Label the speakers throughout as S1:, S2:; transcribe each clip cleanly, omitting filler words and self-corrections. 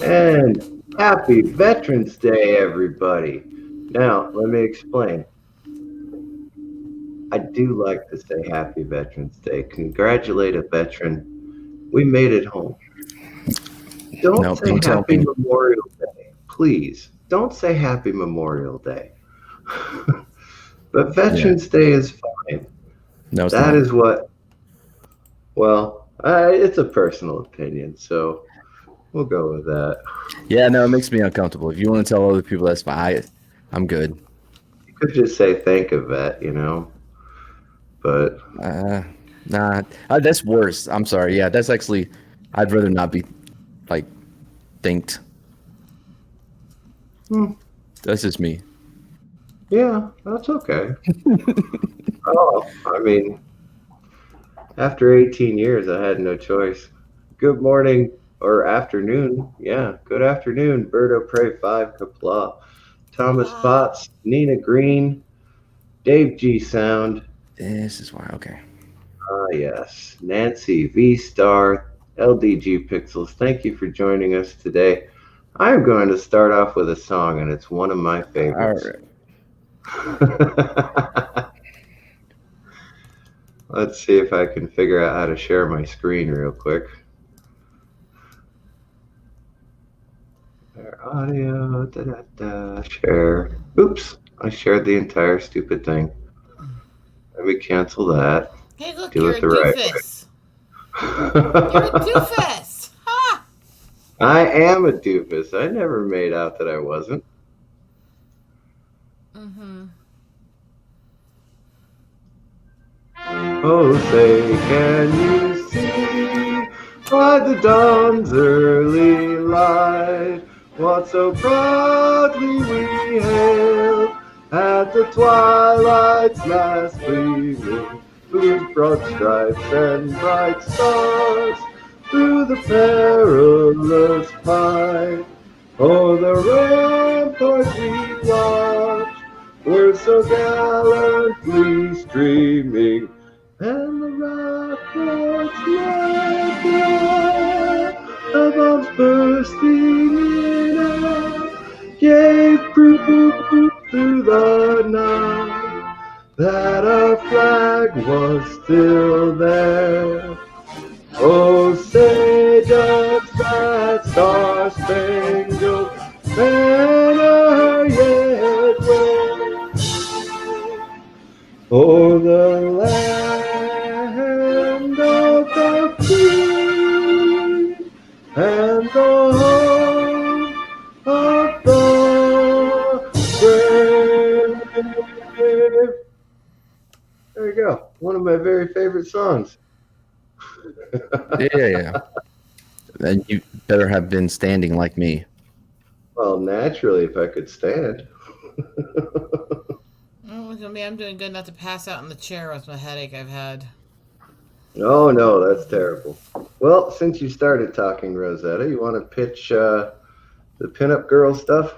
S1: And happy Veterans Day, everybody. Now, let me explain. I do like to say happy Veterans Day. Congratulate a veteran. We made it home. Don't
S2: Nope,
S1: say
S2: don't tell
S1: happy
S2: me.
S1: Memorial Day. Please, don't say happy Memorial Day. But
S2: Yeah,
S1: Veterans Day is fine.
S2: no, it's
S1: That
S2: not.
S1: is what, well, it's a personal opinion, so we'll go with that.
S2: Yeah, no, it makes me uncomfortable. If you want to tell other people, that's fine. I'm good.
S1: You could just say thank a vet. But
S2: Uh, nah, that's worse. I'm sorry. Yeah, that's actually. I'd rather not be like thanked.
S1: hmm,
S2: That's just me.
S1: yeah, that's okay. Oh, I mean, after 18 years, I had no choice. Good morning or afternoon. Yeah, good afternoon. Birdo Prey 5 Kapla. Thomas
S3: Hola.
S1: Potts, Nina Green, Dave G Sound.
S2: This is why. Okay.
S1: Ah, yes. Nancy V Star, LDG Pixels. Thank you for joining us today. I'm going to start off with a song, and it's one of my
S2: All
S1: favorites.
S2: right.
S1: Let's see if I can figure out how to share my screen real quick. Audio, da da da, share. Oops, I shared the entire stupid thing. Let me cancel that.
S3: Hey, look,
S1: Do
S3: you're
S1: it
S3: a
S1: the right
S3: doofus. You're a
S1: way.
S3: doofus. Ha!
S1: I am a doofus. I never made out that I wasn't.
S3: Mm-hmm.
S1: Oh, say, can you see by the dawn's early light what so proudly we hailed at the twilight's last gleaming, whose broad stripes and bright stars through the perilous fight o'er the ramparts we watched were so gallantly streaming, and the rockets let blow, the bombs bursting in air gave proof through the night that our flag was still there. Oh, say does that star-spangled banner yet wave o'er the land of the free and the home of the brave? There you go. One of my very favorite songs.
S2: Yeah, yeah, yeah. And you better have been standing like me.
S1: Well, naturally, if I could stand.
S3: Oh, I'm doing good not to pass out in the chair with my headache I've had.
S1: Oh, no, that's terrible. Well, since you started talking, Rosetta, you want to pitch the pinup girl stuff?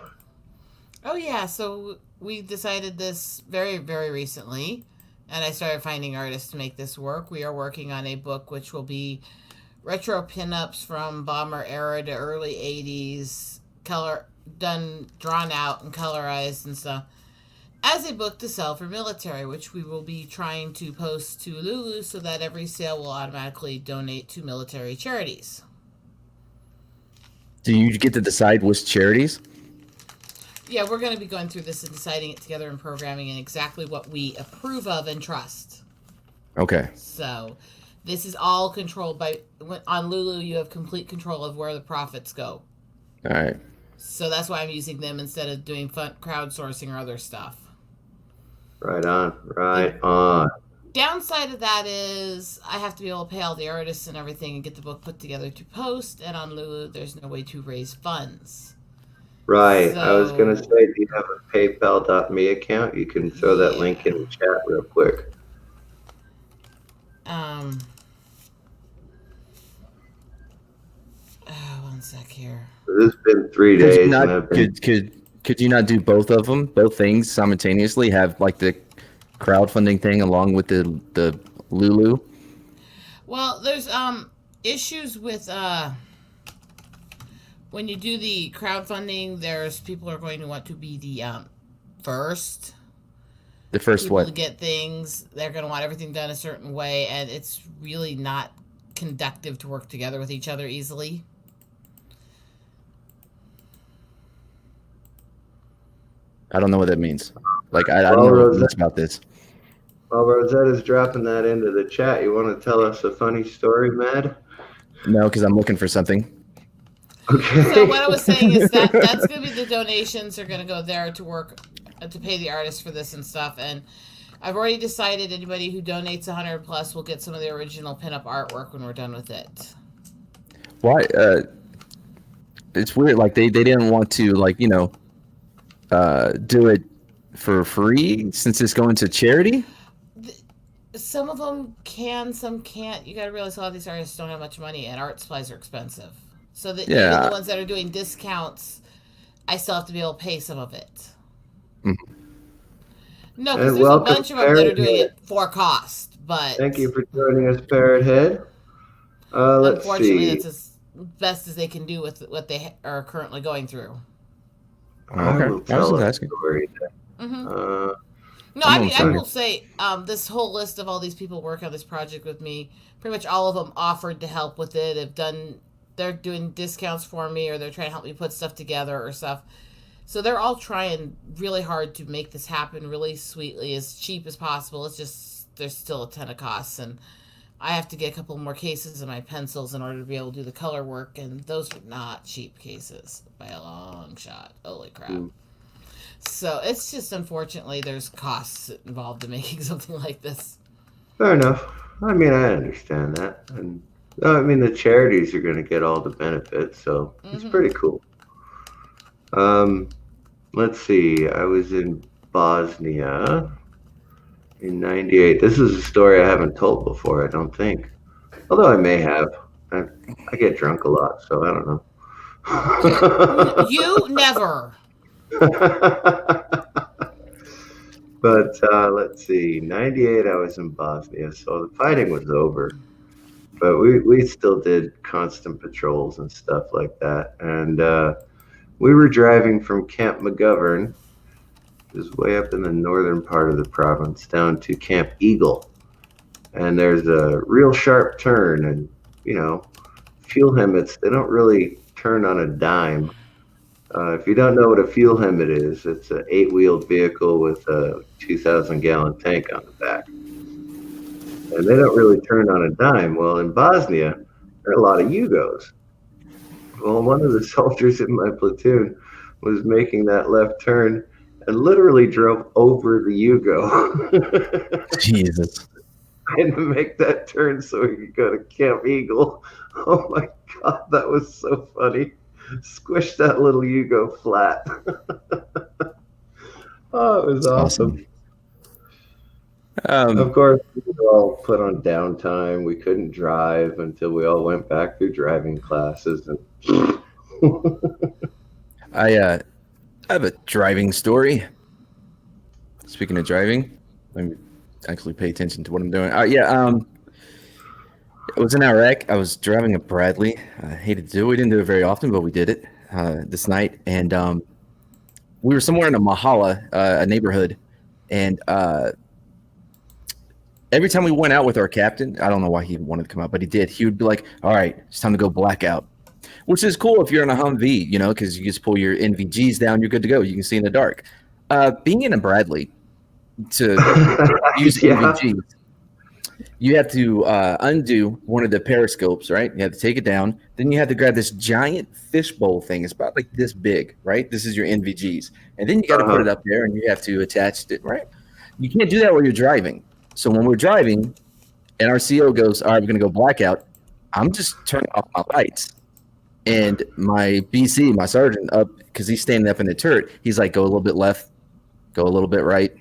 S3: Oh, yeah, so we decided this very, very recently, and I started finding artists to make this work. We are working on a book which will be retro pinups from bomber era to early 80s, color done, drawn out, and colorized and stuff, as a book to sell for military, which we will be trying to post to Lulu so that every sale will automatically donate to military charities.
S2: Do you get to decide which charities?
S3: Yeah, we're going to be going through this and deciding it together and programming and exactly what we approve of and trust.
S2: Okay.
S3: So, this is all controlled by on Lulu. You have complete control of where the profits go.
S2: All right.
S3: So that's why I'm using them instead of doing crowdsourcing or other stuff.
S1: Right on,
S3: The
S1: right on.
S3: downside of that is I have to be able to pay all the artists and everything and get the book put together to post. And on Lulu, there's no way to raise funds.
S1: Right. I was going to say,
S3: So,
S1: do you have a PayPal.me account? You can throw that link in
S3: yeah.
S1: the chat real quick.
S3: Um. One sec here.
S1: It's been 3 days and I've been.
S2: Could you not do both of them, both things simultaneously? Have like the crowdfunding thing along with the Lulu?
S3: Well, there's issues with when you do the crowdfunding, there's people are going to want to be the first
S2: The first
S3: people to
S2: what?
S3: get things. They're going to want everything done a certain way, and it's really not conductive to work together with each other easily.
S2: I don't know what that means. Like I
S1: Well,
S2: don't know
S1: Rosette-
S2: much about this.
S1: While Rosetta's dropping that into the chat, you want to tell us a funny story, Mad?
S2: No, because I'm looking for something.
S1: Okay.
S3: So what I was saying is that that's going to be the donations are going to go there to work to pay the artists for this and stuff. And I've already decided anybody who donates 100 plus will get some of the original pinup artwork when we're done with it.
S2: Why? It's weird. Like they didn't want to do it for free since it's going to charity.
S3: Some of them can, some can't. You got to realize a lot of these artists don't have much money, and art supplies are expensive. So that even the ones that are doing discounts, I still have to be able to pay some of it.
S2: Mm-hmm.
S3: No, because
S1: And
S3: there's a
S1: welcome,
S3: bunch of them that are doing
S1: Parrot
S3: it for cost. But
S1: Thank you for joining us, Parrot Head. Let's
S3: unfortunately,
S1: see.
S3: that's as best as they can do with what they are currently going through.
S1: I will
S2: Okay, I was
S1: tell
S2: just
S1: a
S2: asking.
S1: story.
S3: Mm-hmm.
S1: Uh,
S3: No, I mean, I
S2: sorry.
S3: will say this whole list of all these people working on this project with me, pretty much all of them offered to help with it. They're doing discounts for me, or they're trying to help me put stuff together or stuff. So they're all trying really hard to make this happen really sweetly, as cheap as possible. It's just there's still a ton of costs, and I have to get a couple more cases of my pencils in order to be able to do the color work, and those are not cheap cases by a long shot. Holy crap.
S1: Mm.
S3: So it's just unfortunately there's costs involved in making something like this.
S1: Fair enough. I mean, I understand that. And I mean, the charities are going to get all the benefits, so it's
S3: Mhm.
S1: pretty cool. Let's see. I was in Bosnia in '98. This is a story I haven't told before, I don't think. Although I may have. I get drunk a lot, so I don't know.
S3: You never.
S1: But let's see. '98, I was in Bosnia, so the fighting was over. But we still did constant patrols and stuff like that. And we were driving from Camp McGovern, which is way up in the northern part of the province, down to Camp Eagle. And there's a real sharp turn, and fuel helmets, they don't really turn on a dime. If you don't know what a fuel helmet is, it's an 8-wheeled vehicle with a 2,000-gallon tank on the back. And they don't really turn on a dime. Well, in Bosnia, there are a lot of Yugos. Well, one of the soldiers in my platoon was making that left turn and literally drove over the Yugo.
S2: Jesus.
S1: And to make that turn so he could go to Camp Eagle. Oh my God, that was so funny. Squish that little Yugo flat. Oh, it was awesome. Of course, we were all put on downtime. We couldn't drive until we all went back through driving classes. And
S2: I have a driving story. Speaking of driving, let me actually pay attention to what I'm doing. I was in Iraq. I was driving a Bradley. I hated to do it. We didn't do it very often, but we did it this night. And we were somewhere in a mahalla, a neighborhood. And every time we went out with our captain, I don't know why he wanted to come out, but he did. He would be like, all right, it's time to go blackout. Which is cool if you're in a Humvee, because you just pull your NVGs down, you're good to go. You can see in the dark. Being in a Bradley, to use NVGs, you have to undo one of the periscopes, right? You have to take it down. Then you have to grab this giant fishbowl thing. It's about like this big, right? This is your NVGs. And then you got to put it up there and you have to attach it, right? You can't do that while you're driving. So when we're driving and our CO goes, all right, we're going to go blackout, I'm just turning off my lights. And my BC, my sergeant, up, because he's standing up in the turret, he's like, go a little bit left, go a little bit right.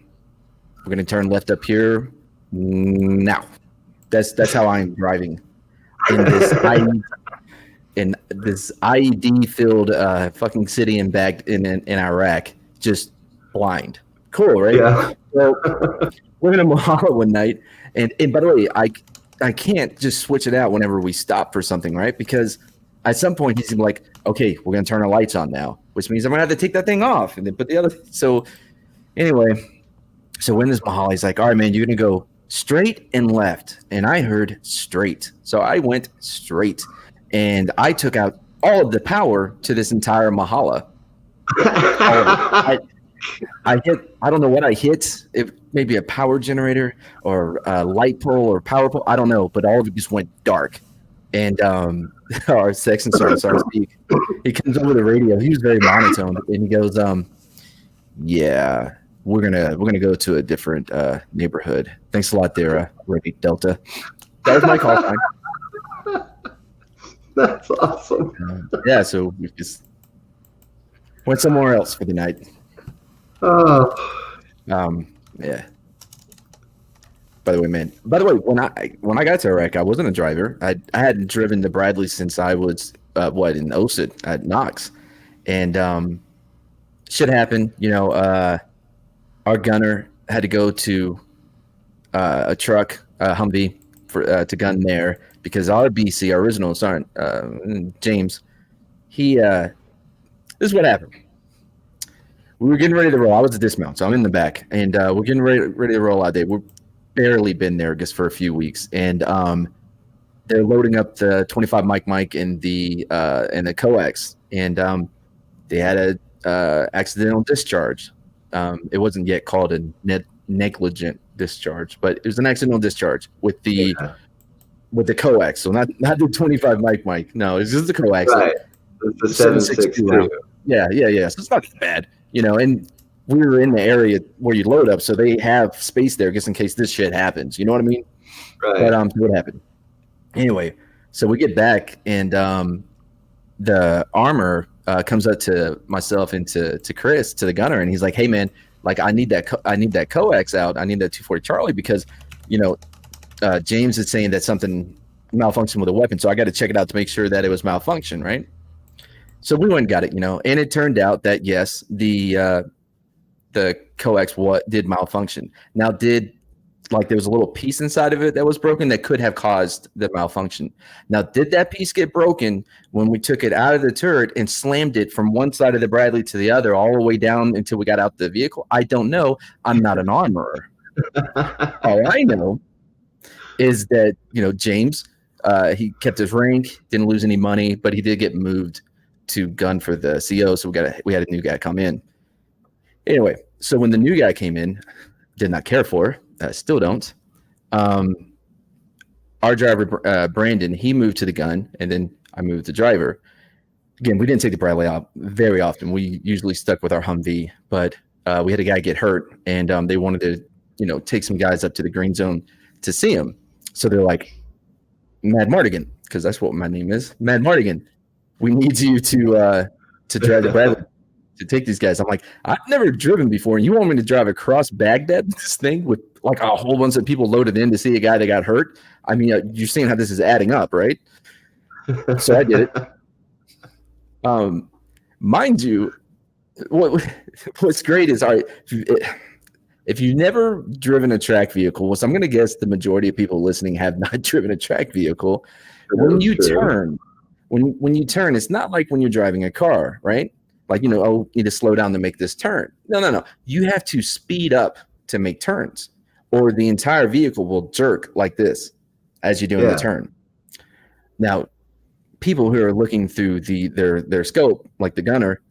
S2: We're going to turn left up here. Now. That's how I'm driving in this IED filled fucking city in Iraq, just blind. Cool, right?
S1: Yeah.
S2: So we're in a mahalla one night, and by the way, I can't just switch it out whenever we stop for something, right? Because at some point he's gonna be like, okay, we're gonna turn our lights on now, which means I'm gonna have to take that thing off and then put the other. So anyway, so when this Mahal, he's like, all right, man, you're gonna go straight and left, and I heard straight, so I went straight, and I took out all of the power to this entire Mahala. I hit, I don't know what I hit, if maybe a power generator or a light pole or power pole, I don't know, but all of it just went dark. And our section sergeant, sorry to speak, he comes over the radio. He was very monotone, and he goes, yeah, we're gonna go to a different neighborhood. Thanks a lot there, Ready Delta. That was my call sign.
S1: That's awesome.
S2: Yeah, so we just went somewhere else for the night.
S1: Oh,
S2: Yeah. By the way, when I got to Iraq, I wasn't a driver. I hadn't driven the Bradley since I was in OSID at Knox, and shit happened. Our gunner had to go to a truck, Humvee, to gun there because our BC, our original sergeant, James, this is what happened. We were getting ready to roll. I was a dismount, so I'm in the back, and we're getting ready to roll out there. We're barely been there just for a few weeks, and they're loading up the 25 Mike and the coax, and they had a accidental discharge. It wasn't yet called a negligent discharge, but it was an accidental discharge with the coax. So not the 25 Mike. No, it's just the coax.
S1: right. It's the 762.
S2: Yeah. So it's not bad, and we were in the area where you load up, so they have space there just in case this shit happens. You know what I mean?
S1: Right.
S2: But what happened? Anyway, so we get back, and the armor comes up to myself and to Chris, to the gunner, and he's like, "Hey, man, like I need that coax out. I need that 240 Charlie because, James is saying that something malfunctioned with a weapon, so I got to check it out to make sure that it was malfunction, right?" So we went and got it, and it turned out that yes, the coax did malfunction. Now, there was a little piece inside of it that was broken that could have caused the malfunction. Now, did that piece get broken when we took it out of the turret and slammed it from one side of the Bradley to the other all the way down until we got out the vehicle? I don't know. I'm not an armorer. All I know is that, James, he kept his rank, didn't lose any money, but he did get moved to gun for the CO, so we had a new guy come in. Anyway, so when the new guy came in, did not care for, still don't. Our driver, Brandon, he moved to the gun, and then I moved the driver. Again, we didn't take the Bradley out very often. We usually stuck with our Humvee, but we had a guy get hurt, and they wanted to, take some guys up to the green zone to see him. So they're like, Mad Mardigan, because that's what my name is, Mad Mardigan. We need you to drive the Bradley to take these guys. I'm like, I've never driven before, and you want me to drive across Baghdad, this thing with like a whole bunch of people loaded in to see a guy that got hurt? I mean, you're seeing how this is adding up, right? So I did it. Mind you, what's great is, all right, if you've never driven a track vehicle, which I'm going to guess the majority of people listening have not driven a track vehicle, when you turn, it's not like when you're driving a car, right? Like, you need to slow down to make this turn. No. You have to speed up to make turns, or the entire vehicle will jerk like this as you're doing the turn. Now, people who are looking through their scope, like the gunner,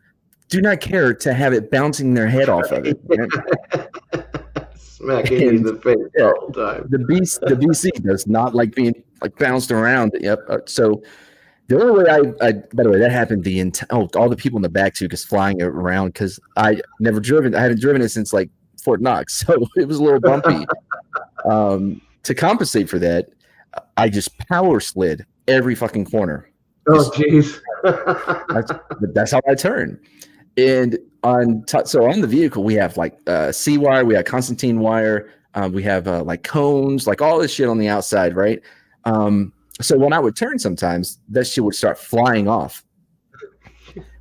S2: do not care to have it bouncing their head off of it.
S1: Smacking you in the face all the time.
S2: The BC does not like being like bounced around. Yep. So the only way by the way, that happened all the people in the back too, just flying around, because I haven't driven it since like Fort Knox, so it was a little bumpy. To compensate for that, I just power slid every fucking corner.
S1: Oh, jeez.
S2: That's how I turn. And on the vehicle, we have like C-wire, we have Constantine wire, we have like cones, like all this shit on the outside, right? So when I would turn, sometimes that shit would start flying off,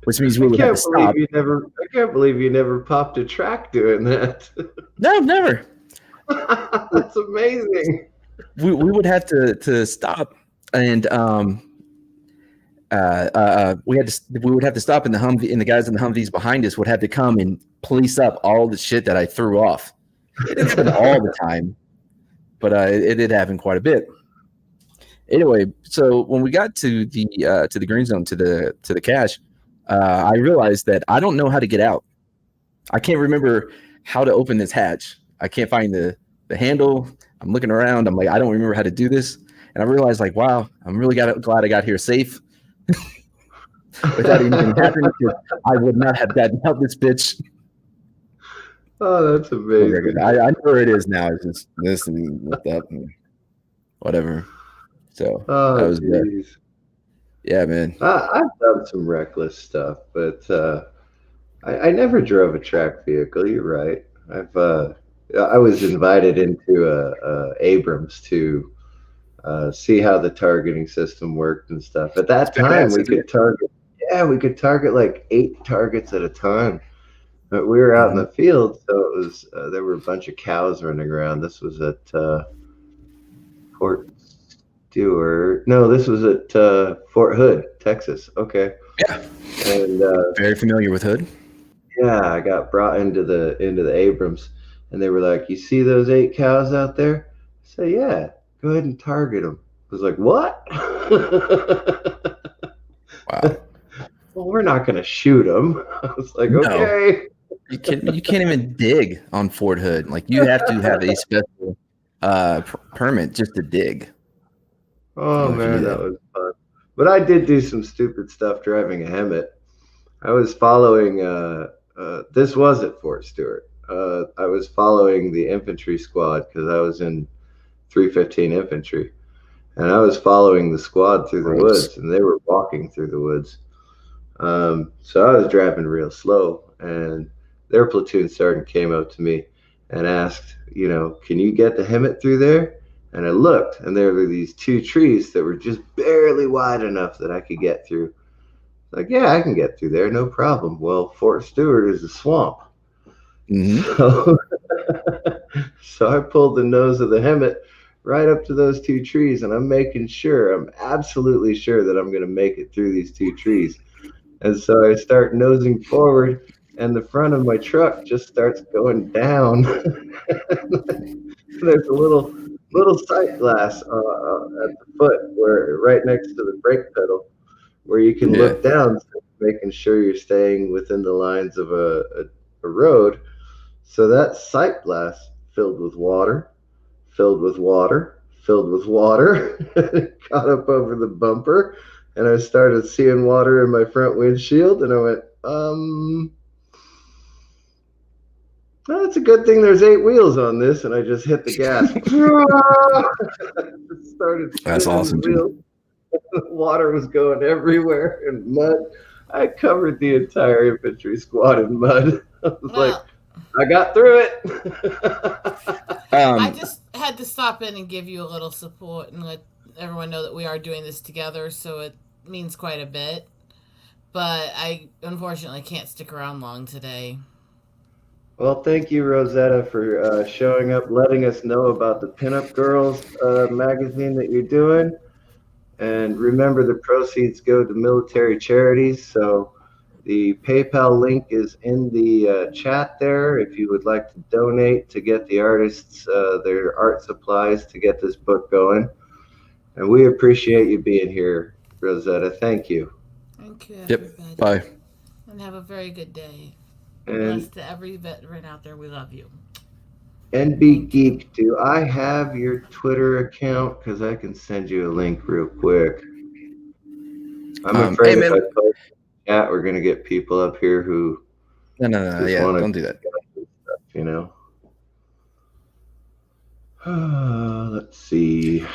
S2: which means we would have to stop.
S1: I can't believe you never popped a track doing that.
S2: No, never.
S1: That's amazing.
S2: We would have to stop, and we would have to stop in the Humvee, and the guys in the Humvees behind us would have to come and police up all the shit that I threw off. It didn't happen all the time, but it did happen quite a bit. Anyway, so when we got to the green zone, to the cache, I realized that I don't know how to get out. I can't remember how to open this hatch. I can't find the handle. I'm looking around. I'm like, I don't remember how to do this. And I realized, like, wow, I'm really glad I got here safe without anything happening. I would not have gotten out this bitch.
S1: Oh, that's amazing.
S2: I know where it is now. It's just this and with that and whatever. So that was good. Yeah, man.
S1: I've done some reckless stuff, but I never drove a track vehicle. You're right. I was invited into Abrams to see how the targeting system worked and stuff. At that time, we could target like 8 targets at a time. But we were out in the field, so it was there were a bunch of cows running around. This was at Fort Stewart. No, this was at Fort Hood, Texas. Okay.
S2: Yeah.
S1: And
S2: very familiar with Hood.
S1: Yeah, I got brought into the Abrams, and they were like, "You see those 8 cows out there?" I said, "Yeah, go ahead and target them." I was like, "What?"
S2: Wow.
S1: Well, we're not going to shoot them. I was like,
S2: No.
S1: "Okay."
S2: You can't even dig on Fort Hood. Like, you have to have a special permit just to dig.
S1: Oh man, that was fun. But I did do some stupid stuff driving a Hemet. I was following. This was at Fort Stewart. I was following the infantry squad because I was in 315 infantry, and I was following the squad through the woods, and they were walking through the woods. So I was driving real slow, and their platoon sergeant came up to me and asked, "Can you get the Hemet through there?" And I looked, and there were these 2 trees that were just barely wide enough that I could get through. Like, yeah, I can get through there, no problem. Well, Fort Stewart is a swamp.
S2: Mm-hmm.
S1: So I pulled the nose of the Hemet right up to those 2 trees, and I'm absolutely sure that I'm going to make it through these 2 trees. And so I start nosing forward, and the front of my truck just starts going down. There's a little sight glass at the foot, right next to the brake pedal, where you can look down, so making sure you're staying within the lines of a road. So that sight glass filled with water, caught up over the bumper, and I started seeing water in my front windshield, and I went, that's a good thing there's 8 wheels on this, and I just hit the gas.
S2: That's awesome, too.
S1: Water was going everywhere, and mud. I covered the entire infantry squad in mud. I was like, I got through it.
S3: I just had to stop in and give you a little support and let everyone know that we are doing this together, so it means quite a bit. But I unfortunately can't stick around long today.
S1: Well, thank you, Rosetta, for showing up, letting us know about the Pinup Girls magazine that you're doing. And remember, the proceeds go to military charities. So the PayPal link is in the chat there if you would like to donate to get the artists their art supplies to get this book going. And we appreciate you being here, Rosetta. Thank you.
S3: Thank you,
S2: everybody.
S3: Yep.
S2: Bye.
S3: And have a very good day.
S1: And
S3: to every veteran out there, we love you.
S1: NB Geek, do I have your Twitter account? Because I can send you a link real quick. I'm afraid if I post in the chat, we're going to get people up here who
S2: No, yeah, don't do that.
S1: Stuff, let's see.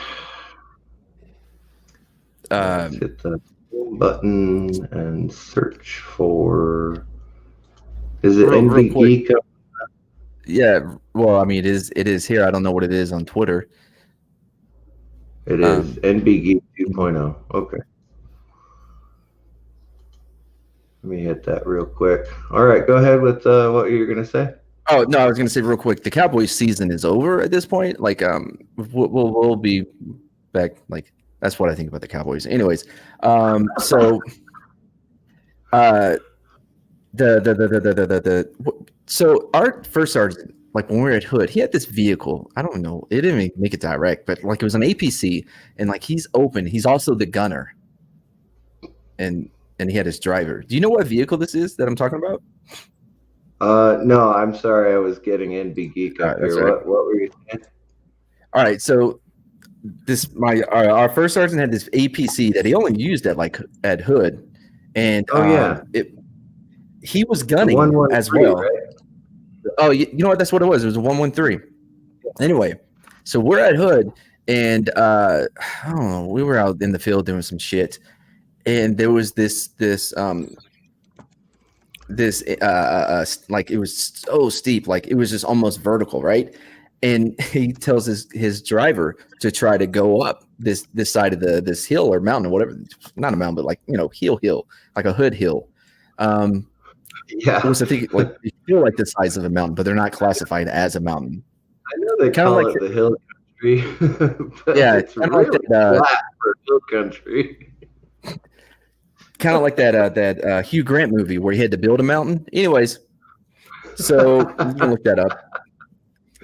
S1: Let's hit the button and search for. Is it NB Geek?
S2: Yeah, well, I mean, it is here. I don't know what it is on Twitter.
S1: It is NB Geek 2.0. Okay. Let me hit that real quick. All right, go ahead with what you're going to say.
S2: Oh, no, I was going to say real quick, the Cowboys season is over at this point. Like, we'll be back, like, That's what I think about the Cowboys. Anyways, so so our first sergeant, like when we were at Hood, he had this vehicle. I don't know, it didn't make it direct, but like it was an APC, and like he's open. He's also the gunner, and he had his driver. Do you know what vehicle this is that I'm talking about?
S1: No, I'm sorry, I was getting NB Geek up
S2: That's
S1: here.
S2: right.
S1: What were you saying?
S2: All right, so our first sergeant had this APC that he only used at Hood, and he was gunning as well.
S1: Right?
S2: Oh, you know what? That's what it was. It was a 113. Anyway, so we're at Hood, and I don't know. We were out in the field doing some shit, and there was this like it was so steep, like it was just almost vertical, right? And he tells his driver to try to go up this side of this hill or mountain or whatever. Not a mountain, but like, hill, like a Hood hill.
S1: Yeah.
S2: Which I think like they feel like the size of a mountain, but they're not classified as a mountain.
S1: I know they call it the hill country. But
S2: yeah,
S1: it's really
S2: like that,
S1: flat for hill country.
S2: Kind of like that Hugh Grant movie where he had to build a mountain. Anyways, so you can look that up.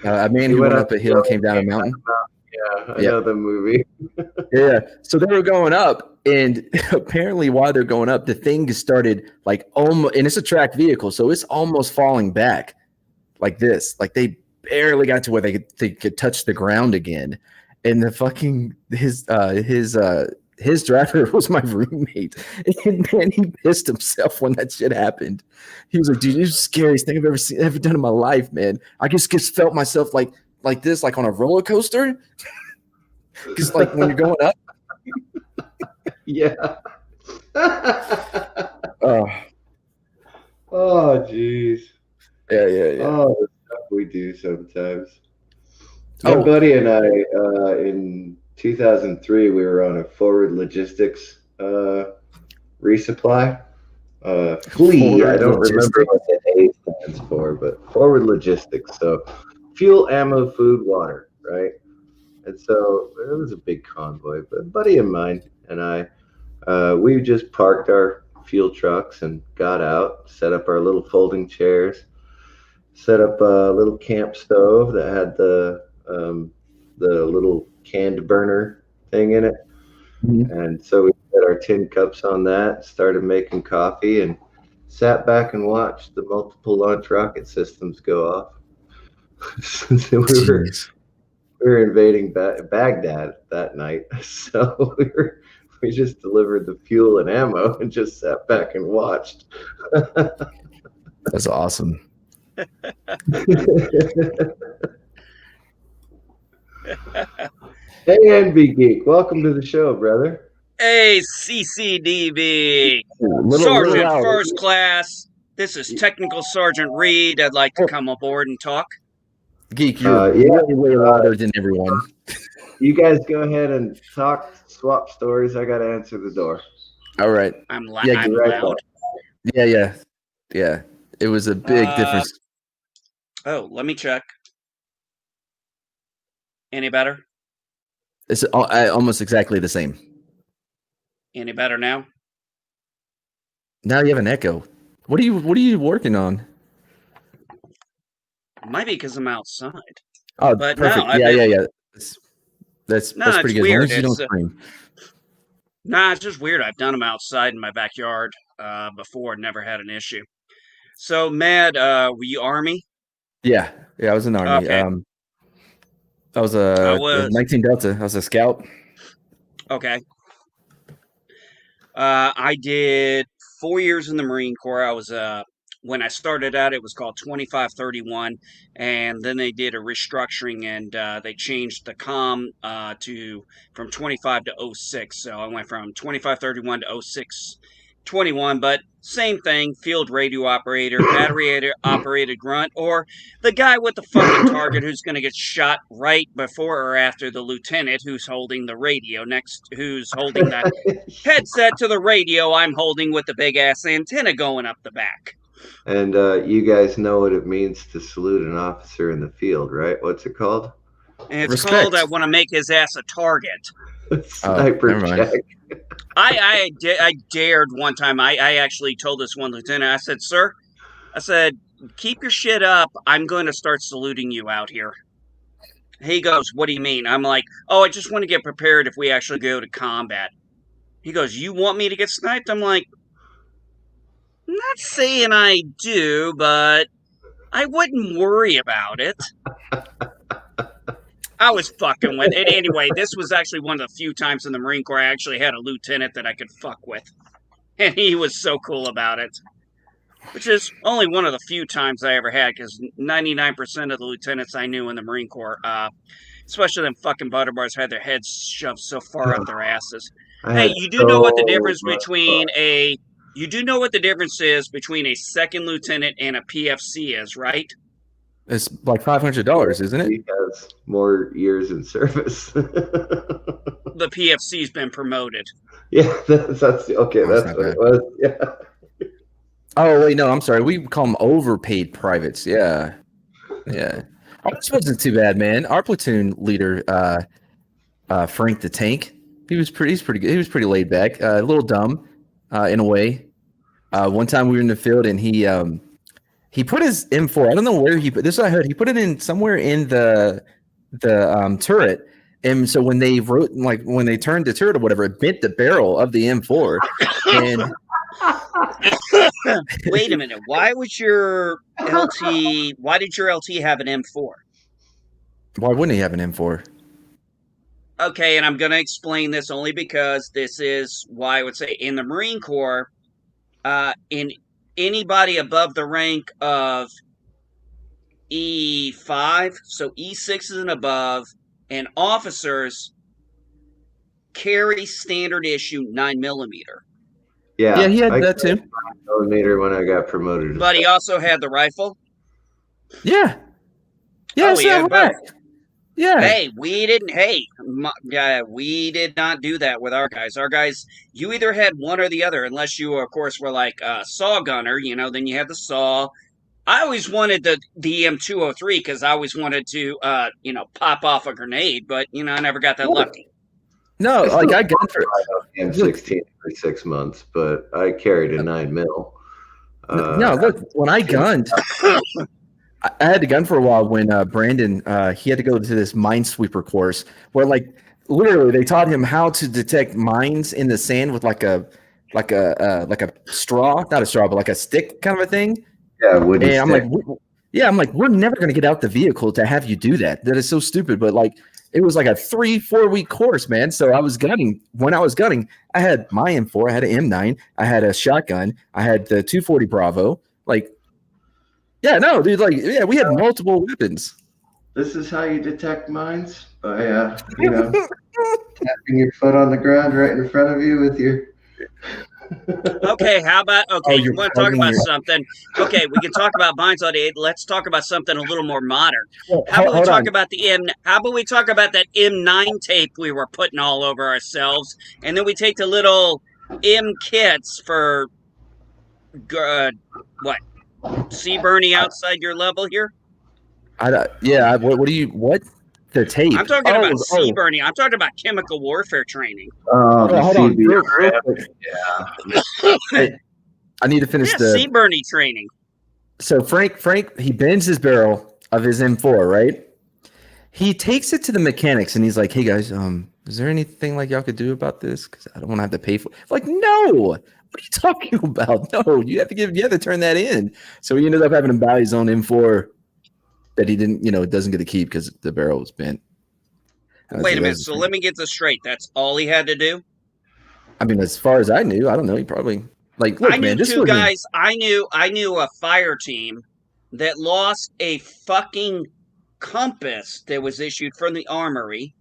S2: A man who went up a hill and came down a mountain.
S1: Yeah, I know the movie.
S2: Yeah, so they were going up, and apparently while they're going up, the thing started like almost, and it's a tracked vehicle, so it's almost falling back like this. Like they barely got to where they could touch the ground again, and the fucking his driver was my roommate, and man, he pissed himself when that shit happened. He was like, "Dude, this is the scariest thing I've ever done in my life, man. I just felt myself like this, like on a roller coaster." Because like when you're going up,
S1: yeah.
S2: oh,
S1: jeez.
S2: Yeah.
S1: Oh, the stuff we do sometimes. My buddy and I, in 2003, we were on a Forward Logistics resupply. FLEE, I don't remember what the A stands for, but Forward Logistics. So fuel, ammo, food, water, right? And so it was a big convoy. But a buddy of mine and I, we just parked our fuel trucks and got out, set up our little folding chairs, set up a little camp stove that had the little canned burner thing in it. Mm-hmm. And so we put our tin cups on that, started making coffee, and sat back and watched the multiple launch rocket systems go off. we were invading Baghdad that night, so we just delivered the fuel and ammo and just sat back and watched.
S2: That's awesome.
S1: Hey, NB Geek, welcome to the show, brother.
S4: Hey, CCDB, Sergeant First Class. This is Technical Sergeant Reed. I'd like to come aboard and talk.
S2: Geek, you're way louder than everyone.
S1: You guys go ahead and talk, swap stories. I got to answer the door.
S2: All right.
S4: I'm loud.
S2: Yeah. It was a big difference.
S4: Oh, let me check. Any better?
S2: It's almost exactly the same.
S4: Any better now?
S2: Now you have an echo. What are you working on?
S4: Might be because I'm outside.
S2: Oh, but perfect. No, yeah. That's pretty good.
S4: Weird.
S2: As long as you don't scream.
S4: Nah, it's just weird. I've done them outside in my backyard before. Never had an issue. So, Mad, were you Army?
S2: Yeah, I was in the Army.
S4: Okay.
S2: I was a 19 Delta. I was a scout.
S4: Okay. I did 4 years in the Marine Corps. I was when I started out, it was called 2531, and then they did a restructuring and they changed the com from 25 to 06. So I went from 2531 to 0621, but same thing, field radio operator, battery operated grunt, or the guy with the fucking target who's going to get shot right before or after the lieutenant who's holding the radio who's holding that headset to the radio I'm holding with the big ass antenna going up the back.
S1: And you guys know what it means to salute an officer in the field, right? What's it called?
S4: And it's
S2: Respect.
S4: called I Want to Make His Ass a Target.
S1: Sniper
S2: never mind.
S1: check.
S4: I dared one time. I actually told this one lieutenant, I said, sir, I said, keep your shit up. I'm going to start saluting you out here. He goes, what do you mean? I'm like, oh, I just want to get prepared if we actually go to combat. He goes, you want me to get sniped? I'm like, I'm not saying I do, but I wouldn't worry about it. I was fucking with it. Anyway, this was actually one of the few times in the Marine Corps I actually had a lieutenant that I could fuck with. And he was so cool about it. Which is only one of the few times I ever had, because 99% of the lieutenants I knew in the Marine Corps, especially them fucking butterbars, had their heads shoved so far up their asses. Hey, you do know what the difference between you do know what the difference is between a second lieutenant and a PFC is, right?
S2: It's like $500, isn't it?
S1: He has more years in service.
S4: The PFC's been promoted.
S1: Yeah, that's okay.
S2: That's
S1: That's
S2: not
S1: what it was. Yeah.
S2: Oh wait, no, I'm sorry. We call them overpaid privates. Yeah. This wasn't too bad, man. Our platoon leader, Frank the Tank, he's pretty good. He was pretty laid back, a little dumb, in a way. One time we were in the field and he put his M4. I don't know where he put this. I heard he put it in somewhere in the turret. And so when they when they turned the turret or whatever, it bent the barrel of the M4. And
S4: wait a minute. Why did your LT have an M4?
S2: Why wouldn't he have an M4?
S4: Okay, and I'm going to explain this only because this is why I would say in the Marine Corps, in anybody above the rank of E5, so E6 and above, and officers carry standard issue 9mm.
S1: Yeah,
S2: he had
S1: I
S2: that too.
S1: Millimeter when I got promoted.
S4: But he also had the rifle.
S2: Yeah.
S4: Oh, he had both.
S2: Yeah.
S4: Hey, we did not do that with our guys. Our guys, you either had one or the other, unless you, of course, were like a saw gunner. Then you had the saw. I always wanted the M203 because I always wanted to, pop off a grenade, but I never got that lucky.
S2: No, like I gunned for
S1: M16 for 6 months, but I carried a 9mm.
S2: No, look, when I gunned, I had to gun for a while when Brandon he had to go to this minesweeper course where literally they taught him how to detect mines in the sand with like a straw, not a straw, but like a stick kind of a thing.
S1: Yeah, wooden stick.
S2: I'm like, we're never gonna get out the vehicle to have you do that. That is so stupid. But it was like a 3-4 week course, man. So I was gunning. When I was gunning, I had my M4, I had an M9, I had a shotgun, I had the 240 Bravo. Yeah, no, dude. We had multiple weapons.
S1: This is how you detect mines by tapping your foot on the ground right in front of you with your.
S4: Okay, how about you want to talk about
S2: your...
S4: something? Okay, we can talk about mines all day. Let's talk about something a little more modern. How about we talk about that M9 tape we were putting all over ourselves, and then we take the little M kits for what? Sea Bernie outside your level here?
S2: What do you the tape?
S4: I'm talking about Sea Bernie. I'm talking about chemical warfare training.
S2: Hold on.
S1: Yeah.
S2: I need to finish the
S4: Sea Bernie training.
S2: So Frank, he bends his barrel of his M4, right? He takes it to the mechanics and he's like, "Hey guys, is there anything y'all could do about this? Because I don't want to have to pay for it." No. What are you talking about? No, you have to turn that in. So he ended up having to buy his own M4 that he didn't, doesn't get to keep because the barrel was bent.
S4: Wait a minute. So let me get this straight. That's all he had to do?
S2: I mean, as far as I knew, I don't know. He probably look,
S4: I knew
S2: man, this
S4: two guys. I knew a fire team that lost a fucking compass that was issued from the armory.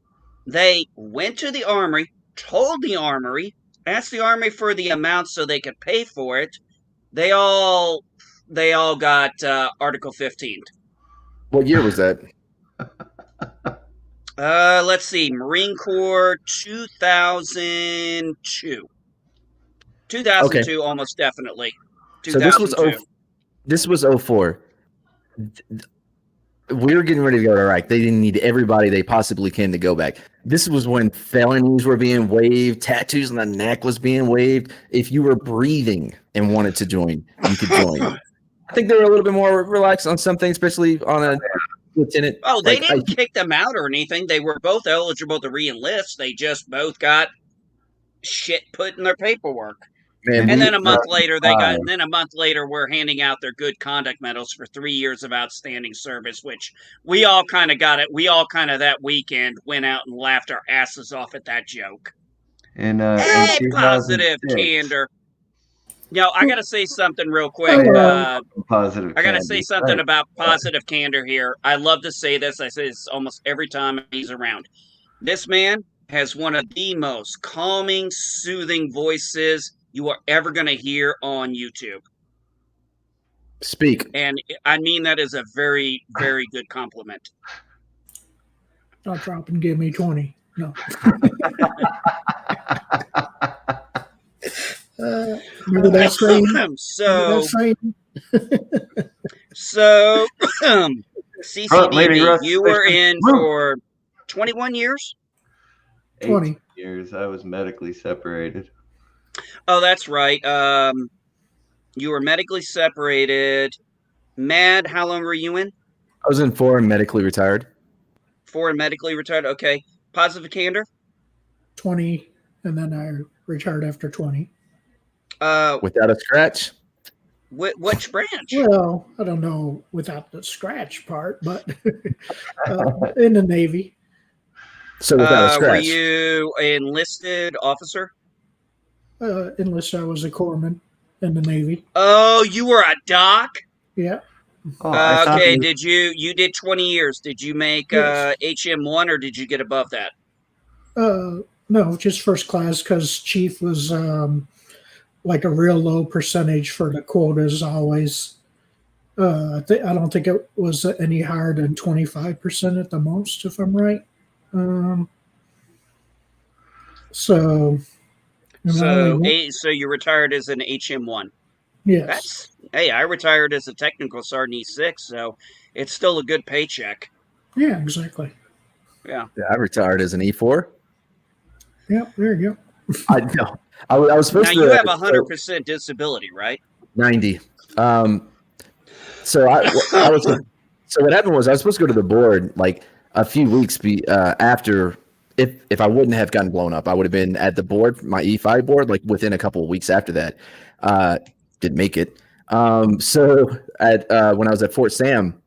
S4: They went to the armory, told the armory, asked the army for the amount so they could pay for it. They all got Article 15.
S2: What year was that?
S4: Let's see. Marine Corps 2002. 2002, okay. Almost definitely. 2002.
S2: So this was 04. we were getting ready to go to Iraq. They didn't need everybody they possibly can to go back. This was when felonies were being waived, tattoos on the neck was being waived. If you were breathing and wanted to join, you could join. I think they were a little bit more relaxed on some things, especially on a lieutenant.
S4: Oh, they didn't kick them out or anything. They were both eligible to re-enlist. They just both got shit put in their paperwork.
S2: Man,
S4: And then a month later, we're handing out their good conduct medals for 3 years of outstanding service, which we all kind of got it. We all kind of that weekend went out and laughed our asses off at that joke.
S1: In
S4: Hey,
S1: 2006.
S4: positive candor. Now, I got to say something real quick.
S1: Positive.
S4: I got to say
S1: candy.
S4: something
S1: Right.
S4: about positive candor here. I love to say this. I say this almost every time he's around. This man has one of the most calming, soothing voices you are ever going to hear on YouTube.
S2: speak.
S4: And I mean that is a very, very good compliment.
S5: I'll drop and give me 20. No. Remember that saying? Remember
S4: So,
S5: that saying?
S1: Lady
S4: CCDB,
S1: Russ
S4: you were
S1: Fishman.
S4: in for 21 years?
S5: 20.
S1: 18 years. I was medically separated.
S4: Oh, that's right. You were medically separated. Mad, how long were you in?
S2: I was in 4 and medically retired.
S4: 4 and medically retired. Okay. Positive candor?
S5: 20, and then I retired after 20.
S2: Without a scratch.
S4: Which branch?
S5: Well, I don't know without the scratch part, but in the Navy.
S2: So without a
S4: Were
S2: scratch.
S4: you enlisted officer?
S5: Enlisted, I was a corpsman in the Navy.
S4: Oh, you were a doc?
S5: Yeah.
S1: Oh, I thought
S4: Okay,
S1: you-
S4: you did 20 years. Did you make
S5: Yes.
S4: HM1 or did you get above that?
S5: No, just first class because chief was like a real low percentage for the quotas always. I don't think it was any higher than 25% at the most, if I'm right. So
S4: So you retired as an HM1.
S5: yes.
S4: Hey, I retired as a technical sergeant E6, so it's still a good paycheck.
S5: Yeah, exactly.
S2: Yeah, I retired as an E4.
S5: Yeah, there you go.
S2: I know. I was supposed
S4: Now
S2: to.
S4: you have 100% disability, right?
S2: 90. So I was. So what happened was I was supposed to go to the board like a few weeks after. If I wouldn't have gotten blown up, I would have been at the board, my E5 board, like within a couple of weeks after that. Didn't make it. So when I was at Fort Sam,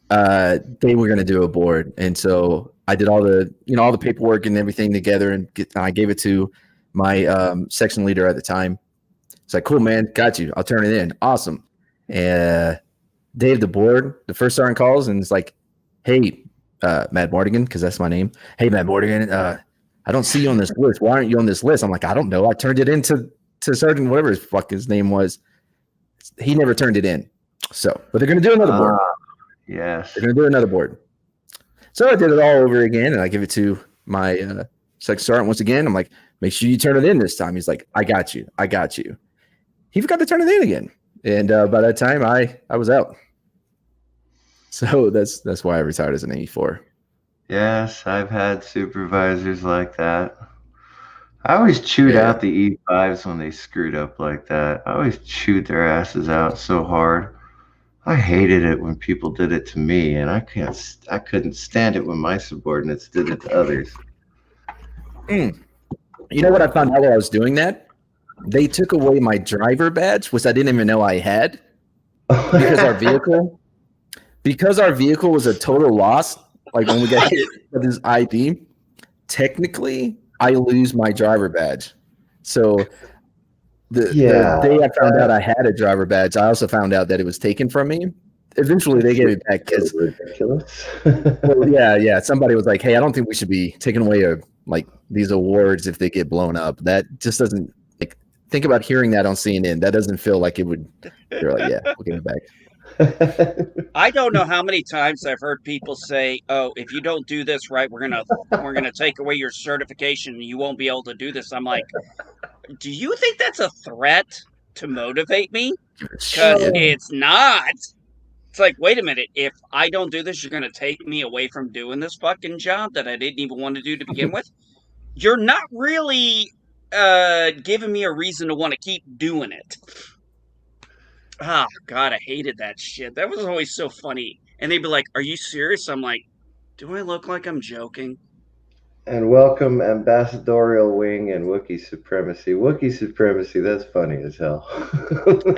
S2: they were going to do a board, and so I did all the paperwork and everything together, and I gave it to my section leader at the time. It's like, cool, man, got you. I'll turn it in. Awesome. And day of the board, the first sergeant calls and it's like, hey, Matt Mordigan, because that's my name. Hey, Matt Mordigan, I don't see you on this list. Why aren't you on this list? I'm like, I don't know. I turned it in to Sergeant whatever his fuck his name was. He never turned it in. So, but they're going to do another board.
S1: Yes.
S2: They're going to do another board. So I did it all over again, and I give it to my second sergeant once again. I'm like, make sure you turn it in this time. He's like, I got you. He forgot to turn it in again. And by that time, I was out. So that's why I retired as an E4.
S1: Yes, I've had supervisors like that. I always chewed out the E5s when they screwed up like that. I always chewed their asses out so hard. I hated it when people did it to me, and I couldn't stand it when my subordinates did it to others.
S2: You know what I found out while I was doing that? They took away my driver badge, which I didn't even know I had, because our vehicle was a total loss. Like when we got hit with this ID, technically I lose my driver badge. So the day I found out I had a driver badge, I also found out that it was taken from me. Eventually they gave it back because
S1: ridiculous.
S2: yeah. Somebody was like, hey, I don't think we should be taking away these awards if they get blown up. That just doesn't think about hearing that on CNN. That doesn't feel like it would. They're like, yeah, we'll give it back.
S4: I don't know how many times I've heard people say, "Oh, if you don't do this right, we're gonna take away your certification, and you won't be able to do this." I'm like, do you think that's a threat to motivate me? Because it's not. It's like, wait a minute, if I don't do this, you're going to take me away from doing this fucking job that I didn't even want to do to begin with? You're not really giving me a reason to want to keep doing it. Oh, God, I hated that shit. That was always so funny. And they'd be like, are you serious? I'm like, do I look like I'm joking?
S1: And welcome Ambassadorial Wing and Wookiee Supremacy. Wookiee Supremacy, that's funny as hell.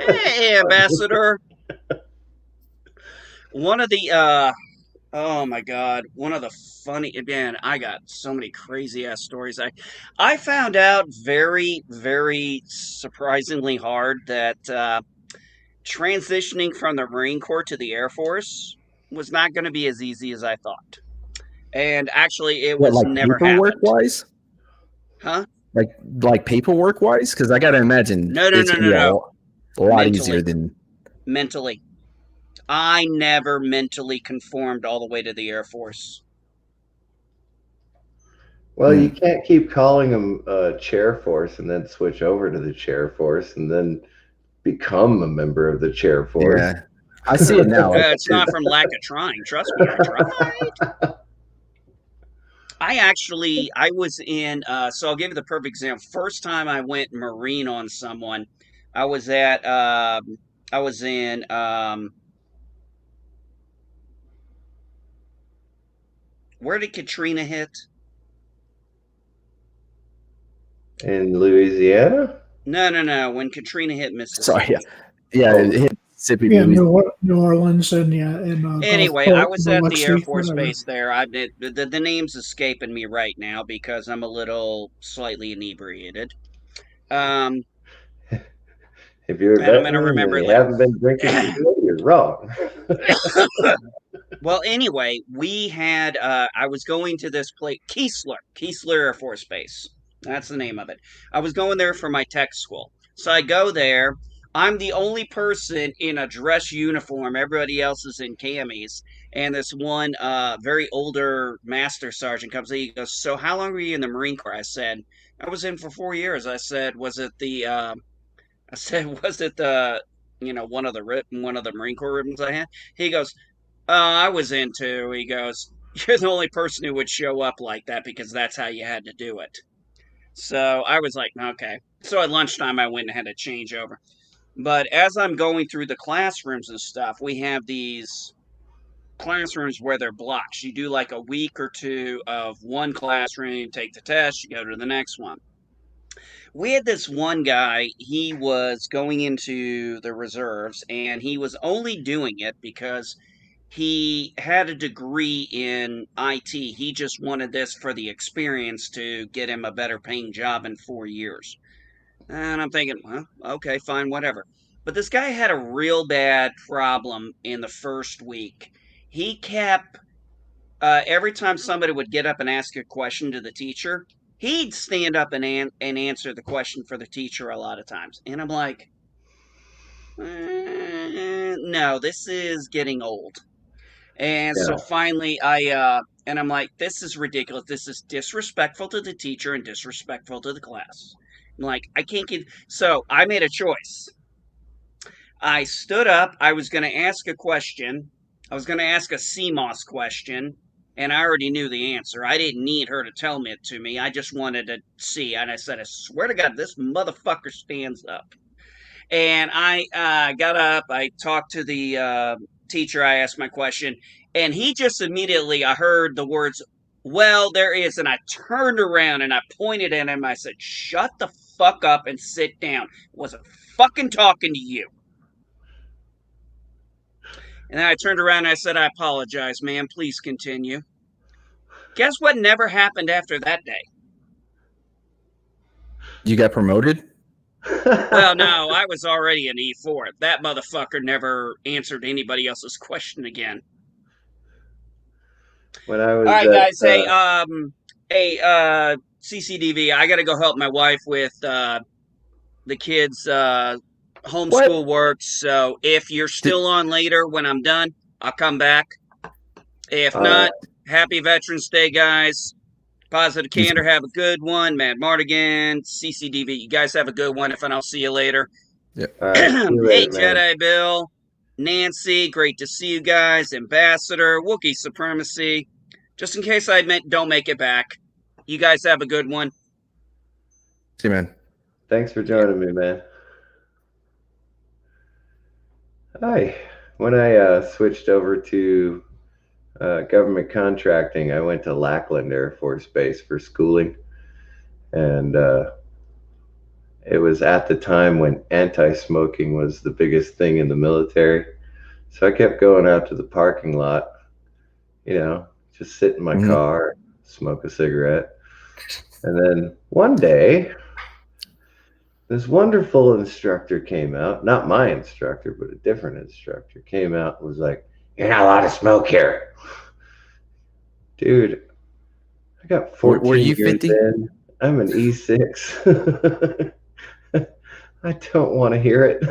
S4: Hey, Ambassador. One of the, oh my God, one of the funny, man, I got so many crazy ass stories. I found out very, very surprisingly hard that transitioning from the Marine Corps to the Air Force was not going to be as easy as I thought. And actually, it was
S2: like
S4: never
S2: paperwork
S4: happened.
S2: wise?
S4: Huh?
S2: Like paperwork wise? Because I gotta imagine
S4: No.
S2: it's gonna be a lot
S4: Mentally.
S2: easier than
S4: Mentally. I never mentally conformed all the way to the Air Force.
S1: Well, you can't keep calling them Chair Force and then switch over to the Chair Force and then become a member of the Chair Force.
S2: Yeah, I see it now.
S4: It's not from lack of trying. Trust me, I tried. I was in, so I'll give you the perfect example. First time I went Marine on someone, I was in, where did Katrina hit?
S1: In Louisiana?
S4: No. When Katrina hit Mississippi.
S2: Sorry, yeah, it hit Mississippi.
S5: Yeah, New Orleans and
S4: Anyway,
S5: Gulfport,
S4: I was at the
S5: Biloxi,
S4: Air Force
S5: whatever.
S4: Base there. The name's escaping me right now because I'm a little slightly inebriated.
S1: If you're a
S4: And I'm gonna
S1: veteran
S4: remember
S1: and
S4: it
S1: you
S4: later.
S1: haven't been drinking, you're wrong.
S4: Well, anyway, we had, I was going to this place, Keesler Air Force Base. That's the name of it. I was going there for my tech school. So I go there. I'm the only person in a dress uniform. Everybody else is in camis. And this one very older master sergeant comes in. He goes, so how long were you in the Marine Corps? I said, I was in for 4 years. I said, was it the, one of the Marine Corps ribbons I had? He goes, I was in too. He goes, you're the only person who would show up like that because that's how you had to do it. So I was like, okay. So at lunchtime, I went and had a changeover. But as I'm going through the classrooms and stuff, we have these classrooms where they're blocks. You do like a week or two of one classroom, take the test, you go to the next one. We had this one guy, he was going into the reserves, and he was only doing it because he had a degree in IT. He just wanted this for the experience to get him a better paying job in 4 years. And I'm thinking, well, okay, fine, whatever. But this guy had a real bad problem in the first week. He kept, every time somebody would get up and ask a question to the teacher, he'd stand up and answer the question for the teacher a lot of times. And I'm like, no, this is getting old. And so finally I'm like, this is ridiculous. This is disrespectful to the teacher and disrespectful to the class. I'm like, I can't get, so I made a choice. I stood up. I was going to ask a question. I was going to ask a CMOS question, and I already knew the answer. I didn't need her to tell me it to me. I just wanted to see. And I said, I swear to God, this motherfucker stands up. And I got up. I talked to the teacher. I asked my question, and he just immediately, I heard the words, well, there is. And I turned around and I pointed at him. I said, shut the fuck up and sit down. I wasn't fucking talking to you. And then I turned around and I said, I apologize, ma'am. Please continue. Guess what never happened after that day?
S2: You got promoted?
S4: Well, no, I was already an E4. That motherfucker never answered anybody else's question again.
S1: When I was
S4: all right, guys. Hey, CCDV. I got to go help my wife with the kids' homeschool work. So if you're still on later when I'm done, I'll come back. If not, happy Veterans Day, guys. Positive Candor, have a good one. Mad Mardigan, CCDV. You guys have a good one. If I don't see you later.
S2: Yeah.
S1: Right,
S4: hey, Jedi Bill. Nancy, great to see you guys. Ambassador, Wookiee Supremacy. Just in case I don't make it back, you guys have a good one.
S2: See, man.
S1: Thanks for joining me, man. Hi. When I switched over to government contracting, I went to Lackland Air Force Base for schooling. And it was at the time when anti-smoking was the biggest thing in the military. So I kept going out to the parking lot, just sit in my car, smoke a cigarette. And then one day, this wonderful instructor came out, not my instructor, but a different instructor came out and was like, "You're not allowed to smoke here." Dude, I got 14
S2: Were you
S1: years
S2: 50?
S1: in. I'm an E6. I don't want to hear it.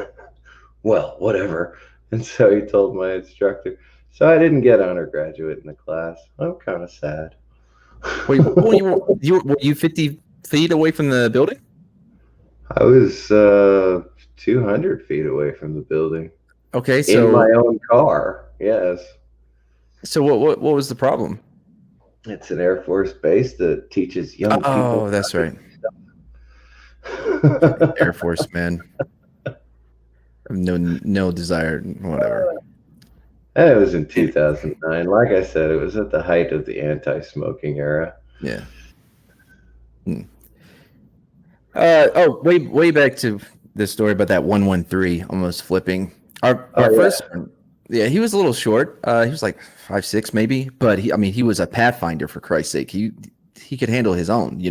S1: Well, whatever. And so he told my instructor. So I didn't get honor graduate in the class. I'm kind of sad.
S2: Were you 50 feet away from the building?
S1: I was 200 feet away from the building.
S2: Okay, so
S1: in my own car. Yes.
S2: So what was the problem?
S1: It's an Air Force base that teaches young people.
S2: Oh, that's right. Air Force, man. No desire, whatever.
S1: And it was in 2009. Like I said, it was at the height of the anti-smoking era.
S2: Yeah. Way back to the story about that 113 almost flipping. Our first one, yeah, he was a little short. He was like 5'6" maybe, but he was a Pathfinder, for Christ's sake. He could handle his own,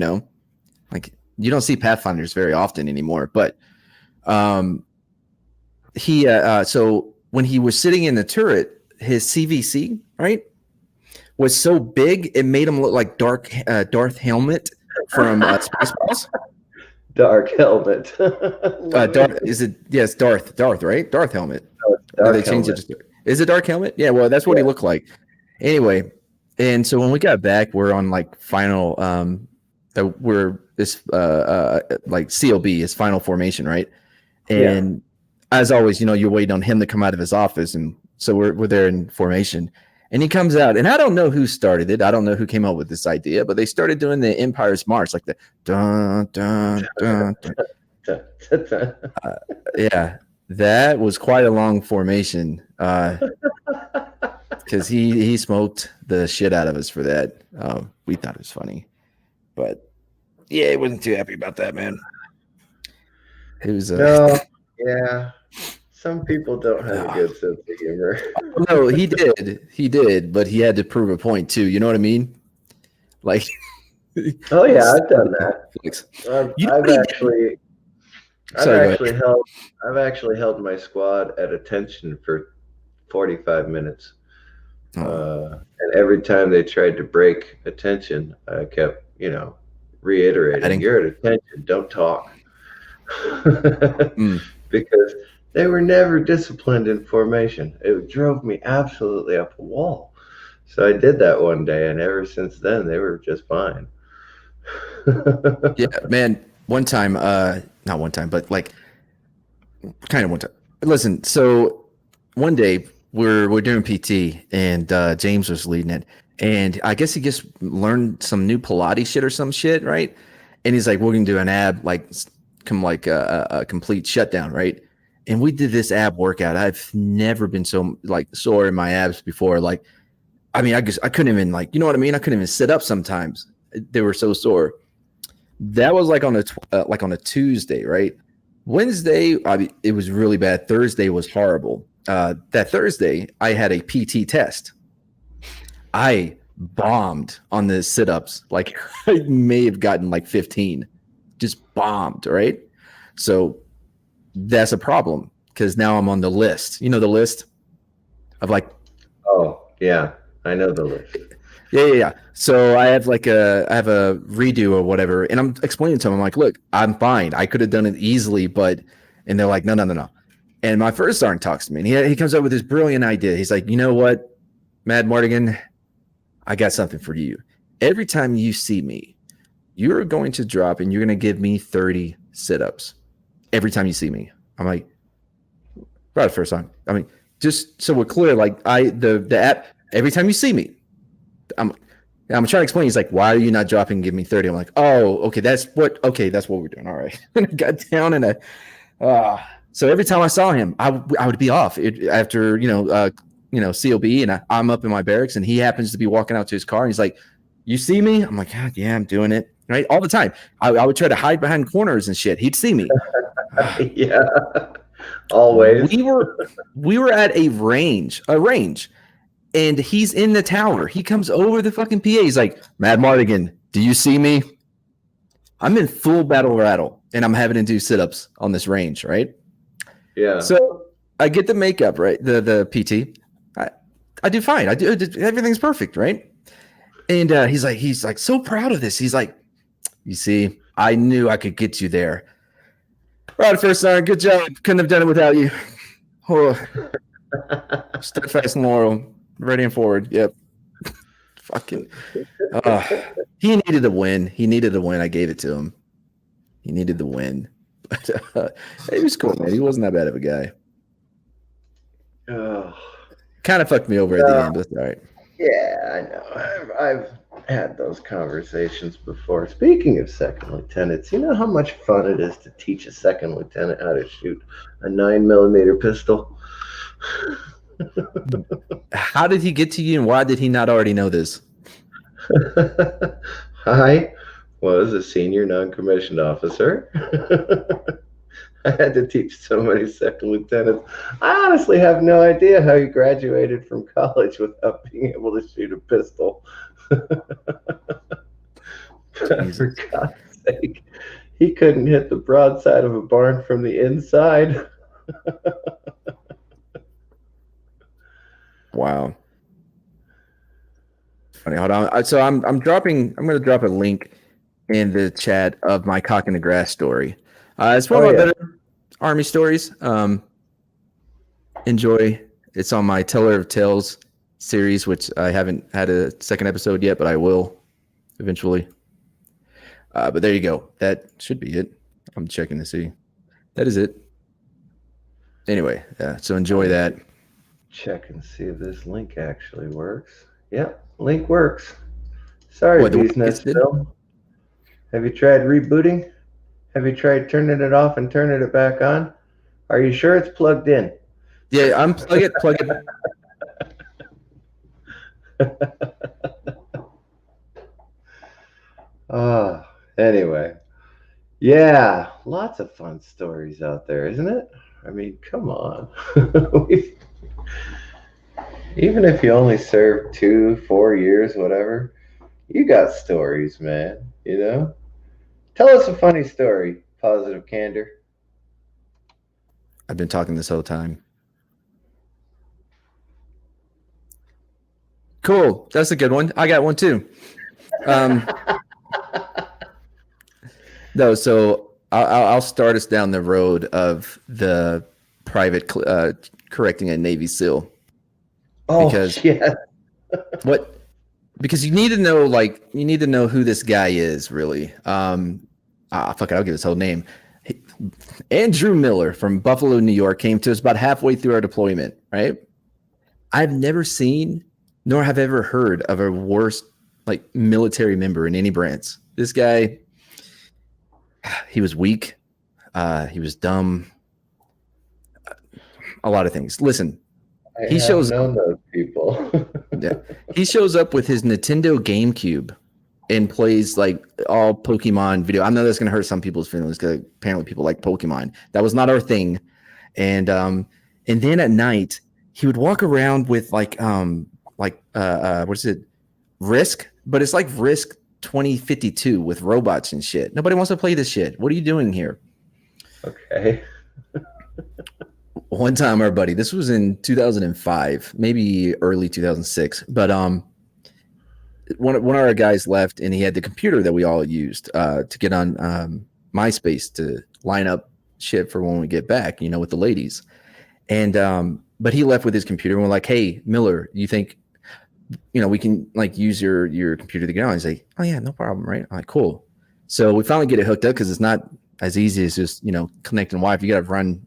S2: Like, you don't see Pathfinders very often anymore, but so when he was sitting in the turret, his CVC, right, was so big it made him look like Darth Helmet from Spaceballs.
S1: Dark Helmet.
S2: Darth, is it? Yes, Darth, right? Darth Helmet.
S1: Dark
S2: They changed
S1: Helmet.
S2: it. Is it Dark Helmet? Yeah, well, that's what he looked like. Anyway, and so when we got back, we're on like final we're this like CLB is final formation, right? And as always, you're waiting on him to come out of his office, and so we're there in formation, and he comes out, and I don't know who started it. I don't know who came up with this idea, but they started doing the Empire's March, like the dun dun dun. dun. Yeah, that was quite a long formation, because he smoked the shit out of us for that. We thought it was funny, but yeah, he wasn't too happy about that, man. It was
S1: No, yeah. Some people don't have a good sense of humor.
S2: No, he did, but he had to prove a point too. You know what I mean? Like,
S1: Oh yeah, I've done that. I've actually held my squad at attention for 45 minutes. And every time they tried to break attention, I kept, reiterating, "You're at attention, don't talk." Because they were never disciplined in formation. It drove me absolutely up a wall. So I did that one day, and ever since then, they were just fine.
S2: Yeah, man. One time, not one time, but like kind of one time. Listen, so one day we're doing PT, and James was leading it, and I guess he just learned some new Pilates shit or some shit, right? And he's like, "We're gonna do an ab, like a complete shutdown, right?" And we did this ab workout. I've never been so like sore in my abs before. Like, I couldn't even I couldn't even sit up sometimes. They were so sore. That was like on a Tuesday, right? Wednesday, it was really bad. Thursday was horrible. That Thursday, I had a PT test. I bombed on the sit-ups. Like, I may have gotten like 15. Just bombed, right? So that's a problem, because now I'm on the list. You know the list of like.
S1: Oh yeah, I know the list.
S2: Yeah. So I have a redo or whatever, and I'm explaining to them, I'm like, "Look, I'm fine. I could have done it easily, but," and they're like, No. And my first sergeant talks to me, and he comes up with this brilliant idea. He's like, "You know what, Mad Mardigan, I got something for you. Every time you see me, you're going to drop and you're going to give me 30 sit-ups. Every time you see me." I'm like, right, first time. just so we're clear, like the app, every time you see me, I'm trying to explain. He's like, why are you not dropping and give me 30? I'm like, oh, okay, that's what we're doing. All right. And I got down and so every time I saw him, I would be off after, COB, and I'm up in my barracks and he happens to be walking out to his car and he's like, you see me? I'm like, God, yeah, I'm doing it. Right. All the time. I would try to hide behind corners and shit. He'd see me.
S1: Yeah. Always.
S2: We were at a range, and he's in the tower. He comes over the fucking PA. He's like, Mad Mardigan, do you see me? I'm in full battle rattle, and I'm having to do sit-ups on this range, right?
S1: Yeah.
S2: So I get the makeup, right? The PT. I do fine. I do everything's perfect, right? And he's like so proud of this. He's like, you see, I knew I could get you there. Right, first sergeant, good job. Couldn't have done it without you. Oh. Steadfast and loyal, ready and forward. Yep. Fucking. He needed a win. I gave it to him. He needed the win. But he was cool, man. He wasn't that bad of a guy. Kind of fucked me over at the end, but that's all right.
S1: Yeah, I know. I've had those conversations before. Speaking of second lieutenants, you know how much fun it is to teach a second lieutenant how to shoot a 9mm pistol?
S2: How did he get to you, and why did he not already know this?
S1: I was a senior non-commissioned officer. I had to teach so many second lieutenants. I honestly have no idea how he graduated from college without being able to shoot a pistol. For God's sake, he couldn't hit the broadside of a barn from the inside.
S2: Wow. Funny. Hold on. So I'm going to drop a link in the chat of my cock in the grass story. It's one of my better Army stories. Enjoy. It's on my Teller of Tales series, which I haven't had a second episode yet, but I will eventually. But there you go. That should be it. I'm checking to see. That is it. Anyway, so enjoy that.
S1: Check and see if this link actually works. Yep, link works. Sorry, Beesnest Phil. Have you tried rebooting? Have you tried turning it off and turning it back on? Are you sure it's plugged in?
S2: Yeah, unplug it, plug it.
S1: Anyway. Yeah, lots of fun stories out there, isn't it? I mean, come on. Even if you only served 2-4 years, whatever, you got stories, man, you know? Tell us a funny story, Positive Candor.
S2: I've been talking this whole time. Cool. That's a good one. I got one too. No, so I'll start us down the road of the private correcting a Navy SEAL.
S1: Oh,
S2: because
S1: yeah.
S2: Because you need to know who this guy is, really. Fuck it, I'll give his whole name. Andrew Miller from Buffalo, New York, came to us about halfway through our deployment, right? I've never seen nor have ever heard of a worse military member in any branch. This guy, he was weak. He was dumb. A lot of things. Listen,
S1: I have known those people.
S2: Yeah, he shows up with his Nintendo GameCube and plays all Pokemon video. I know that's gonna hurt some people's feelings because apparently people like Pokemon. That was not our thing. And then at night he would walk around with what is it? Risk, but it's like Risk 2052 with robots and shit. Nobody wants to play this shit. What are you doing here?
S1: Okay.
S2: One time, our buddy, this was in 2005, maybe early 2006, but one of our guys left, and he had the computer that we all used to get on MySpace to line up shit for when we get back, with the ladies. And but he left with his computer, and we're like, "Hey, Miller, you think we can use your computer to get on?" He's like, "Oh yeah, no problem, right?" I'm like, "Cool." So we finally get it hooked up because it's not as easy as just connecting Wi-Fi. You got to run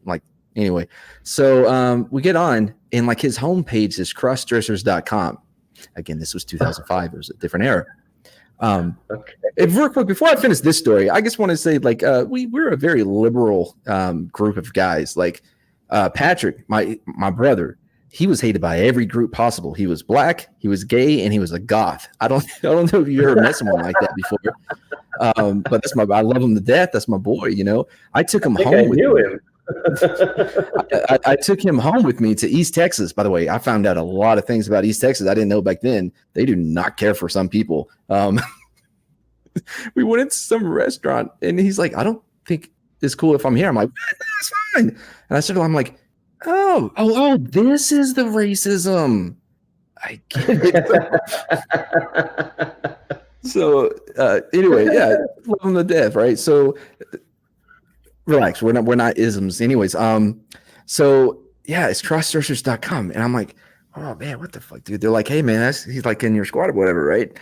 S2: Anyway, so we get on, and like his homepage is crossdressers.com. Again, this was 2005. It was a different era.
S1: Okay.
S2: Real quick, before I finish this story, I just want to say, like, we're a very liberal group of guys. Like Patrick, my brother, he was hated by every group possible. He was black, he was gay, and he was a goth. I don't know if you ever met someone like that before. But I love him to death. That's my boy. You know, I took him home. I took him home with me to East Texas. By the way, I found out a lot of things about East Texas I didn't know back then. They do not care for some people. We went into some restaurant, and he's like, "I don't think it's cool if I'm here." I'm like, "That's fine." And I'm like, "Oh, this is the racism. I get it." So anyway, yeah, love him to death, right? So relax, we're not isms, anyways. So yeah, it's crossdressers.com, and I'm like, oh man, what the fuck, dude? They're like, hey man, he's like in your squad or whatever, right?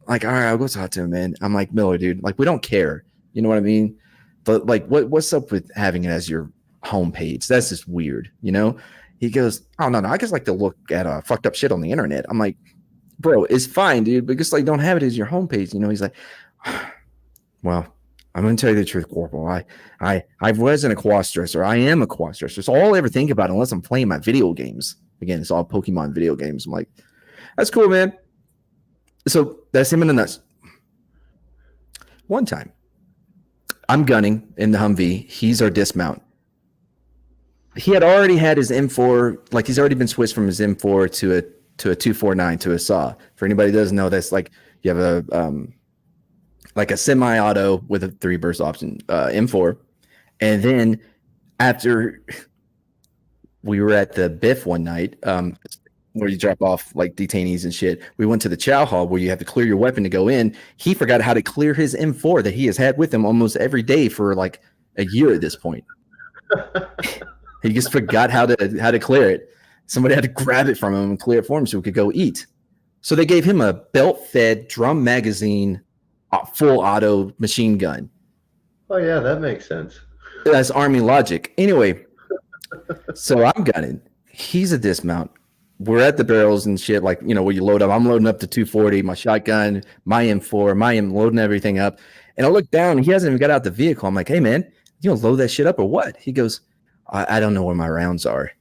S2: Like, all right, I'll go talk to him, man. I'm like, Miller, dude, like we don't care, you know what I mean? But like, what's up with having it as your homepage? That's just weird, you know? He goes, oh no, I just like to look at fucked up shit on the internet. I'm like, bro, it's fine, dude, but just like don't have it as your homepage, you know? He's like, well, I'm gonna tell you the truth, Corporal. I wasn't a cross-dresser. I am a cross-dresser. So all I ever think about, unless I'm playing my video games, again, it's all Pokemon video games. I'm like, that's cool, man. So that's him in the nuts. One time, I'm gunning in the Humvee. He's our dismount. He had already had his M4, like he's already been switched from his M4 to a 249 to a SAW. For anybody who doesn't know, that's like you have a like a semi-auto with a 3-burst option, M4. And then after we were at the BIF one night, where you drop off like detainees and shit, we went to the chow hall where you have to clear your weapon to go in. He forgot how to clear his M4 that he has had with him almost every day for like a year at this point. He just forgot how to clear it. Somebody had to grab it from him and clear it for him so we could go eat. So they gave him a belt-fed drum magazine full auto machine gun.
S1: Oh yeah, that makes sense.
S2: That's Army logic. Anyway, so I'm gunning. He's a dismount. We're at the barrels and shit, like, you know, where you load up. I'm loading up to 240, my shotgun, my M4, I'm loading everything up. And I look down, and he hasn't even got out the vehicle. I'm like, hey man, you gonna load that shit up or what? He goes, I don't know where my rounds are.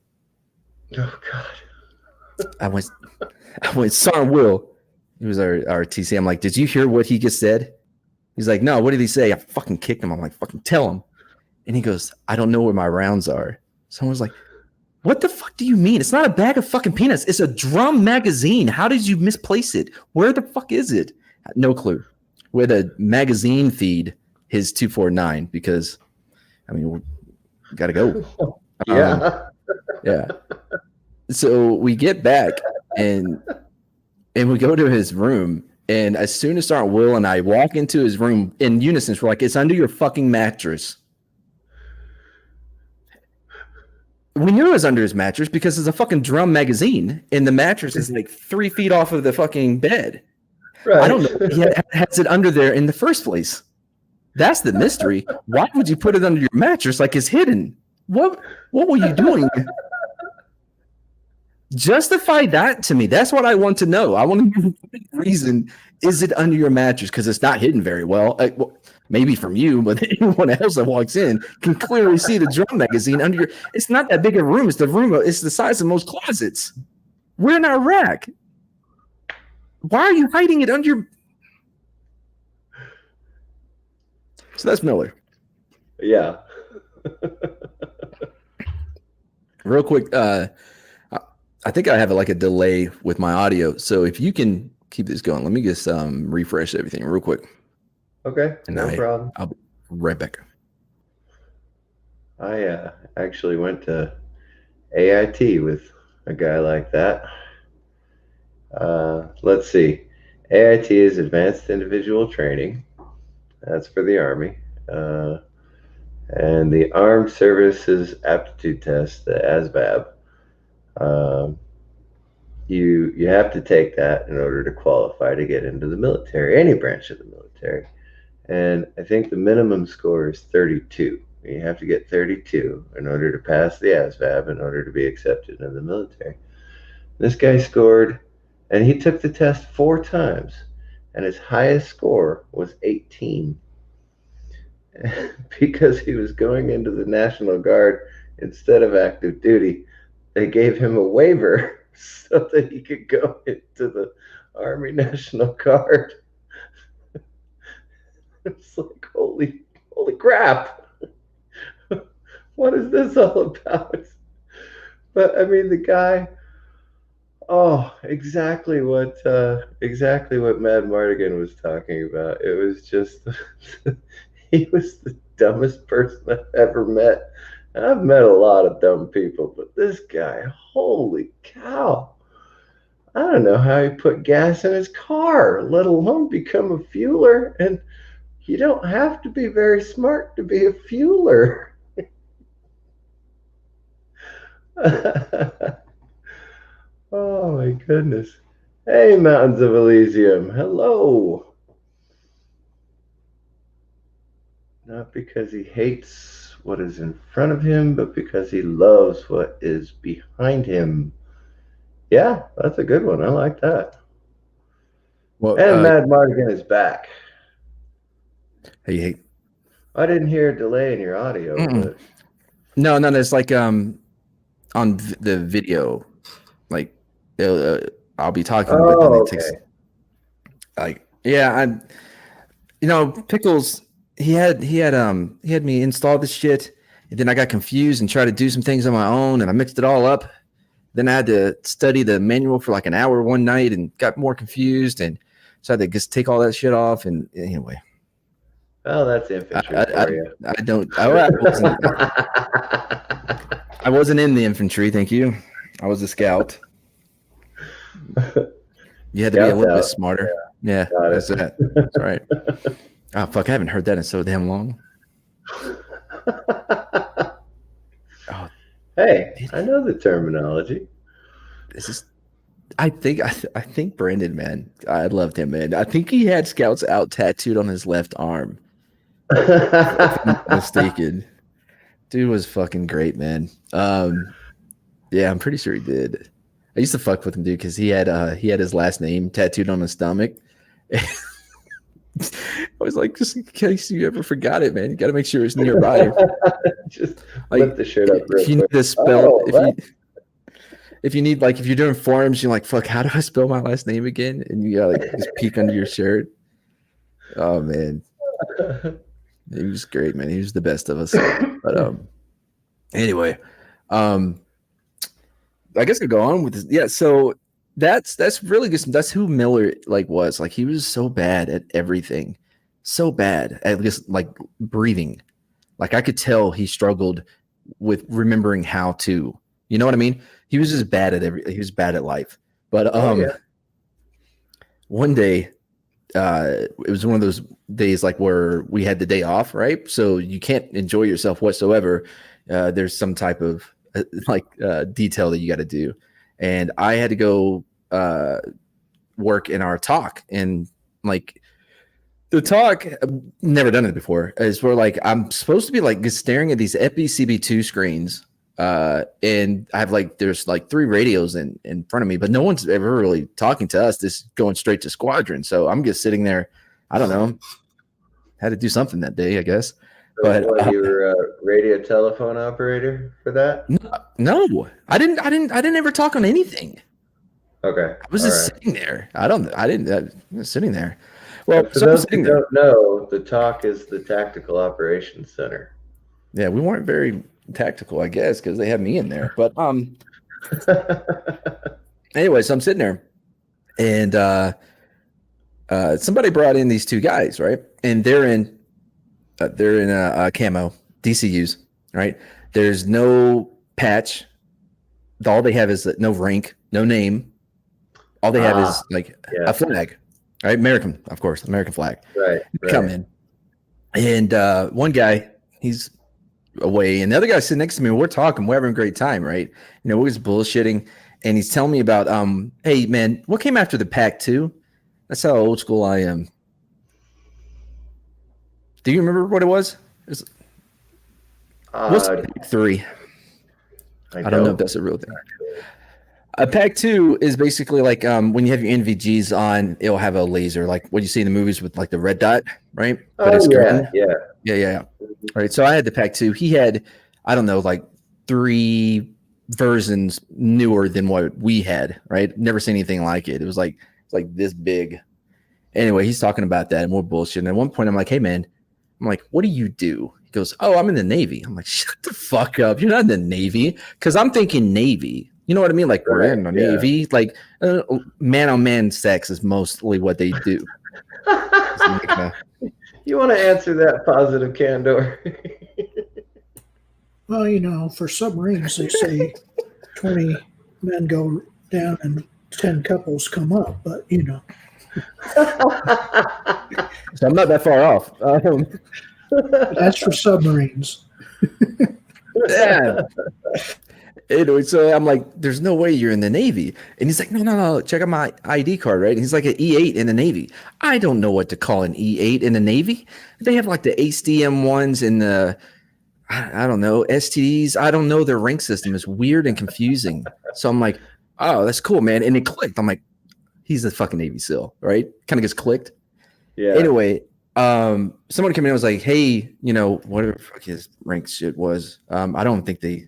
S1: Oh God.
S2: I went, Sergeant Will. He was our TC. I'm like, did you hear what he just said? He's like, no, what did he say? I fucking kicked him. I'm like, fucking tell him. And he goes, I don't know where my rounds are. Someone's like, what the fuck do you mean? It's not a bag of fucking peanuts. It's a drum magazine. How did you misplace it? Where the fuck is it? No clue. With a magazine feed his 249 because, I mean, we got to go.
S1: Yeah.
S2: Yeah. So we get back and we go to his room, and as soon as Sergeant Will and I walk into his room in unison, we're like, it's under your fucking mattress. We knew it was under his mattress because it's a fucking drum magazine, and the mattress is like 3 feet off of the fucking bed.
S1: Right.
S2: I don't know. He has it under there in the first place. That's the mystery. Why would you put it under your mattress like it's hidden? What were you doing? Justify that to me. That's what I want to know. I want to know the reason. Is it under your mattress? Because it's not hidden very well. Maybe from you, but anyone else that walks in can clearly see the drum magazine under your. It's not that big a room. It's the size of most closets. We're in Iraq. Why are you hiding it under your? So that's Miller.
S1: Yeah.
S2: Real quick, I think I have like a delay with my audio. So if you can keep this going, let me just refresh everything real quick.
S1: Okay.
S2: And
S1: No problem.
S2: I'll be right back.
S1: I actually went to AIT with a guy like that. Let's see. AIT is Advanced Individual Training. That's for the Army. And the Armed Services Aptitude Test, the ASVAB. You have to take that in order to qualify to get into the military, any branch of the military. And I think the minimum score is 32 You have to get 32 in order to pass the ASVAB in order to be accepted in the military. This guy scored, and he took the test 4 times, and his highest score was 18. Because he was going into the National Guard instead of active duty, they gave him a waiver so that he could go into the Army National Guard. It's like, holy crap. What is this all about? But I mean, the guy, exactly what Mad Mardigan was talking about. It was just, he was the dumbest person I've ever met. And I've met a lot of dumb people, but this guy, holy cow. I don't know how he put gas in his car, let alone become a fueler. And you don't have to be very smart to be a fueler. Oh my goodness. Hey, Mountains of Elysium. Hello. Not because he hates what is in front of him, but because he loves what is behind him. Yeah, that's a good one. I like that.
S2: Well,
S1: And Mad Mardigan is back.
S2: hey,
S1: I didn't hear a delay in your audio, but
S2: no, it's like on the video, like I'll be talking, but then it takes like Pickles. He had me install this shit, and then I got confused and tried to do some things on my own, and I mixed it all up. Then I had to study the manual for like an hour one night and got more confused, and so I had to just take all that shit off. And anyway,
S1: well, that's infantry for you.
S2: I wasn't in the infantry, thank you. I was a scout. You had to be a little bit smarter. Yeah, that's that. That's right. Oh fuck! I haven't heard that in so damn long.
S1: Hey, I know the terminology.
S2: This is. I think Brandon, man, I loved him, man. I think he had Scouts Out tattooed on his left arm. If I'm not mistaken. Dude was fucking great, man. Yeah, I'm pretty sure he did. I used to fuck with him, dude, because he had his last name tattooed on his stomach. I was like, just in case you ever forgot it, man, you got to make sure it's nearby.
S1: Just lift the shirt up.
S2: If you need to spell, if you need, like, if you're doing forums, you're like, fuck, how do I spell my last name again? And you gotta like just peek under your shirt. Oh man, he was great, man. He was the best of us. But anyway, I guess I'll go on with this. Yeah, so that's really good. That's who Miller was. Like, he was so bad at everything, so bad at just like breathing. Like, I could tell he struggled with remembering how to. You know what I mean? He was just bad at he was bad at life. But one day, it was one of those days like where we had the day off, right? So you can't enjoy yourself whatsoever. There's some type of detail that you got to do, and I had to go work in our talk, and like the talk, I've never done it before. Is where like I'm supposed to be like just staring at these EpiCB2 screens. And I have there's 3 radios in front of me, but no one's ever really talking to us. This going straight to squadron. So I'm just sitting there. I don't know. Had to do something that day, I guess.
S1: So
S2: but
S1: you were a radio telephone operator for that?
S2: No, I didn't ever talk on anything.
S1: Okay.
S2: I was just sitting there. I was sitting there. Well,
S1: for those who don't know, the talk is the Tactical Operations Center.
S2: Yeah, we weren't very tactical, I guess, because they had me in there. But anyway, so I'm sitting there, and somebody brought in these 2 guys, right? And they're in a camo DCUs, right? There's no patch. All they have is no rank, no name. All they have is a flag, right? American, of course, American flag.
S1: Right.
S2: Come in, and one guy, he's away, and the other guy sitting next to me, we're talking, we're having a great time, right? You know, we're just bullshitting, and he's telling me about hey man, what came after the PAC-2? That's how old school I am. Do you remember what it was? What's pack 3? I don't know if that's a real thing. Pack 2 is basically like when you have your NVGs on, it'll have a laser, like what you see in the movies with like the red dot, right? But it's green. Yeah. All right. So I had the pack 2. He had, I don't know, like 3 versions newer than what we had, right? Never seen anything like it. It was like this big. Anyway, he's talking about that and more bullshit. And at one point, I'm like, hey, man, I'm like, what do you do? He goes, oh, I'm in the Navy. I'm like, shut the fuck up. You're not in the Navy. Because I'm thinking Navy. You know what I mean? Like, we're in the Navy. Like, man-on-man sex is mostly what they do.
S1: You want to answer that positive candor?
S5: Well, you know, for submarines, they say 20 men go down and 10 couples come up, but, you know.
S2: So I'm not that far off.
S5: That's for submarines.
S2: Yeah. Anyway, so I'm like, there's no way you're in the Navy. And he's like, no, check out my ID card, right? And he's like an E8 in the Navy. I don't know what to call an E8 in the Navy. They have like the HDM ones and the, I don't know, STDs. I don't know their rank system. It's weird and confusing. So I'm like, oh, that's cool, man. And it clicked. I'm like, he's a fucking Navy SEAL, right? Kind of gets clicked. Yeah. Anyway, someone came in and was like, hey, you know, whatever his rank shit was. I don't think they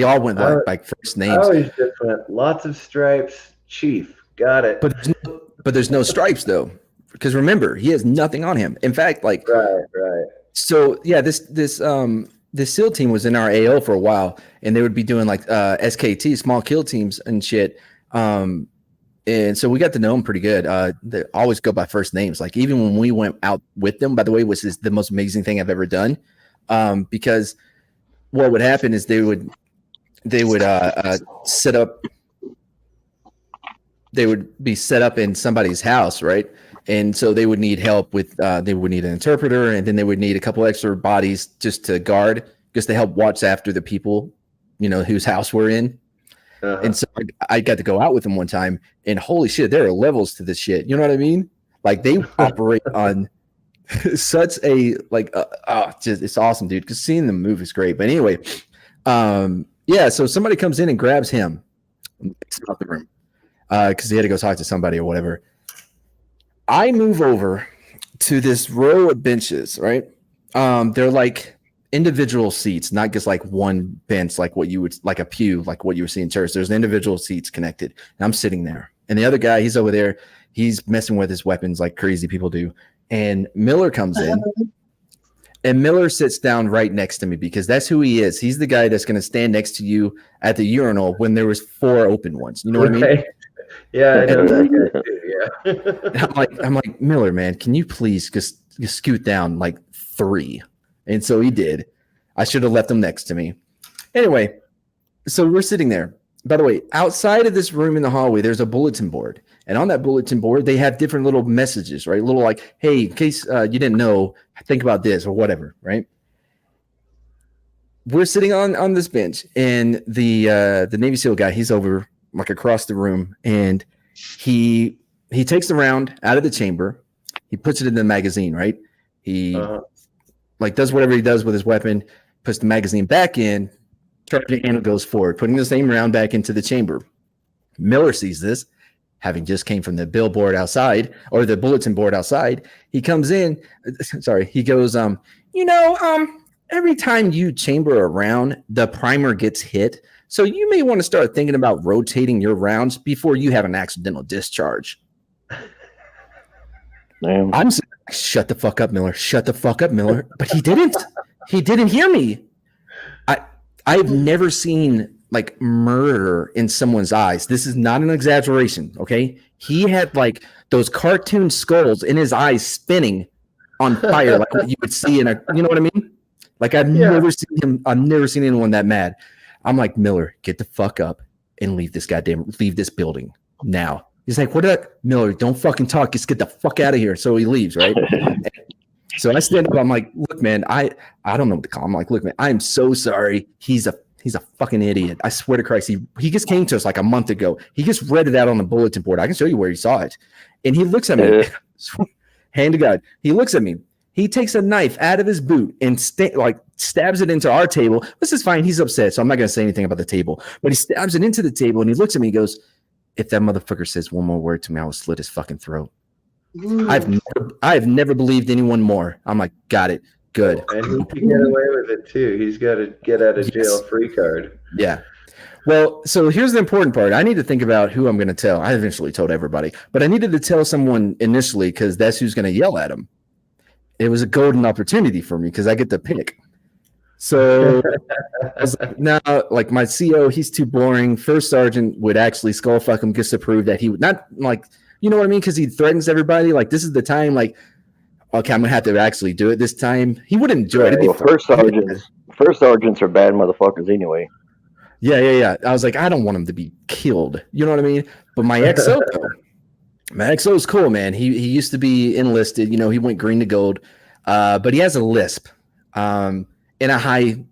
S2: all went like first names.
S1: Always different. Lots of stripes. Chief. Got it.
S2: But there's no stripes though. Because remember, he has nothing on him. In fact, like
S1: Right.
S2: So yeah, this SEAL team was in our AO for a while, and they would be doing like SKT, small kill teams and shit. And so we got to know them pretty good. They always go by first names. Like even when we went out with them, by the way, which is the most amazing thing I've ever done. Because what would happen is they would set up. They would be set up in somebody's house, right? And so they would need help with. They would need an interpreter, and then they would need a couple extra bodies just to guard, just to help watch after the people, you know, whose house we're in. Uh-huh. And so I got to go out with them one time, and holy shit, there are levels to this shit. You know what I mean? Like they operate on such a just it's awesome, dude. Because seeing them move is great. But anyway, yeah. So somebody comes in and grabs him out the room because he had to go talk to somebody or whatever. I move over to this row of benches, right? They're like individual seats, not just like one bench, like what you would like a pew, like what you would see in church. There's individual seats connected. And I'm sitting there. And the other guy, he's over there. He's messing with his weapons like crazy people do. And Miller comes in. And Miller sits down right next to me because that's who he is. He's the guy that's going to stand next to you at the urinal when there was 4 open ones. You know what I mean?
S1: Yeah, I know that guy too. Yeah.
S2: I'm like, Miller, man, can you please just scoot down like 3? And so he did. I should have left him next to me. Anyway, so we're sitting there. By the way, outside of this room in the hallway, there's a bulletin board. And on that bulletin board, they have different little messages, right? Little like, hey, in case you didn't know, think about this or whatever, right? We're sitting on this bench, and the Navy SEAL guy, he's over like across the room, and he takes the round out of the chamber. He puts it in the magazine, right? He like does whatever he does with his weapon, puts the magazine back in, charging and goes forward, putting the same round back into the chamber. Miller sees this, having just came from the billboard outside or the bulletin board outside. He comes in, he goes, every time you chamber a round, the primer gets hit. So you may want to start thinking about rotating your rounds before you have an accidental discharge.
S6: Damn.
S2: I'm saying, shut the fuck up, Miller. Shut the fuck up, Miller. But he didn't. He didn't hear me. I've never seen like murder in someone's eyes. This is not an exaggeration, okay? He had like those cartoon skulls in his eyes spinning on fire, like what you would see in a, you know what I mean? Like I've never seen anyone that mad. I'm like, Miller, get the fuck up and leave this building now. He's like, Miller, don't fucking talk. Just get the fuck out of here. So he leaves, right? So I stand up. I'm like, look, man, I don't know what to call him. I'm like, look, man, I'm so sorry. He's a fucking idiot. I swear to Christ. He just came to us like a month ago. He just read it out on the bulletin board. I can show you where he saw it. And he looks at me, hand to God. He looks at me He takes a knife out of his boot and stabs it into our table. This is fine. He's upset, so I'm not going to say anything about the table. But he stabs it into the table, and he looks at me and goes, if that motherfucker says one more word to me, I will slit his fucking throat. I've never believed anyone more. I'm like, got it. Good.
S1: And he can get away with it, too. He's got a get out of jail free card.
S2: Yeah. Well, so here's the important part. I need to think about who I'm going to tell. I eventually told everybody, but I needed to tell someone initially because that's who's going to yell at him. It was a golden opportunity for me because I get to pick. So I was like, no, like my CO, he's too boring. First sergeant would actually skull fuck him just to prove that he would not like, you know what I mean? Because he threatens everybody. Like this is the time. Like, okay, I'm gonna have to actually do it this time. He wouldn't do it.
S6: Well, first sergeants are bad motherfuckers anyway.
S2: Yeah. I was like, I don't want him to be killed. You know what I mean? But my XO, my XO is cool, man. He used to be enlisted. You know, he went green to gold, but he has a lisp in a high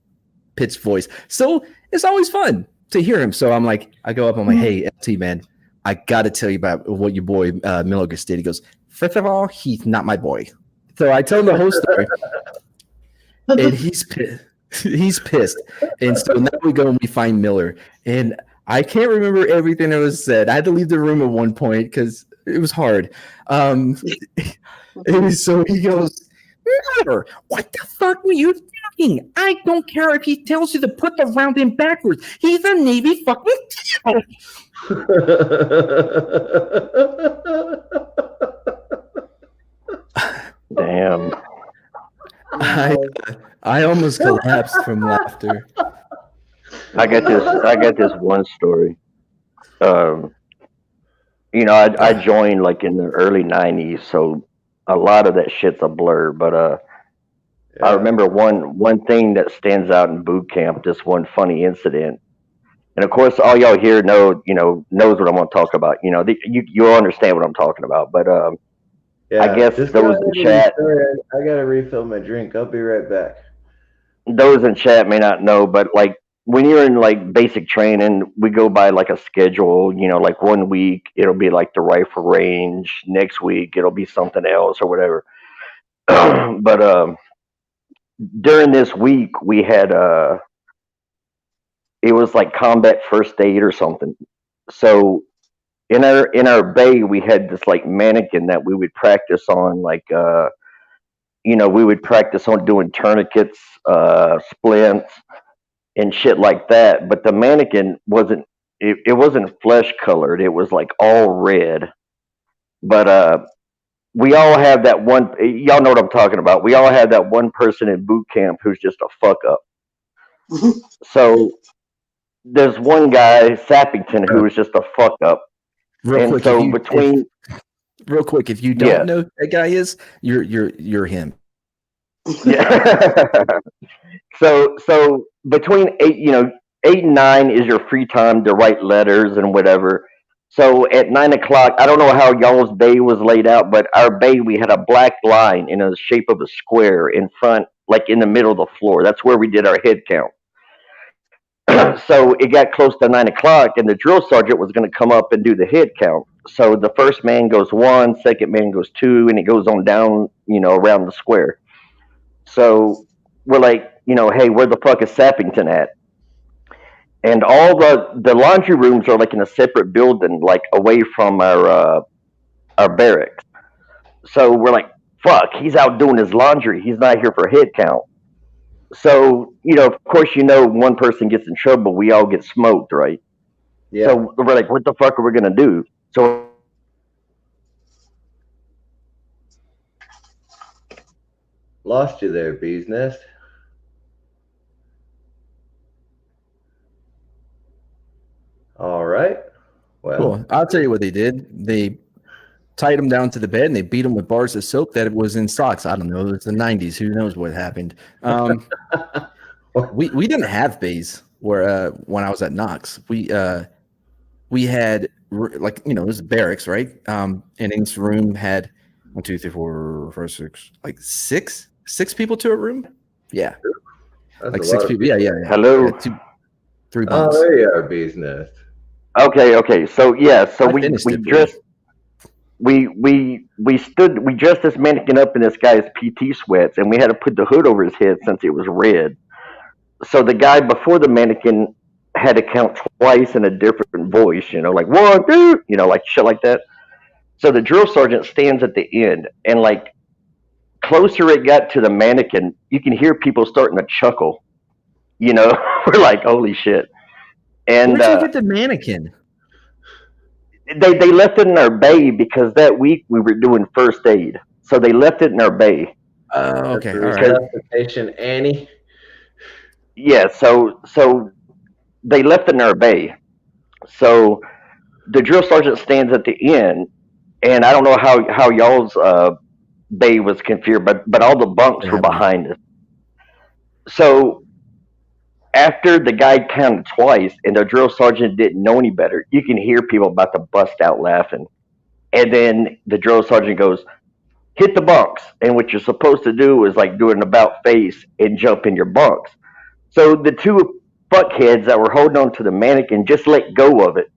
S2: pitched voice. So it's always fun to hear him. So I'm like, I go up, I'm like, hey, LT, man, I got to tell you about what your boy Milogis did. He goes, first of all, he's not my boy. So I tell him the whole story, and he's pissed. He's pissed. And so now we go and we find Miller. And I can't remember everything that was said. I had to leave the room at one point because it was hard. And so he goes, Miller, what the fuck were you thinking? I don't care if he tells you to put the round in backwards. He's a Navy fucking hero.
S6: Damn.
S2: I almost collapsed from laughter.
S6: I got this one story. You know, I joined like in the early '90s, so a lot of that shit's a blur. But I remember one thing that stands out in boot camp. This one funny incident, and of course, all y'all here knows what I'm going to talk about. You know, you'll understand what I'm talking about. But I guess those in chat.
S1: I gotta refill my drink. I'll be right back.
S6: Those in chat may not know, but like when you're in like basic training, we go by like a schedule. You know, like 1 week it'll be like the rifle range. Next week it'll be something else or whatever. But during this week we had it was like combat first aid or something. So in our bay we had this like mannequin that we would practice on, like we would practice on doing tourniquets, splints, and shit like that. But the mannequin wasn't flesh colored. It was like all red. But we all have that one. Y'all know what I'm talking about. We all have that one person in boot camp who's just a fuck up. So there's one guy, Sappington, who was just a fuck up. Real
S2: quick, if you don't know who that guy is, you're him.
S6: Yeah. So between 8 and 9 is your free time to write letters and whatever. So at 9 o'clock, I don't know how y'all's bay was laid out, but our bay, we had a black line in the shape of a square in front, like in the middle of the floor. That's where we did our head count. So it got close to 9 o'clock, and the drill sergeant was going to come up and do the head count. So the first man goes 1, second man goes 2, and it goes on down, around the square. So we're like, hey, where the fuck is Sappington at? And all the laundry rooms are like in a separate building, like away from our barracks. So we're like, fuck, he's out doing his laundry. He's not here for head count. So, of course, one person gets in trouble, we all get smoked, right? Yeah. So we're like, what the fuck are we going to do? So
S1: lost you there, Bee's Nest. All right. Well,
S2: cool. I'll tell you what they did. They tied him down to the bed and they beat him with bars of soap that was in socks. I don't know. It's the 90s. Who knows what happened? We didn't have bays where when I was at Knox. We had it was barracks, right? And each room had 1, 2, 3, 4, 5, 6, like six people to a room. Yeah,
S1: that's
S2: like 6 people. Yeah.
S6: Hello.
S2: 3 bunks.
S1: Oh, there you are, Bee's Nest.
S6: Okay. So we dressed. we dressed this mannequin up in this guy's PT sweats, and we had to put the hood over his head since it was red. So the guy before the mannequin had to count twice in a different voice, like 1, 2, like shit like that. So the drill sergeant stands at the end, and like closer it got to the mannequin, you can hear people starting to chuckle. We're like, holy shit. And
S2: Where'd you get the mannequin?
S6: they left it in our bay because that week we were doing first aid. So they left it in our bay.
S2: Okay, all right.
S1: Resuscitation Annie.
S6: Yeah, so they left it in our bay. So the drill sergeant stands at the end, and I don't know how y'all's bay was configured, but all the bunks were behind us. So after the guy counted twice and the drill sergeant didn't know any better, you can hear people about to bust out laughing. And then the drill sergeant goes, hit the bunks. And what you're supposed to do is like do an about face and jump in your bunks. So the two fuckheads that were holding on to the mannequin just let go of it.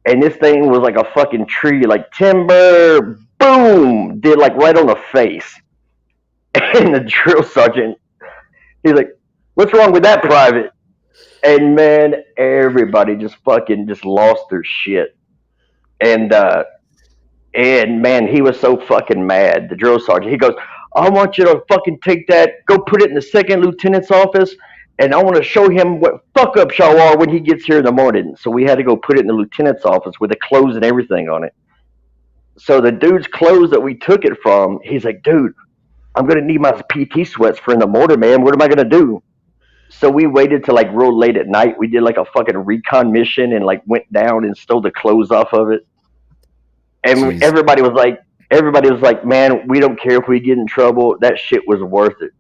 S6: And this thing was like a fucking tree, like timber, boom, did like right on the face. And the drill sergeant, he's like, what's wrong with that, private? And man, everybody just lost their shit. And man, he was so fucking mad, the drill sergeant. He goes, I want you to fucking take that, go put it in the second lieutenant's office, and I want to show him what fuck ups y'all are when he gets here in the morning. So we had to go put it in the lieutenant's office with the clothes and everything on it. So the dude's clothes that we took it from, he's like, dude, I'm going to need my PT sweats for in the mortar, man. What am I going to do? So we waited till like real late at night. We did like a fucking recon mission and like went down and stole the clothes off of it. And
S2: Jeez.
S6: everybody was like, man, we don't care if we get in trouble. That shit was worth it.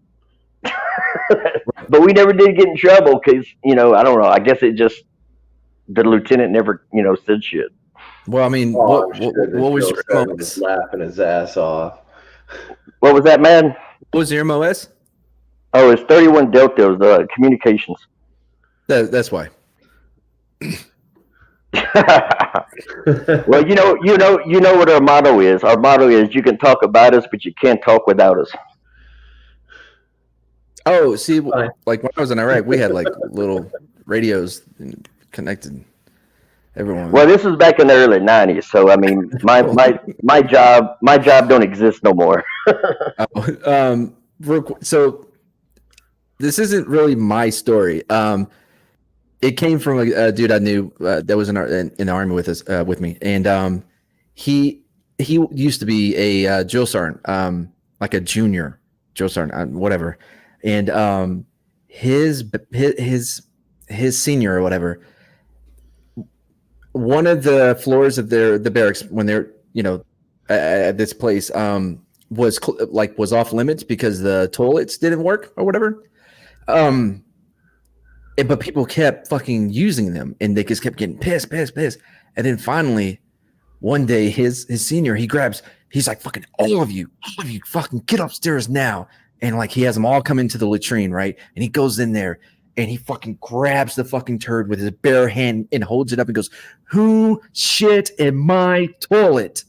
S6: But we never did get in trouble because, I don't know. I guess it just, the lieutenant never, said shit.
S2: Well, I mean,
S1: Oh,
S2: what was your
S1: sergeant
S2: MOS?
S1: was laughing his ass off.
S6: What was that, man?
S2: What was your MOS?
S6: Oh, it's 31 Delta. It was communications.
S2: That's why.
S6: Well, you know what our motto is. Our motto is you can talk about us, but you can't talk without us.
S2: Oh, see,
S1: Fine.
S2: like when I was in Iraq, we had like little radios connected. Everyone.
S6: Well, this was back in the early '90s, so I mean, my job don't exist no more.
S2: So this isn't really my story. It came from a dude I knew that was in the army with us with me, and he used to be a drill sergeant, like a junior drill sergeant, whatever. And his senior or whatever, one of the floors of the barracks when they're at this place was off limits because the toilets didn't work or whatever. But people kept fucking using them, and they just kept getting pissed. And then finally, one day, his senior, he's like, fucking all of you fucking get upstairs now. And like, he has them all come into the latrine, right? And he goes in there and he fucking grabs the fucking turd with his bare hand and holds it up and goes, who shit in my toilet?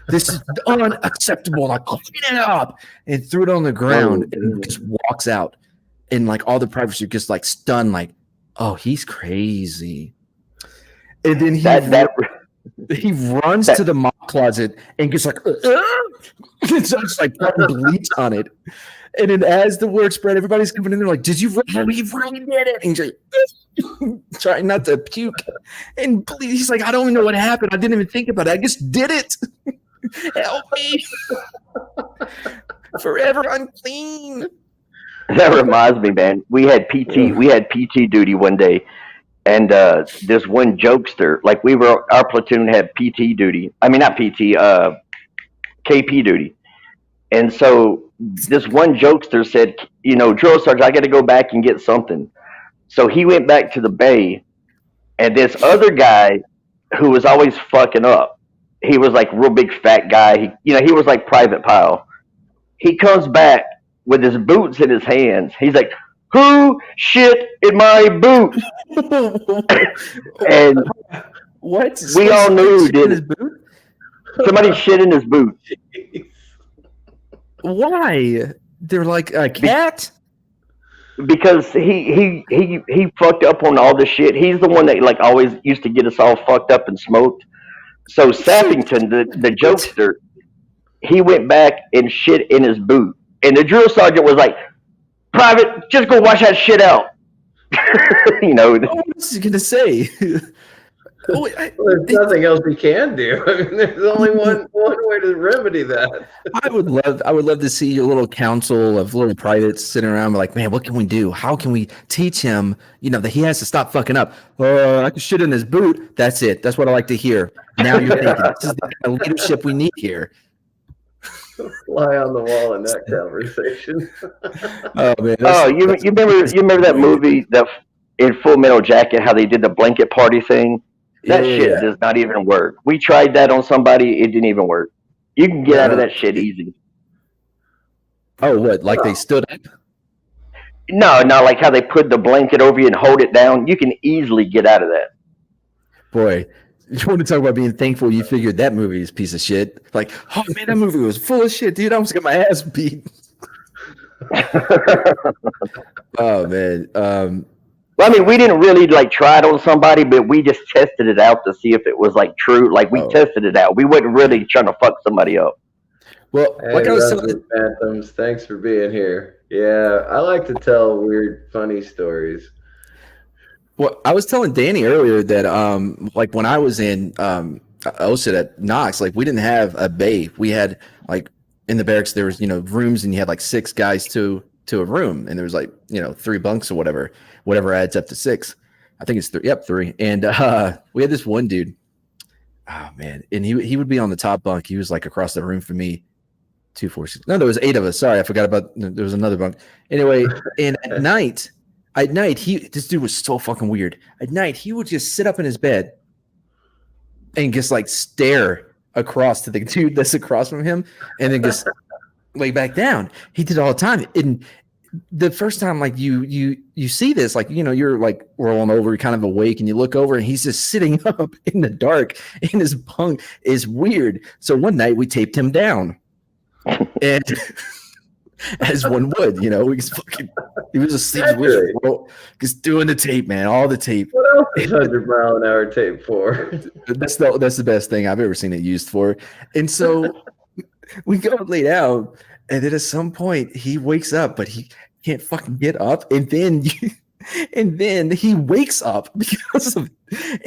S2: This is unacceptable. Like, clean it up, and threw it on the ground and just walks out. And like all the privates are just like stunned, like, oh, he's crazy. And then he runs to the mop closet and gets like, it's just like pouring bleach on it. And then as the word spread, everybody's coming in there like, did you really did it? And he's like, trying not to puke. And he's like, I don't even know what happened. I didn't even think about it. I just did it. Help me. Forever unclean.
S6: That reminds me, man. We had PT duty one day, and this one jokester, like our platoon had PT duty. I mean, not PT, KP duty. And so this one jokester said, drill sergeant, I got to go back and get something. So he went back to the bay, and this other guy who was always fucking up, he was like a real big fat guy. He was like Private Pile. He comes back with his boots in his hands. He's like, who shit in my boots? And
S2: what?
S6: We all knew, dude. Somebody shit in his boot.
S2: Why? They're like a cat.
S6: Because he fucked up on all the shit. He's the one that like always used to get us all fucked up and smoked. So Sappington, the jokester, he went back and shit in his boot. And the drill sergeant was like, "Private, just go wash that shit out." You know.
S2: What was he gonna say?
S1: Well, there's nothing else we can do. I mean, there's only one way to remedy that.
S2: I would love to see your little council of little privates sitting around like, man, what can we do? How can we teach him, that he has to stop fucking up? I can shit in his boot. That's it. That's what I like to hear. Now you're thinking, this is the kind of leadership we need here.
S1: Fly on the wall in that conversation.
S2: Oh man.
S6: You remember that movie, in Full Metal Jacket, how they did the blanket party thing? That shit does not even work. We tried that on somebody. It didn't even work. You can get out of that shit easy.
S2: Oh, what? Like they stood up?
S6: No, not like how they put the blanket over you and hold it down. You can easily get out of that.
S2: Boy, you want to talk about being thankful you figured that movie is a piece of shit. Like, oh man, that movie was full of shit, dude. I almost got my ass beat. Oh man.
S6: Well, I mean, we didn't really like try it on somebody, but we just tested it out to see if it was like true. Like we tested it out. We wasn't really trying to fuck somebody up.
S2: Well,
S1: Hey,
S2: like I was
S1: Rusty
S2: telling,
S1: Phantoms, thanks for being here. Yeah, I like to tell weird, funny stories.
S2: well, I was telling Danny earlier that like when I was in OSIT at Knox, like we didn't have a bay. We had like in the barracks there was rooms and you had like 6 guys to a room and there was like 3 bunks or whatever adds up to 6. I think it's 3. Yep, 3. And we had this one dude. Oh man, and he would be on the top bunk. He was like across the room from me. 2, 4, 6. No, there was 8 of us. Sorry, I forgot about. There was another bunk. Anyway, and at night, this dude was so fucking weird. At night, he would just sit up in his bed and just like stare across to the dude that's across from him, and then just lay back down. He did it all the time. And the first time, like you see this, like you're like rolling over, you're kind of awake, and you look over, and he's just sitting up in the dark in his bunk. Is weird. So one night we taped him down. And as one would, he was asleep, just doing the tape, man, all the tape.
S1: What else is 100-mile-an-hour tape for?
S2: That's the best thing I've ever seen it used for. And so we go lay down, and then at some point he wakes up, but he can't fucking get up, and then he wakes up because of,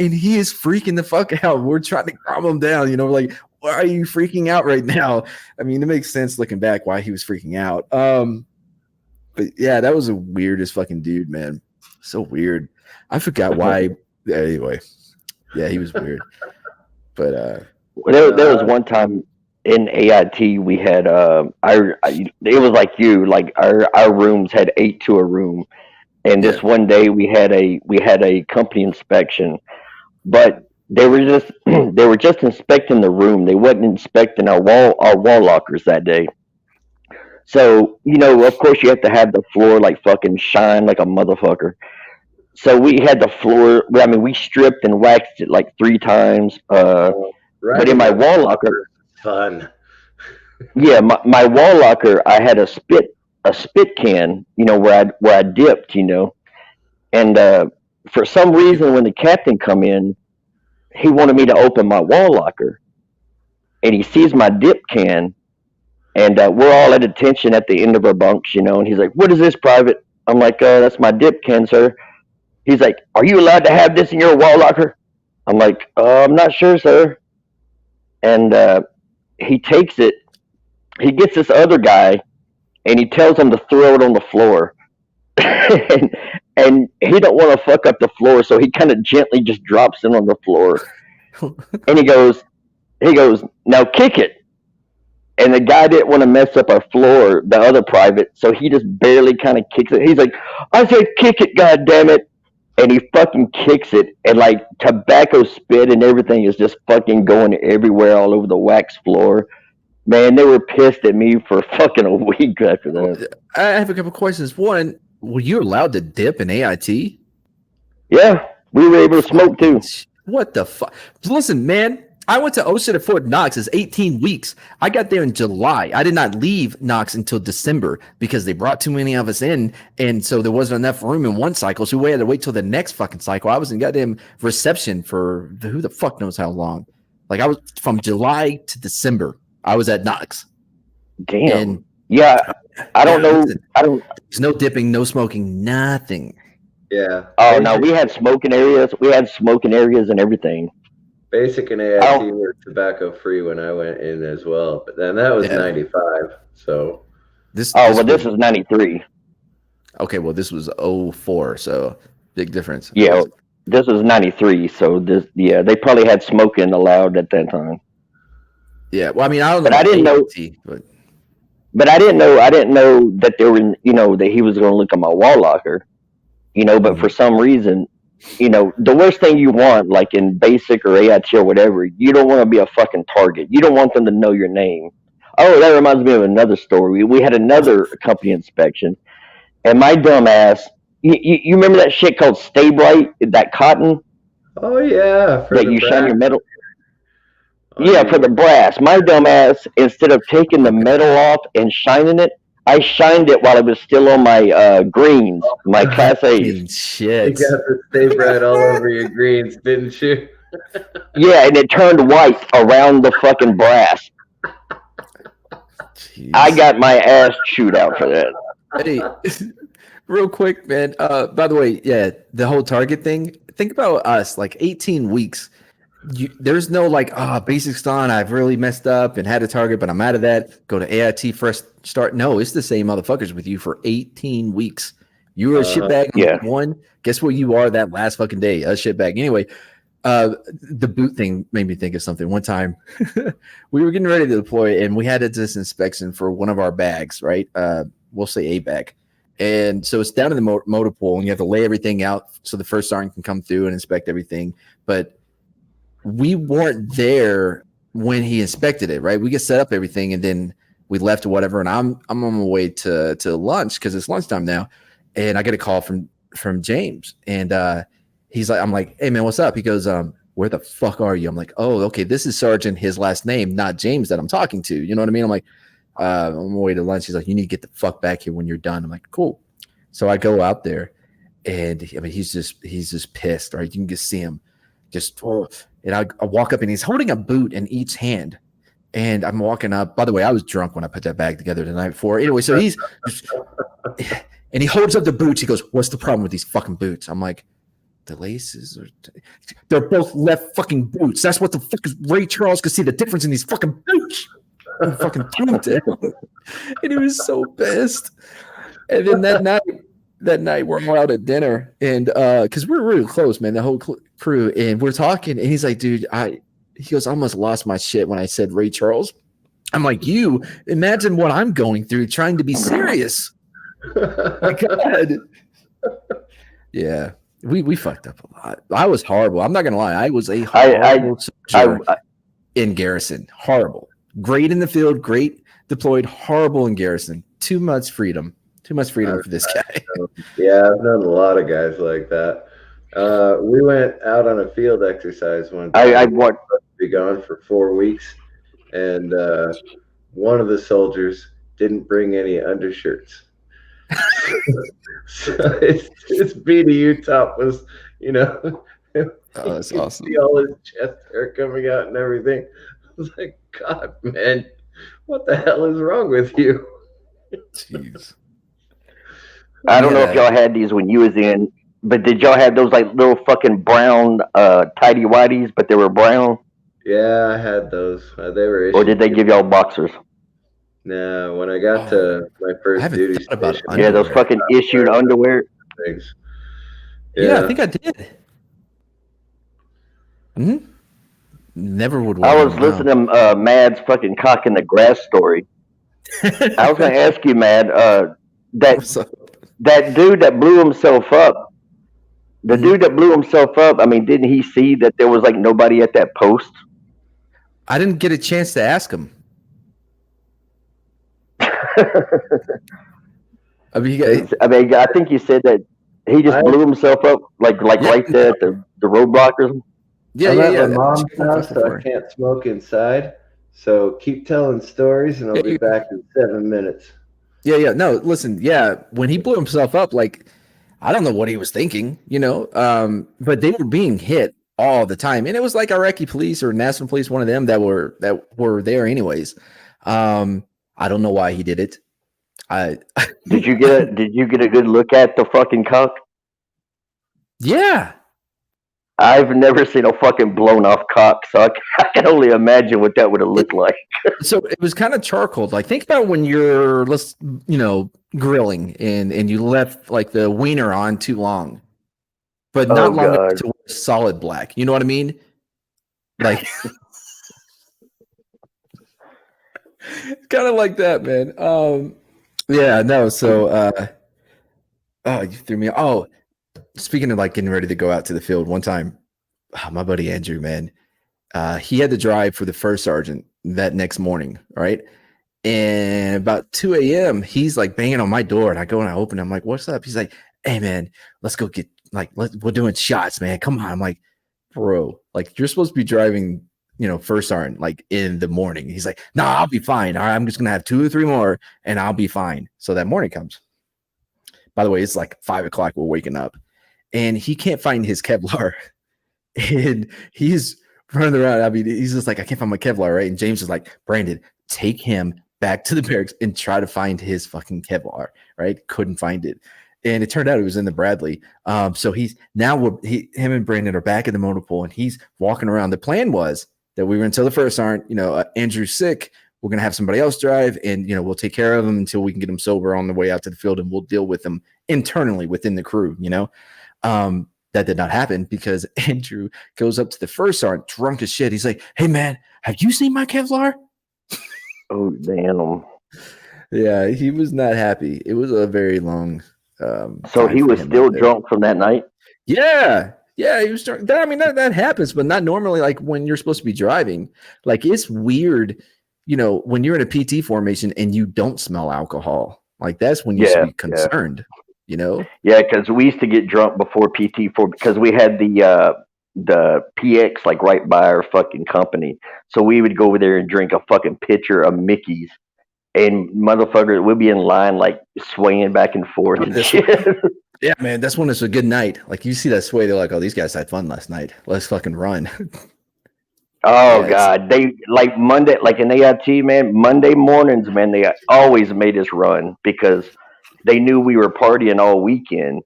S2: and he is freaking the fuck out. We're trying to calm him down, like, why are you freaking out right now? I mean, it makes sense looking back why he was freaking out. But yeah, that was the weirdest fucking dude, man. So weird. I forgot why. Anyway, yeah, he was weird. But
S6: there was one time in AIT we had it was like like our rooms had 8 to a room, and this one day we had a company inspection, but they were just inspecting the room. They wasn't inspecting our wall lockers that day. So, of course you have to have the floor like fucking shine like a motherfucker. So we had the floor, we stripped and waxed it like 3 times.
S1: Right.
S6: But in my wall locker,
S1: fun.
S6: Yeah, my wall locker, I had a spit can, where I dipped, and for some reason when the captain come in, he wanted me to open my wall locker, and he sees my dip can, and we're all at attention at the end of our bunks, and he's like, "What is this, Private?" I'm like, "That's my dip can, sir." He's like, "Are you allowed to have this in your wall locker?" I'm like, "I'm not sure, sir." And he takes it. He gets this other guy, and he tells him to throw it on the floor. and he don't want to fuck up the floor, so he kind of gently just drops it on the floor. And he goes, "Now kick it." And the guy didn't want to mess up our floor, the other private, so he just barely kind of kicks it. He's like, "I said kick it, god damn it." And he fucking kicks it, and like tobacco spit and everything is just fucking going everywhere all over the wax floor. Man, they were pissed at me for fucking a week after that.
S2: I have a couple questions. One, were you allowed to dip in AIT?
S6: Yeah, we were able to smoke too.
S2: What the fuck? Listen, man, I went to OSHA at Fort Knox. It's 18 weeks. I got there in July. I did not leave Knox until December because they brought too many of us in, and so there wasn't enough room in one cycle. So we had to wait till the next fucking cycle. I was in goddamn reception for who the fuck knows how long. Like I was from July to December. I was at Knox.
S6: Damn.
S2: And
S6: yeah, I don't know.
S2: listen,
S6: I don't.
S2: there's no dipping, no smoking, nothing.
S1: Yeah.
S6: Oh no, we had smoking areas. We had smoking areas and everything.
S1: Basic and AIT were tobacco free when I went in as well, but then that was
S2: Yeah.
S1: 95. So
S2: This
S6: This is 93.
S2: okay. Well, this was 04, so big difference.
S6: Yeah, this is 93. So they probably had smoking allowed at that time.
S2: Yeah. Well, I mean, I don't know.
S6: But I didn't know-
S2: AIT, but
S6: But I didn't know that there were, that he was going to look at my wall locker, but for some reason, the worst thing you want, like in basic or AIT or whatever, you don't want to be a fucking target. You don't want them to know your name. Oh, that reminds me of another story. We had another company inspection, and my dumb ass, you remember that shit called Stay Bright, that cotton
S1: oh yeah, for
S6: that
S1: the
S6: you shine your
S1: brass.
S6: metal?
S1: Oh,
S6: Yeah, for the brass. My dumb ass, instead of taking the metal off and shining it, I shined it while it was still on my greens, my Class A's.
S2: fucking
S1: You
S2: shit.
S1: got the Stay Bright all over your greens, didn't you?
S6: Yeah, and it turned white around the fucking brass.
S2: Jeez.
S6: I got my ass chewed out for that.
S2: Hey, real quick, man. By the way, yeah, the whole Target thing. Think about us, like 18 weeks. There's no like, basics done. I've really messed up and had a Target, but I'm out of that. Go to AIT first start. No, it's the same motherfuckers with you for 18 weeks. You were a shitbag on
S6: Yeah.
S2: one. Guess what you are that last fucking day? A shitbag. Anyway, the boot thing made me think of something. One time, we were getting ready to deploy, and we had a disinspection for one of our bags, right? We'll say a bag. And so it's down in the motor pool, and you have to lay everything out so the first sergeant can come through and inspect everything. But we weren't there when he inspected it, right? We get set up everything, and then we left or whatever. And I'm on my way to lunch because it's lunchtime now, and I get a call from James, and he's like, I'm like, hey man, what's up? He goes, where the fuck are you? I'm like, oh, okay, this is Sergeant, his last name, not James that I'm talking to. You know what I mean? I'm like, I'm on my way to lunch. He's like, you need to get the fuck back here when you're done. I'm like, cool. So I go out there, and I mean, he's just pissed, right? You can just see him and I walk up, and he's holding a boot in each hand. And I'm walking up. By the way, I was drunk when I put that bag together the night before. Anyway, so he's and he holds up the boots. He goes, what's the problem with these fucking boots? I'm like, the laces they're both left fucking boots. That's what the fuck is Ray Charles could see the difference in these fucking boots. I fucking threw him down. And he was so pissed. And then that night we're all out at dinner, and because we're really close, man, the whole crew, and we're talking, and he's like, dude, he goes, I almost lost my shit when I said Ray Charles. I'm like, you imagine what I'm going through trying to be serious. My God. Yeah, we fucked up a lot. I was horrible. I'm not gonna lie. I was a horrible soldier in garrison. Horrible. Great in the field, great deployed, horrible in garrison. Too much freedom. Too much freedom for this guy.
S1: Yeah, I've known a lot of guys like that. We went out on a field exercise one time.
S6: I want
S1: to be gone for 4 weeks, and one of the soldiers didn't bring any undershirts. So his BDU top was,
S2: Oh, that's
S1: you
S2: awesome.
S1: see all his chest hair coming out and everything. I was like, God, man, what the hell is wrong with you?
S2: Jeez.
S6: I don't know if y'all had these when you was in, but did y'all have those like little fucking brown tidy whities, but they were brown?
S1: Yeah, I had those. They were
S6: Or did they give y'all boxers?
S1: No, when I got to my
S2: I
S1: first
S2: haven't
S1: duty
S2: thought about
S1: station,
S6: Yeah, those
S2: Underwear.
S6: fucking issued underwear.
S1: things.
S2: Yeah, I think I did. Never would.
S6: I
S2: wear
S6: was
S2: them now.
S6: listening to Mad's fucking cock in the grass story. I was gonna ask you, Mad,
S2: What's up?
S6: that dude that blew himself up. The
S2: Mhm.
S6: dude that blew himself up. I mean, didn't he see that there was like nobody at that post?
S2: I didn't get a chance to ask him. I mean,
S6: I think you said that he just
S1: I-
S6: blew himself up, like
S2: Yeah.
S6: right there at the roadblock or something.
S2: Yeah,
S1: I'm
S2: yeah,
S1: at
S2: yeah.
S1: my mom's
S2: Check on
S1: house, so I
S2: 544.
S1: can't smoke inside. So keep telling stories, and I'll
S2: Yeah,
S1: be back in 7 minutes.
S2: yeah. No, listen, yeah. When he blew himself up, like, I don't know what he was thinking, but they were being hit all the time, and it was like Iraqi police or national police, one of them that were there anyways. I don't know why he did it. I
S6: Did you get a good look at the fucking cock?
S2: yeah.
S6: I've never seen a fucking blown off cock, so I can only imagine what that would have looked like.
S2: So it was kind of charcoal. Like, think about when you're grilling and you left like the wiener on too long, but not
S6: Oh
S2: long enough
S6: god.
S2: to solid black. You know what I mean? Like, kind of like that, man. Yeah, no. So, oh, you threw me. Oh, speaking of like getting ready to go out to the field, one time, my buddy Andrew, man, he had to drive for the first sergeant that next morning, right? And about 2 a.m., he's like banging on my door, and I go and I open. I'm like, "What's up?" He's like, "Hey, man, let's go get we're doing shots, man. Come on." I'm like, "Bro, like you're supposed to be driving, first sergeant like in the morning." He's like, "No, I'll be fine. All right, I'm just gonna have 2 or 3 more, and I'll be fine." So that morning comes. By the way, it's like 5 o'clock. We're waking up, and he can't find his Kevlar, and he's running around. I mean, he's just like, "I can't find my Kevlar," right? And James is like, "Brandon, take him back to the barracks and try to find his fucking Kevlar," right? Couldn't find it. And it turned out it was in the Bradley. So he's now him and Brandon are back at the motor pool, and he's walking around. The plan was that we were until the first sergeant, Andrew's sick. We're going to have somebody else drive, and, we'll take care of him until we can get him sober on the way out to the field, and we'll deal with him internally within the crew, that did not happen because Andrew goes up to the first sergeant drunk as shit. He's like, "Hey, man, have you seen my Kevlar?"
S6: Oh damn.
S2: Yeah, he was not happy. It was a very long
S6: So
S2: time
S6: he
S2: for
S6: was
S2: him
S6: still
S2: out there.
S6: drunk from that night?
S2: Yeah. Yeah, he was drunk. That happens, but not normally like when you're supposed to be driving. Like, it's weird, when you're in a PT formation and you don't smell alcohol. Like, that's when you should be concerned,
S6: Yeah, because we used to get drunk before PT4 because we had the PX like right by our fucking company. So we would go over there and drink a fucking pitcher of Mickey's, and motherfuckers would be in line like swaying back and forth and shit.
S2: Yeah, man, that's when it's a good night. Like, you see that sway, they're like, "Oh, these guys had fun last night. Let's fucking run."
S6: Oh
S2: Yeah,
S6: god, they like Monday, like in AIT, man. Monday mornings, man, they always made us run because they knew we were partying all weekend.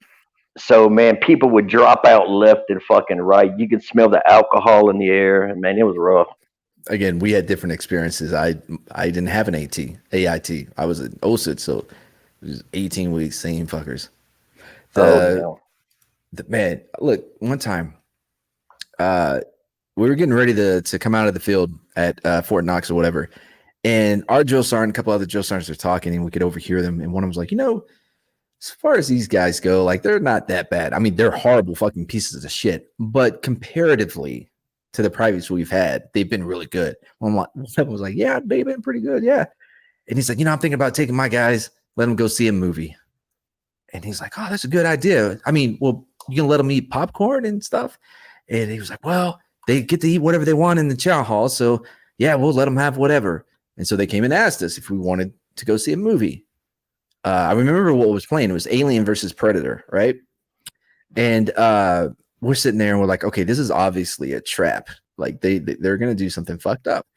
S6: So man, people would drop out left and fucking right. You could smell the alcohol in the air, and man, it was rough.
S2: again, we had different experiences. I didn't have an AIT. I was an OSIT, so it was 18 weeks, same fuckers. Man, look, one time, we were getting ready to come out of the field at Fort Knox or whatever, and our drill sergeant, a couple other drill sergeants are talking, and we could overhear them, and one of them was like, as far as these guys go, like, they're not that bad. I mean, they're horrible fucking pieces of shit, but comparatively to the privates we've had, they've been really good. One was like, "Yeah, they've been pretty good, yeah." And he's like, "I'm thinking about taking my guys, let them go see a movie." And he's like, "Oh, that's a good idea. I mean, well, you can let them eat popcorn and stuff." And he was like, "Well, they get to eat whatever they want in the chow hall, so yeah, we'll let them have whatever." And so they came and asked us if we wanted to go see a movie. I remember what was playing. It was Alien versus Predator, right? And we're sitting there and we're like, "Okay, this is obviously a trap. Like, they're gonna do something fucked up."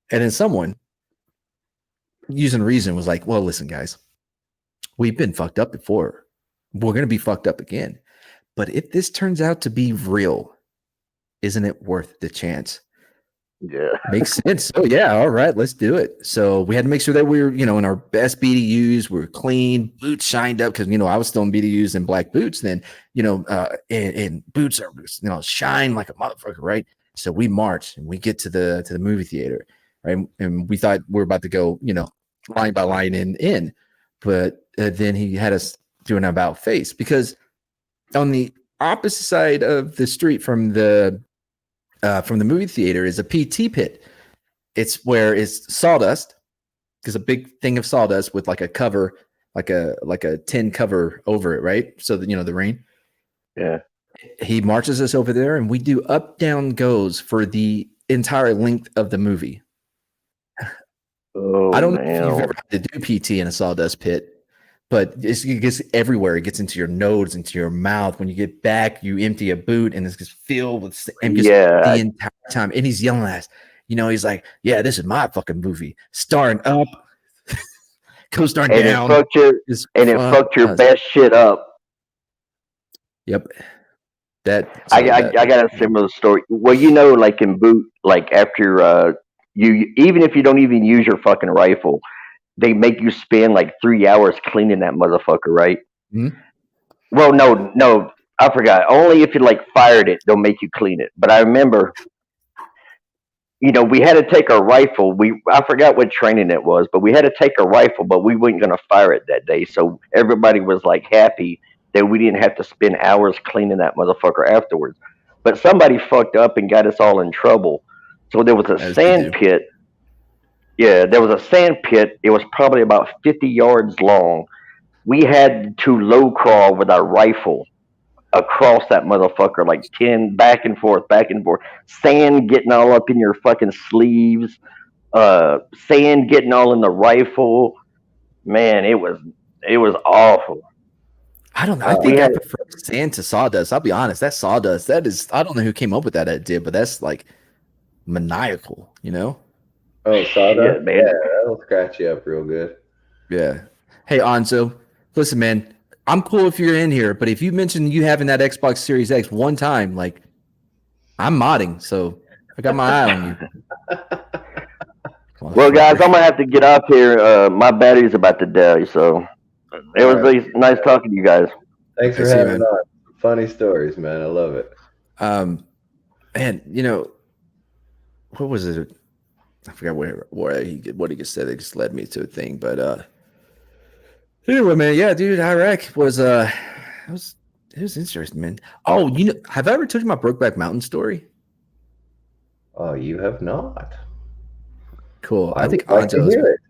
S2: And then someone using reason was like, "Well, listen, guys, we've been fucked up before. We're gonna be fucked up again. But if this turns out to be real, isn't it worth the chance?"
S6: Yeah.
S2: Makes sense. Oh yeah, all right, let's do it. So we had to make sure that we were, in our best BDUs, we were clean, boots shined up because I was still in BDUs and black boots. Then and boots are shine like a motherfucker, right? So we march and we get to the movie theater, right? And we thought we were about to go, line by line in, but then he had us doing an about face because on the opposite side of the street from the movie theater is a PT pit. It's where it's sawdust. There's a big thing of sawdust with like a cover, like a tin cover over it, right? So that the rain.
S6: Yeah.
S2: he marches us over there, and we do up down goes for the entire length of the movie.
S6: Oh,
S2: I don't know
S6: man.
S2: if you've ever had to do PT in a sawdust pit, but it gets everywhere. It gets into your nose, into your mouth. When you get back, you empty a boot, and it's just filled with and just
S6: Yeah.
S2: the entire time. And he's yelling at us. He's like, "Yeah, this is my fucking movie, starring up, co-starring
S6: And
S2: down."
S6: it fucked your best shit up.
S2: Yep.
S6: I got a similar story. Well, like in boot, like after you, even if you don't even use your fucking rifle, they make you spend like 3 hours cleaning that motherfucker, right?
S2: Mhm.
S6: Well, no, I forgot. Only if you like fired it, they'll make you clean it. But I remember, we had to take our rifle. I forgot what training it was, but we had to take a rifle, but we weren't gonna fire it that day. So everybody was like happy that we didn't have to spend hours cleaning that motherfucker afterwards. But somebody fucked up and got us all in trouble. So there was a
S2: As
S6: sand
S2: they do.
S6: pit. Yeah, there was a sand pit. It was probably about 50 yards long. We had to low crawl with our rifle across that motherfucker, like 10 back and forth, sand getting all up in your fucking sleeves, sand getting all in the rifle. Man, it was awful.
S2: I don't know. I think I prefer sand to sawdust. I'll be honest. That sawdust, I don't know who came up with that idea, but that's like maniacal,
S1: Oh, sawdust?
S6: Shit, man.
S1: Yeah, that'll scratch you up real good.
S2: Yeah. Hey, Anzo, listen, man, I'm cool if you're in here, but if you mention you having that Xbox Series X one time, like, I'm modding, so I got my eye on you.
S6: Well, guys, I'm gonna have to get up here. My battery's about to die, so it was really nice talking to you guys.
S1: Thanks for
S2: I see,
S1: having
S2: man.
S1: on. Funny stories, man. I love it.
S2: Man, what was it? I forgot what he just said. It just led me to a thing, but anyway, man, yeah, dude, Iraq was it was interesting, man. Oh, have I ever told you my Brokeback Mountain story?
S1: Oh, you have not.
S2: Cool. I think
S1: would like to
S2: Anzo
S1: hear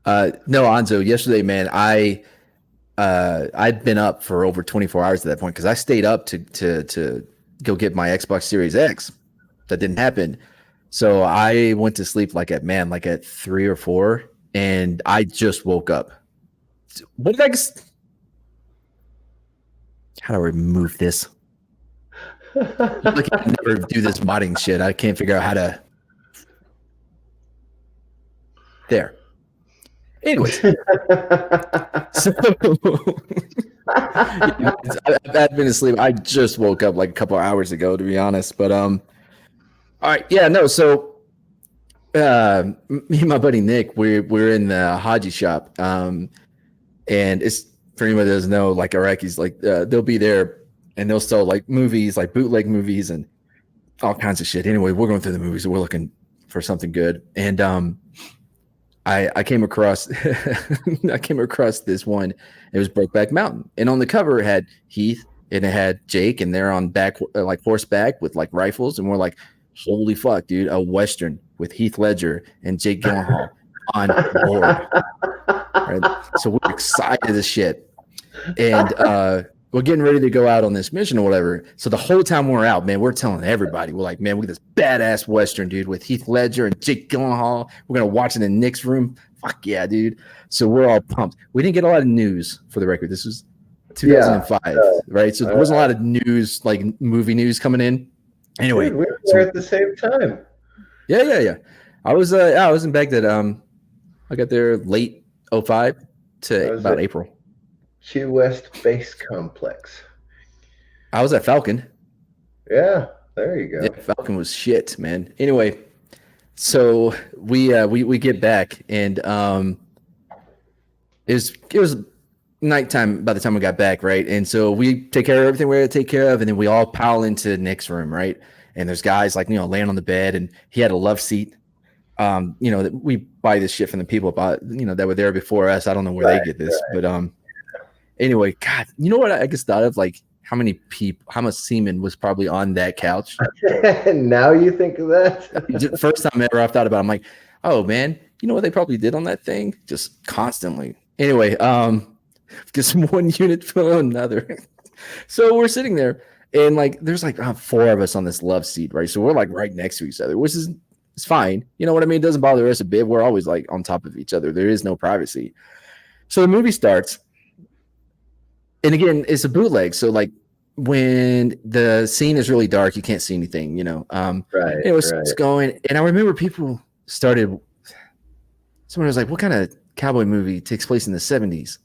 S1: it.
S2: no, Anzo, yesterday, man, I'd been up for over 24 hours at that point because I stayed up to go get my Xbox Series X. That didn't happen. So I went to sleep like at 3 or 4, and I just woke up. What did how do I remove this? Like, I never do this modding shit. I can't figure out how to. There. Anyways, so I've been asleep. I just woke up like a couple hours ago, to be honest. But all right, yeah, no. So me and my buddy Nick, we're in the Haji shop, and it's for anybody that doesn't know, like Iraqis, like they'll be there and they'll sell like movies, like bootleg movies and all kinds of shit. Anyway, we're going through the movies and we're looking for something good, and I came across this one. It was Brokeback Mountain, and on the cover it had Heath and it had Jake, and they're on back like horseback with like rifles, and we're like, holy fuck, dude, a Western with Heath Ledger and Jake Gyllenhaal on board. Right? So we're excited as shit, and we're getting ready to go out on this mission or whatever. So the whole time we're out, man, we're telling everybody, we're like, man, we got this badass Western, dude, with Heath Ledger and Jake Gyllenhaal. We're gonna watch it in Nick's room. Fuck yeah, dude. So we're all pumped. We didn't get a lot of news, for the record. This was 2005, right? So there wasn't a lot of news, like movie news coming in. Anyway,
S1: Dude, we were there at the same time.
S2: Yeah. I was in Baghdad. I got there late 05 to about April.
S1: Key West Base Complex.
S2: I was at Falcon.
S1: Yeah, there you go.
S2: Yeah, Falcon was shit, man. Anyway, so we get back, and it was nighttime by the time we got back, right? And so we take care of everything we had to take care of, and then we all pile into Nick's room, right? And there's guys like, laying on the bed, and he had a love seat. We buy this shit from the people about, that were there before us. I don't know where they get this, but anyway, God, you know what I just thought of? Like, how much semen was probably on that couch?
S1: Now you think of that?
S2: First time ever I've thought about it, I'm like, oh man, you know what they probably did on that thing? Just constantly. Anyway, just one unit fill another. So we're sitting there, And like, there's like four of us on this love seat, right? So we're like right next to each other, which is it's fine. You know what I mean? It doesn't bother us a bit. We're always like on top of each other. There is no privacy. So the movie starts, and again, it's a bootleg. So like when the scene is really dark, you can't see anything.
S1: Right.
S2: It was going, and I remember people started. Someone was like, "What kind of cowboy movie takes place in the '70s?"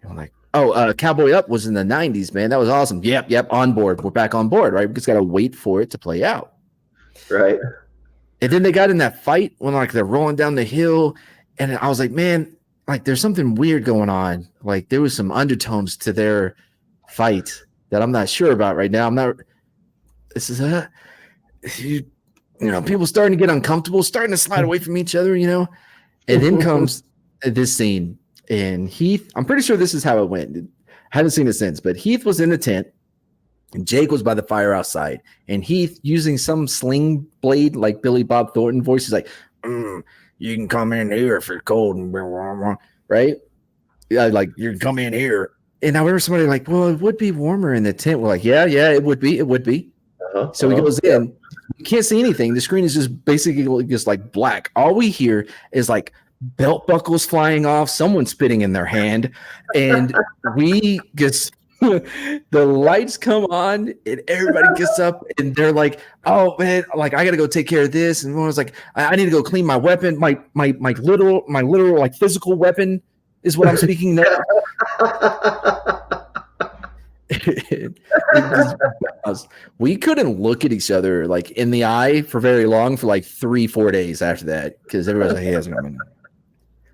S2: I'm like, "Oh, Cowboy Up was in the '90s, man. That was awesome." Yep, on board. We're back on board, right? We just got to wait for it to play out,
S1: Right.
S2: And then they got in that fight when like they're rolling down the hill, and I was like, "Man, like there's something weird going on. Like there was some undertones to their fight that I'm not sure about right now. I'm not. This is people starting to get uncomfortable, starting to slide away from each other, And then comes this scene, and Heath. I'm pretty sure this is how it went. I haven't seen it since, but Heath was in the tent, and Jake was by the fire outside, and Heath using some sling blade like Billy Bob Thornton voice. He's like, "You can come in here if it's cold," and right? Yeah, like you can come in here. And I remember somebody like, "Well, it would be warmer in the tent." We're like, "Yeah, it would be. It would be." So he goes in. You can't see anything. The screen is just basically just like black. All we hear is like belt buckles flying off, someone spitting in their hand, and we just the lights come on, and everybody gets up, and they're like, "Oh man, like I gotta go take care of this." And one was like, "I need to go clean my weapon, my literal like physical weapon is what I'm speaking now." We couldn't look at each other like in the eye for very long for like 3-4 days after that because everybody's like, "Hey, how's it going?"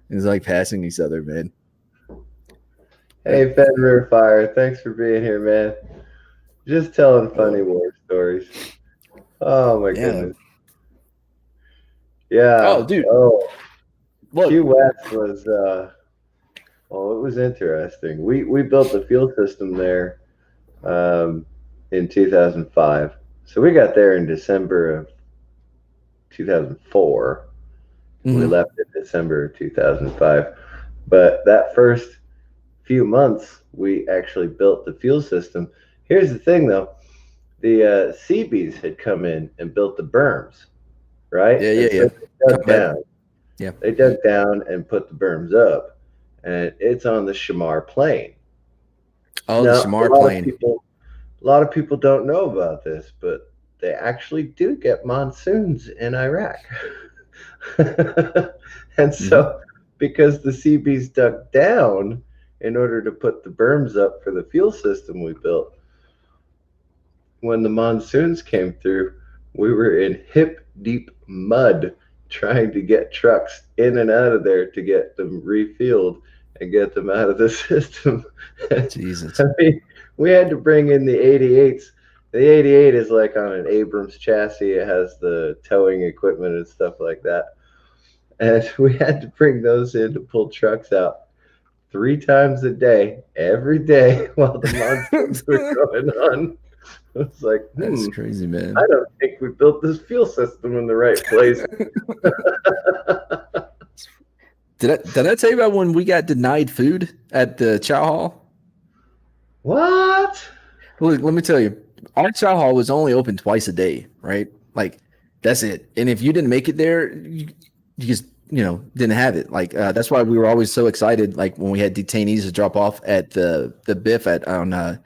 S2: It's like passing each other, man.
S1: Hey, Fenrir Fire, thanks for being here, man. Just telling funny war stories. Oh my goodness. Yeah.
S2: Oh, dude.
S1: Oh,
S2: Look.
S1: Q West was it was interesting. We built the fuel system there in 2005. So we got there in December of 2004. Mm-hmm. We left in December of 2005. But that first few months, we actually built the fuel system. Here's the thing, though. The Seabees had come in and built the berms, right?
S2: Yeah.
S1: They dug down. Yeah. They dug down and put the berms up. And it's on the Shamar Plain.
S2: Oh, now, the Shamar Plain.
S1: A lot of people don't know about this, but they actually do get monsoons in Iraq. And so, because the Seabees dug down in order to put the berms up for the fuel system we built, when the monsoons came through, we were in hip-deep mud trying to get trucks in and out of there to get them refueled and get them out of the system.
S2: Jesus.
S1: I mean, we had to bring in the 88s. The 88 is like on an Abrams chassis. It has the towing equipment and stuff like that. And we had to bring those in to pull trucks out 3 times a day, every day, while the monsoons were going on. It's like,
S2: that's crazy, man.
S1: I don't think we built this fuel system in the right place.
S2: Did I tell you about when we got denied food at the chow hall?
S1: What?
S2: Look, let me tell you, our chow hall was only open twice a day, right? Like, that's it. And if you didn't make it there, you just, didn't have it. Like, that's why we were always so excited, like, when we had detainees to drop off at the Biff on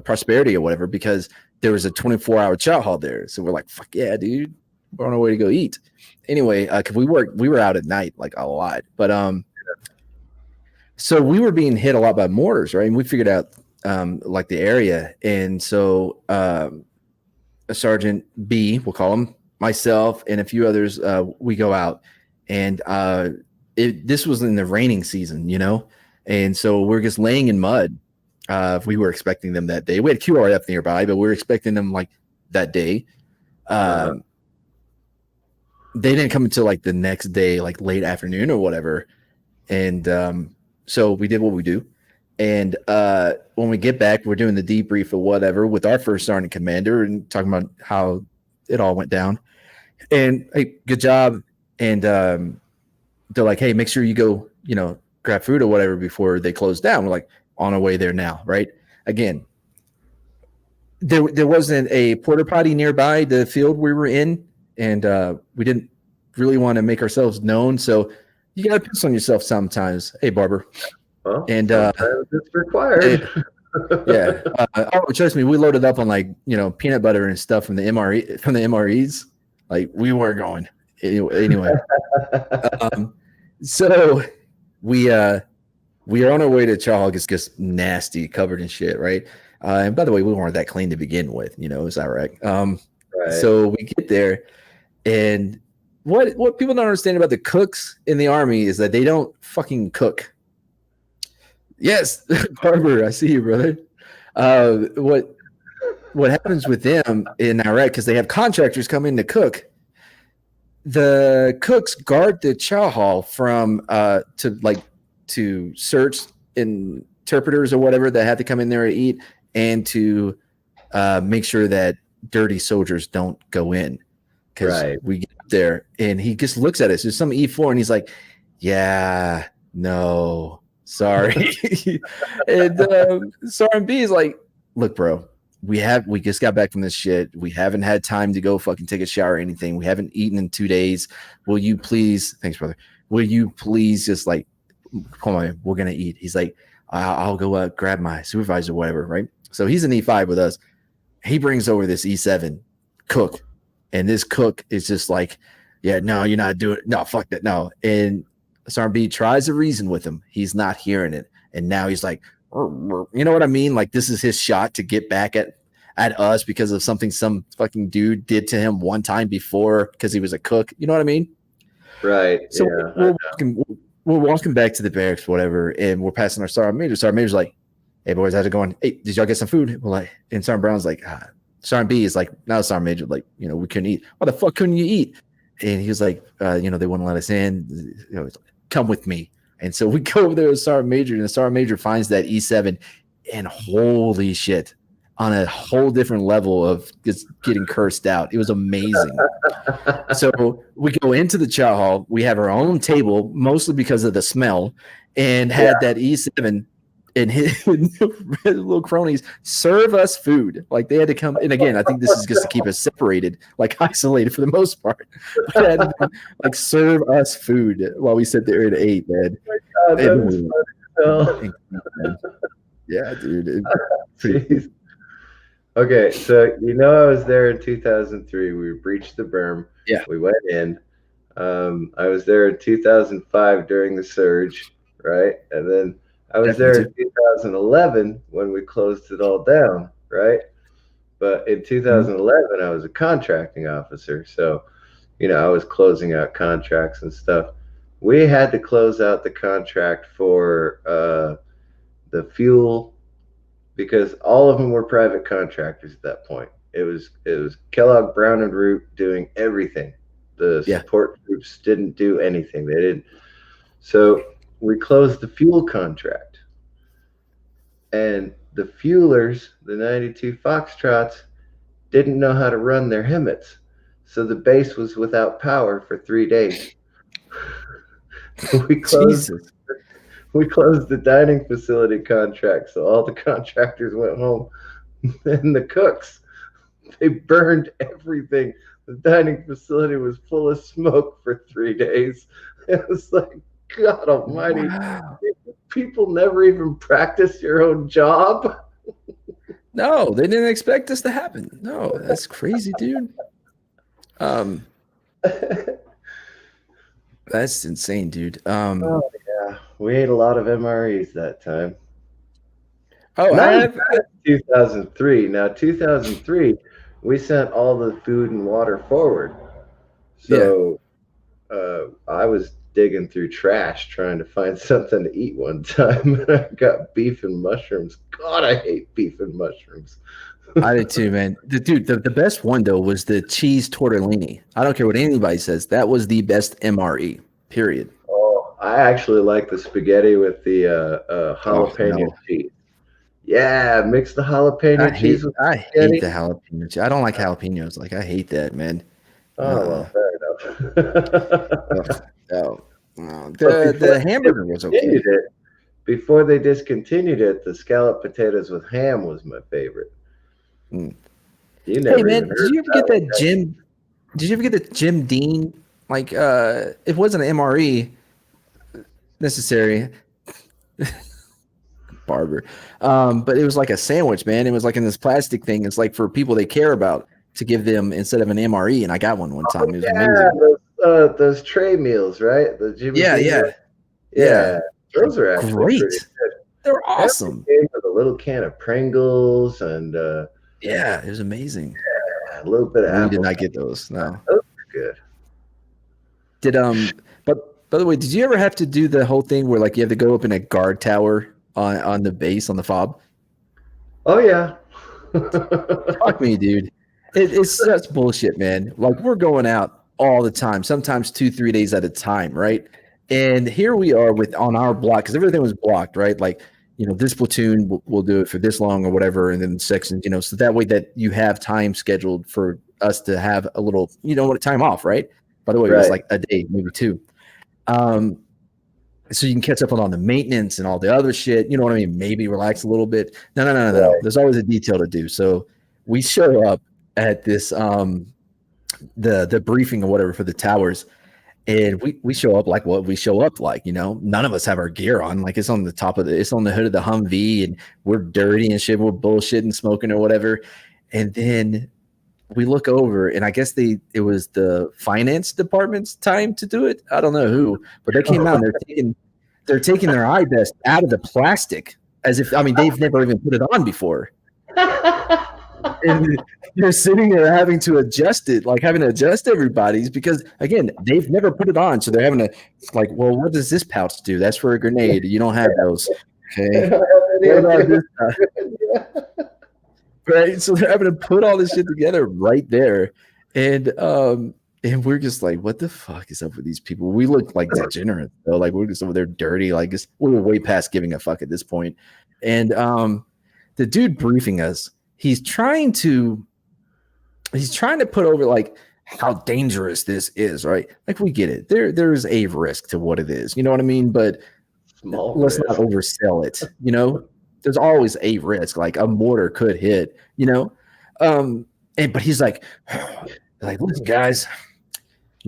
S2: Prosperity or whatever, because there was a 24-hour chow hall there. So we're like, fuck yeah, dude. We're on our way to go eat. Anyway, because we were out at night, like, a lot. But, so we were being hit a lot by mortars, right? And we figured out, like, the area. And so Sergeant B, we'll call him, myself, and a few others, we go out. And this was in the raining season, and so we're just laying in mud. We were expecting them that day. We had QRF nearby, but we were expecting them like that day. They didn't come until like the next day, like late afternoon or whatever. And so we did what we do. And when we get back, we're doing the debrief or whatever with our first sergeant commander and talking about how it all went down. And hey, good job. And they're like, hey, make sure you go, grab food or whatever before they close down. We're like, on our way there now, right? Again, there wasn't a porta potty nearby the field we were in, and we didn't really want to make ourselves known. So you gotta piss on yourself sometimes. Hey, Barber.
S1: Well,
S2: And
S1: sometimes it's required.
S2: yeah. Trust me, we loaded up on peanut butter and stuff from the MREs. Like we weren't going anyway. So we are on our way to Chahog. It's just nasty, covered in shit, right? And by the way, we weren't that clean to begin with. Is that right?
S1: Right.
S2: So we get there, and what people don't understand about the cooks in the army is that they don't fucking cook. Yes, Barber, I see you, brother. What happens with them in Iraq, because they have contractors come in to cook, the cooks guard the chow hall from to search interpreters or whatever that have to come in there to eat, and to make sure that dirty soldiers don't go in. Because we get there and he just looks at us. There's some E4 and he's like, yeah, no, sorry. And Sergeant B is like, look, bro, we just got back from this shit. We haven't had time to go fucking take a shower or anything. We haven't eaten in 2 days. Will you please, thanks, brother. Will you please just like, come on, we're going to eat. He's like, I'll go grab my supervisor or whatever, right? So he's an E5 with us. He brings over this E7 cook. And this cook is just like, yeah, no, you're not doing it. No, fuck that. No. And Sergeant B tries to reason with him. He's not hearing it. And now he's like, you know what I mean? Like, this is his shot to get back at us because of something some fucking dude did to him one time before because he was a cook. You know what I mean?
S1: Right.
S2: So
S1: yeah,
S2: we're walking back to the barracks, whatever, and we're passing our Sergeant Major. Sergeant Major's like, hey, boys, how's it going? Hey, did y'all get some food? Well, like, and Sergeant Brown's like, Sergeant B is like, no, Sergeant Major, like, we couldn't eat. Why the fuck couldn't you eat? And he was like, they wouldn't let us in. Come with me. And so we go over there with Sergeant Major, and the Sergeant Major finds that E7, and holy shit, on a whole different level of just getting cursed out. It was amazing. So we go into the chow hall. We have our own table, mostly because of the smell, and had that E7 and his little cronies serve us food. Like they had to come. And again, I think this is just to keep us separated, like isolated for the most part. But they had to, like, serve us food while we sit there and ate, man. Yeah, dude.
S1: Jeez. Okay, so I was there in 2003. We breached the berm.
S2: Yeah.
S1: We went in. I was there in 2005 during the surge, right? And then I was there in 2011 when we closed it all down, right? But in 2011, I was a contracting officer. So, I was closing out contracts and stuff. We had to close out the contract for the fuel because all of them were private contractors at that point. It was Kellogg, Brown and Root doing everything. The support groups didn't do anything. They didn't. So we closed the fuel contract, and the fuelers, the 92 Foxtrots, didn't know how to run their HEMTs. So the base was without power for 3 days. We closed the dining facility contract, so all the contractors went home. And the cooks, they burned everything. The dining facility was full of smoke for 3 days. It was like, God almighty. Wow. People never even practice your own job.
S2: No, they didn't expect this to happen. No, that's crazy, dude. That's insane, dude.
S1: Oh yeah, we ate a lot of MREs that time.
S2: Oh,
S1: 2003. Now 2003, we sent all the food and water forward. So I was digging through trash trying to find something to eat one time, and I got beef and mushrooms. God, I hate beef and mushrooms.
S2: I did too, man. The best one though was the cheese tortellini. I don't care what anybody says. That was the best MRE. Period.
S1: Oh, I actually like the spaghetti with the jalapeno cheese. Yeah, mix the jalapeno cheese with
S2: I hate the jalapeno cheese. I don't like jalapenos. Like, I hate that, man.
S1: Oh, well, fair enough.
S2: The hamburger was okay.
S1: Before they discontinued it, the scalloped potatoes with ham was my favorite. You
S2: Hey
S1: never
S2: man,
S1: even
S2: did
S1: heard
S2: you
S1: of
S2: ever get
S1: that
S2: that Jim? Did you ever get the Jim Dean? Like, it wasn't an MRE necessary, barber, but it was like a sandwich, man. It was like in this plastic thing. It's like for people they care about to give them instead of an MRE. And I got one time. It was
S1: Yeah,
S2: amazing.
S1: those tray meals, right? The Jimmy
S2: Yeah,
S1: Dean.
S2: yeah,
S1: Yeah,
S2: yeah.
S1: those are actually pretty
S2: Great.
S1: good.
S2: They're
S1: Every
S2: awesome.
S1: came with a little can of Pringles and
S2: Yeah, it was amazing.
S1: a little bit of
S2: We did
S1: apple.
S2: not get those. No.
S1: Those are good.
S2: Did But by the way, did you ever have to do the whole thing where like you have to go up in a guard tower on the base on the fob?
S1: Oh yeah.
S2: Fuck me, dude. It's such bullshit, man. Like we're going out all the time, sometimes 2-3 days at a time, right? And here we are with on our block because everything was blocked, right? Like this platoon will do it for this long or whatever, and then sections, so that way that you have time scheduled for us to have a little, time off, right? By the way, it was
S1: Right.
S2: like a day, maybe two. So you can catch up on all the maintenance and all the other shit. You know what I mean? Maybe relax a little bit. No.
S1: Right.
S2: There's always a detail to do. So we show up at this the briefing or whatever for the towers, and we show up like what we show up like. None of us have our gear on. Like it's on the it's on the hood of the Humvee, and we're dirty and shit. We're bullshitting, smoking or whatever, and then we look over, and I guess it was the finance department's time to do it. I don't know who, but they came out and they're taking their eye vest out of the plastic as if they've never even put it on before. And they're sitting there having to adjust it, like having to adjust everybody's because again, they've never put it on. So they're having to like, well, what does this pouch do? That's for a grenade. You don't have those. Okay. What about this? Right. So they're having to put all this shit together right there. And we're just like, what the fuck is up with these people? We look like degenerates, though. Like we're just over there dirty. Like we're way past giving a fuck at this point. And the dude briefing us, he's trying to put over like how dangerous this is, right? Like we get it. There's a risk to what it is. You know what I mean? But let's not oversell it. There's always a risk, like a mortar could hit, but he's like, listen, guys,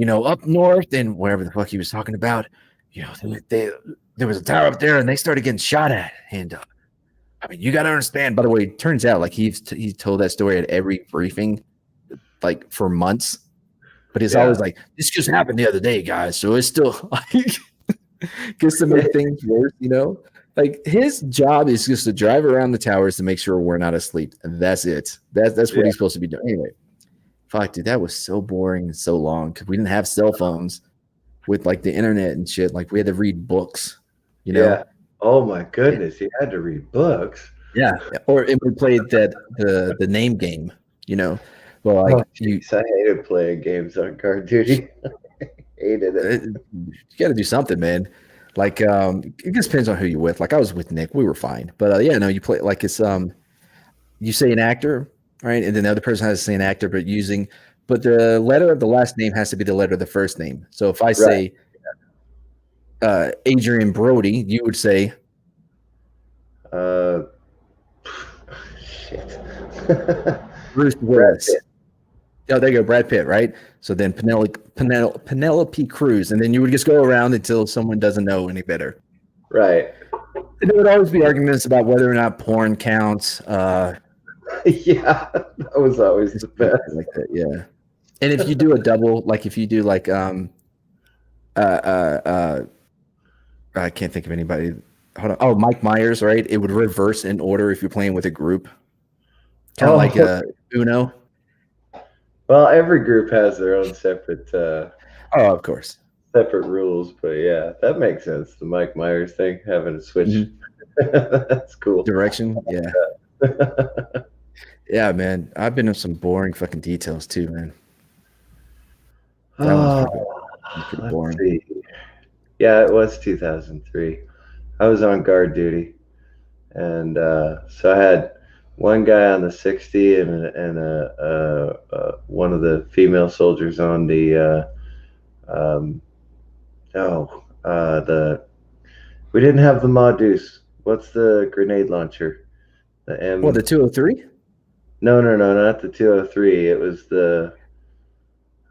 S2: up north and wherever the fuck he was talking about, there was a tower up there and they started getting shot at. And you got to understand, by the way, it turns out like he's told that story at every briefing, like for months, but it's always like, this just happened the other day, guys. So it's still like, gets to make things worse, Like his job is just to drive around the towers to make sure we're not asleep. And that's it. That's what he's supposed to be doing. Anyway, fuck, dude, that was so boring and so long because we didn't have cell phones with like the internet and shit. Like we had to read books,
S1: Yeah. Oh my goodness, you had to read books.
S2: Yeah. Or we played the name game, Well, like
S1: I hated playing games on guard duty. Hated it.
S2: You got to do something, man. Like it just depends on who you're with. Like I was with Nick, we were fine. But you play like it's you say an actor, right? And then the other person has to say an actor, but the letter of the last name has to be the letter of the first name. So if I say Adrian Brody, you would say
S1: shit.
S2: Bruce Willis. Oh, there you go, Brad Pitt, right? So then Penelope Cruz, and then you would just go around until someone doesn't know any better.
S1: Right.
S2: And there would always be arguments about whether or not porn counts.
S1: Yeah, that was always the best.
S2: Like that, yeah. And if you do a double, like if you do like I can't think of anybody. Hold on. Oh, Mike Myers, right? It would reverse in order if you're playing with a group. Kind of like Uno.
S1: Well, every group has their own separate
S2: of course.
S1: Separate rules, but yeah, that makes sense. The Mike Myers thing, having to switch. Mm-hmm. That's cool.
S2: Direction, yeah. Yeah, man. I've been in some boring fucking details too, man. That was pretty boring.
S1: See. Yeah, it was 2003. I was on guard duty, and so I had one guy on the 60 and one of the female soldiers on the we didn't have the Modus. What's the grenade launcher? The M.
S2: What, the 203?
S1: No, not the 203. It was the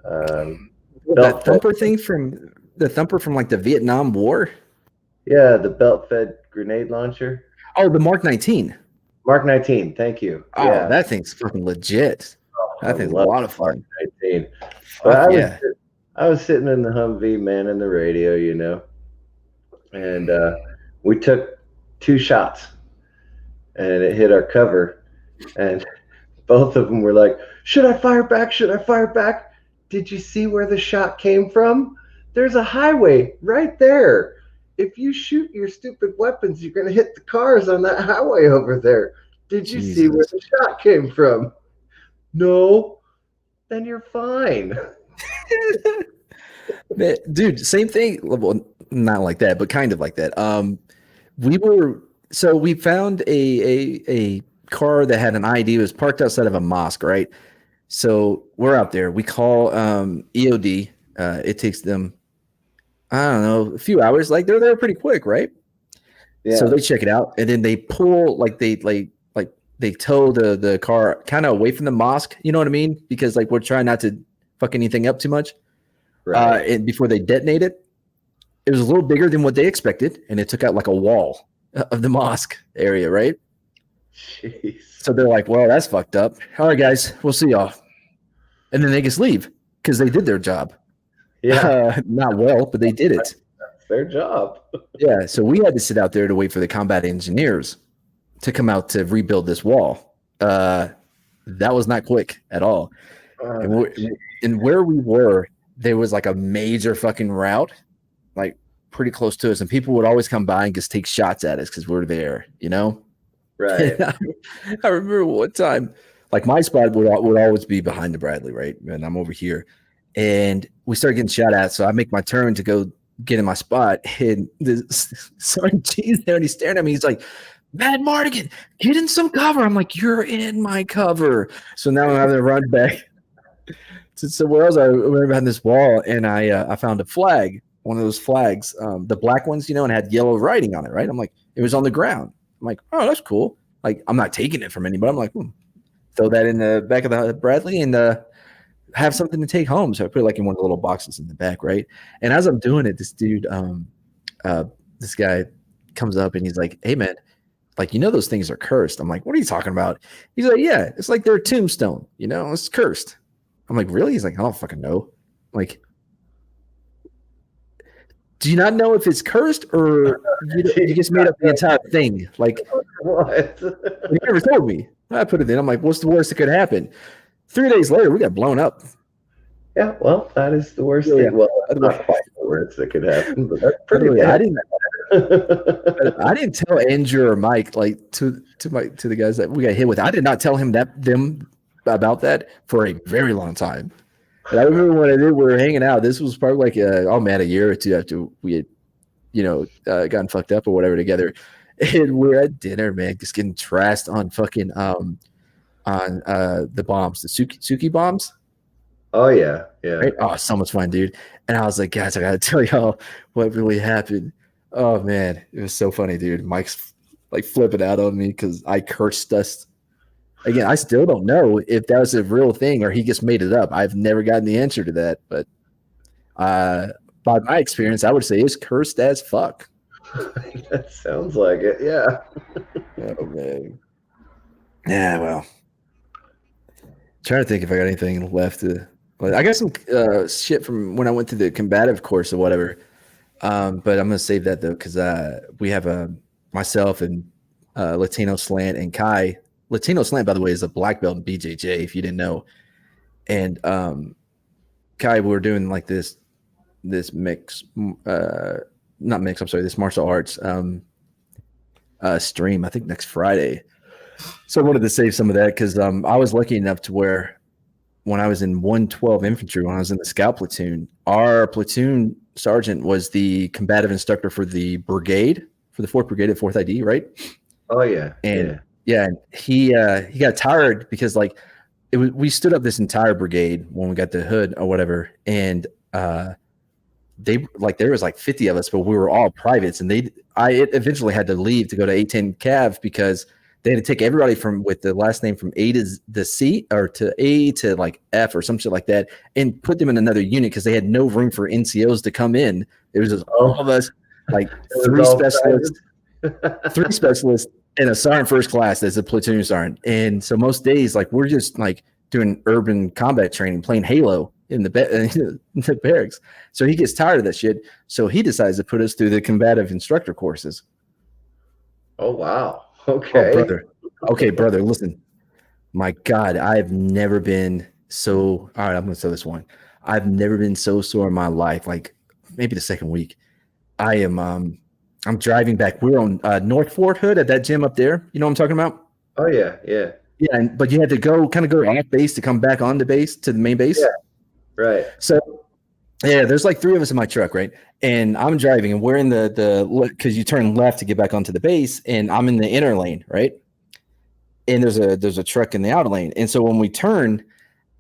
S2: That
S1: belt fed.
S2: thumper thing from the thumper from like the Vietnam War.
S1: Yeah, the belt fed grenade launcher.
S2: Oh, the Mark 19.
S1: Mark 19. Thank you.
S2: Oh,
S1: Yeah,
S2: that thing's fucking legit.
S1: I
S2: That thing's a
S1: love
S2: lot of fun.
S1: 19. But
S2: Fuck yeah.
S1: I was sitting in the Humvee, man, in the radio, and we took 2 shots, and it hit our cover, and both of them were like, "Should I fire back? Should I fire back?" Did you see where the shot came from? There's a highway right there. If you shoot your stupid weapons, you're going to hit the cars on that highway over there. Did you see where
S2: Jesus.
S1: the shot came from? No. Then you're fine.
S2: Dude, same thing. Well, not like that, but kind of like that. We found a car that had an ID. It was parked outside of a mosque, right? So we're out there. We call EOD. It takes them, I don't know, a few hours. Like they're there pretty quick, right?
S1: Yeah.
S2: So they check it out, and then they pull they tow the car kind of away from the mosque. You know what I mean? Because like we're trying not to fuck anything up too much.
S1: Right.
S2: And before they detonate it, it was a little bigger than what they expected, and it took out like a wall of the mosque area, right?
S1: Jeez.
S2: So they're like, "Well, that's fucked up. All right, guys, we'll see y'all." And then they just leave because they did their job.
S1: Yeah,
S2: Not well, but they did it.
S1: that's their job.
S2: Yeah, so we had to sit out there to wait for the combat engineers to come out to rebuild this wall. That was not quick at all. And where we were, there was like a major fucking route, like pretty close to us, and people would always come by and just take shots at us because we're there, you know.
S1: Right.
S2: I remember one time, like my spot would always be behind the Bradley, right, and I'm over here, and we start getting shot at. So I make my turn to go get in my spot, and the Sergeant G's there, and he's staring at me. He's like, "Mad Mardigan, get in some cover." I'm like, "You're in my cover." So now I'm having to run back to somewhere else. I remember behind this wall, and I found a flag, one of those flags, the black ones, and had yellow writing on it, right? I'm like, it was on the ground. I'm like, "Oh, that's cool." Like, I'm not taking it from anybody. I'm like, throw that in the back of the Bradley and have something to take home. So I put it like in one of the little boxes in the back, right? And as I'm doing it, this dude, this guy comes up and he's like, "Hey, man, like, those things are cursed." I'm like, "What are you talking about?" He's like, "Yeah, it's like they're a tombstone, it's cursed." I'm like, "Really?" He's like, "I don't fucking know." I'm like, do you not know if it's cursed or you just made up the entire thing? Like,
S1: What?
S2: he never told me. I put it in. I'm like, what's the worst that could happen? 3 days later, we got blown up.
S1: Yeah, well, that is the worst
S2: Yeah.
S1: thing. Well, that's not quite the worst that could happen, but that's pretty
S2: I
S1: bad.
S2: I didn't tell Andrew or Mike, like to the guys that we got hit with. I did not tell them about that for a very long time. And I remember when we were hanging out. This was probably like a year or two after we had, gotten fucked up or whatever together. And we're at dinner, man, just getting trashed on fucking on the bombs, the Suki bombs.
S1: Oh yeah, yeah.
S2: Right? Oh, so much fun, dude. And I was like, "Guys, I gotta tell y'all what really happened." Oh man, it was so funny, dude. Mike's like flipping out on me because I cursed us. Again, I still don't know if that was a real thing or he just made it up. I've never gotten the answer to that, but by my experience, I would say it's cursed as fuck.
S1: That sounds like it. Yeah.
S2: Oh man. Yeah, well. Trying to think if I got anything left to. I got some shit from when I went to the combative course or whatever. But I'm gonna save that though because we have myself and Latino Slant and Kai. Latino Slant, by the way, is a black belt in BJJ. If you didn't know, and Kai, we were doing like this mix, not mix. I'm sorry, this martial arts stream. I think next Friday. So I wanted to save some of that because I was lucky enough to where when I was in 112 infantry, when I was in the scout platoon, our platoon sergeant was the combative instructor for the brigade, for the 4th Brigade at 4th ID, right?
S1: Oh yeah.
S2: And he got tired because like we stood up this entire brigade when we got the hood or whatever, and there was like 50 of us, but we were all privates, and I eventually had to leave to go to 810 Cav because They had to take everybody with the last name from A to the C or to A to like F or some shit like that, and put them in another unit because they had no room for NCOs to come in. It was just all of us, like three specialists, and a sergeant first class as a platoon sergeant. And so most days, like we're just like doing urban combat training, playing Halo in the barracks. So he gets tired of that shit. So he decides to put us through the combative instructor courses.
S1: Oh wow. Okay.
S2: Brother, listen. My God, I've never been so all right, I'm gonna say this one. I've never been so sore in my life, like maybe the second week. I'm driving back. We're on North Fort Hood at that gym up there. You know what I'm talking about?
S1: Oh yeah, yeah.
S2: Yeah, but you had to go off base to come back on the base to the main base.
S1: Yeah. Right.
S2: So yeah, there's like 3 of us in my truck, right? And I'm driving, and we're in the because you turn left to get back onto the base, and I'm in the inner lane, right? And there's a truck in the outer lane. And so when we turned,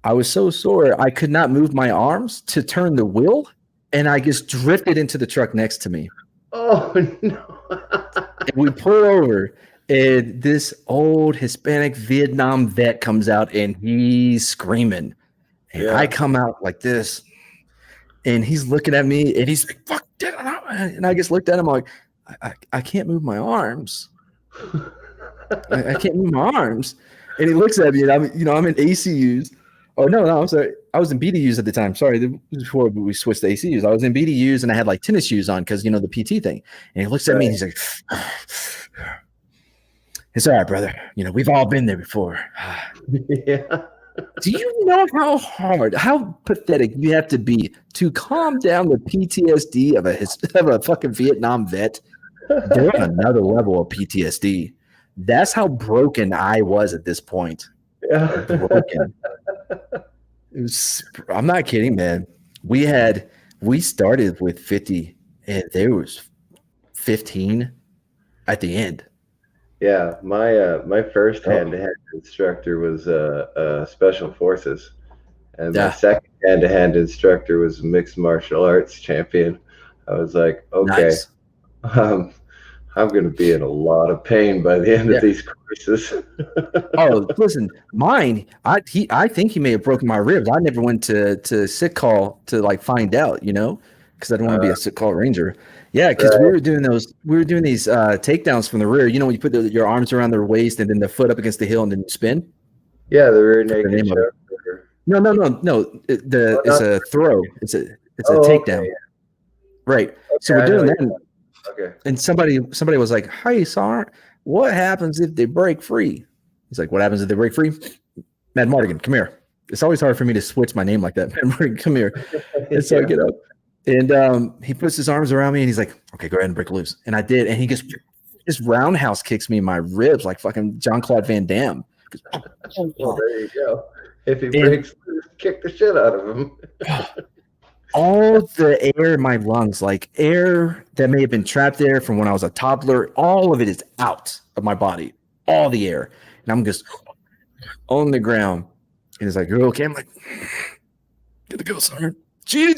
S2: I was so sore I could not move my arms to turn the wheel, and I just drifted into the truck next to me.
S1: Oh no.
S2: And we pull over, and this old Hispanic Vietnam vet comes out, and he's screaming. And I come out like this, and he's looking at me, and he's like, "Fuck!" And I just looked at him like, "I can't move my arms. I can't move my arms." And he looks at me, and I'm in ACUs. Oh no, I'm sorry. I was in BDUs at the time. Sorry, this was before we switched to ACUs. I was in BDUs, and I had like tennis shoes on because the PT thing. And he looks at me, and he's like, "It's all right, brother. We've all been there before."
S1: Yeah.
S2: Do you know how pathetic you have to be to calm down the PTSD of a fucking Vietnam vet? They're on another level of PTSD. That's how broken I was at this point.
S1: Yeah.
S2: Broken. I'm not kidding, man. We started with 50, and there was 15 at the end.
S1: Yeah, my first hand-to-hand instructor was Special Forces, and my second hand-to-hand instructor was a mixed martial arts champion. I was like, okay,
S2: Nice.
S1: I'm going to be in a lot of pain by the end of these courses.
S2: Oh, listen, mine. I think he may have broken my ribs. I never went to sick call to like find out, because I don't want to be a sick call ranger. Yeah, because we were doing these takedowns from the rear. When you put your arms around their waist and then the foot up against the hill and then you spin.
S1: Yeah, the rear naked choke.
S2: No. It's a throw. It's a takedown.
S1: Okay.
S2: Right.
S1: Okay,
S2: So we're doing that.
S1: Okay.
S2: And somebody was like, "Hey, Sergeant, what happens if they break free?" He's like, "What happens if they break free?" Matt Mardigan, come here. It's always hard for me to switch my name like that. Matt Mardigan, come here. And so I get up. And he puts his arms around me, and he's like, "Okay, go ahead and break loose." And I did. And he just roundhouse kicks me in my ribs like fucking Jean-Claude Van Damme.
S1: Well, there you go. If he breaks loose, kick the shit out of him.
S2: All the air in my lungs, like air that may have been trapped there from when I was a toddler, all of it is out of my body. All the air. And I'm just on the ground. And he's like, "You're okay?" I'm like, "Get the go, Sergeant. G.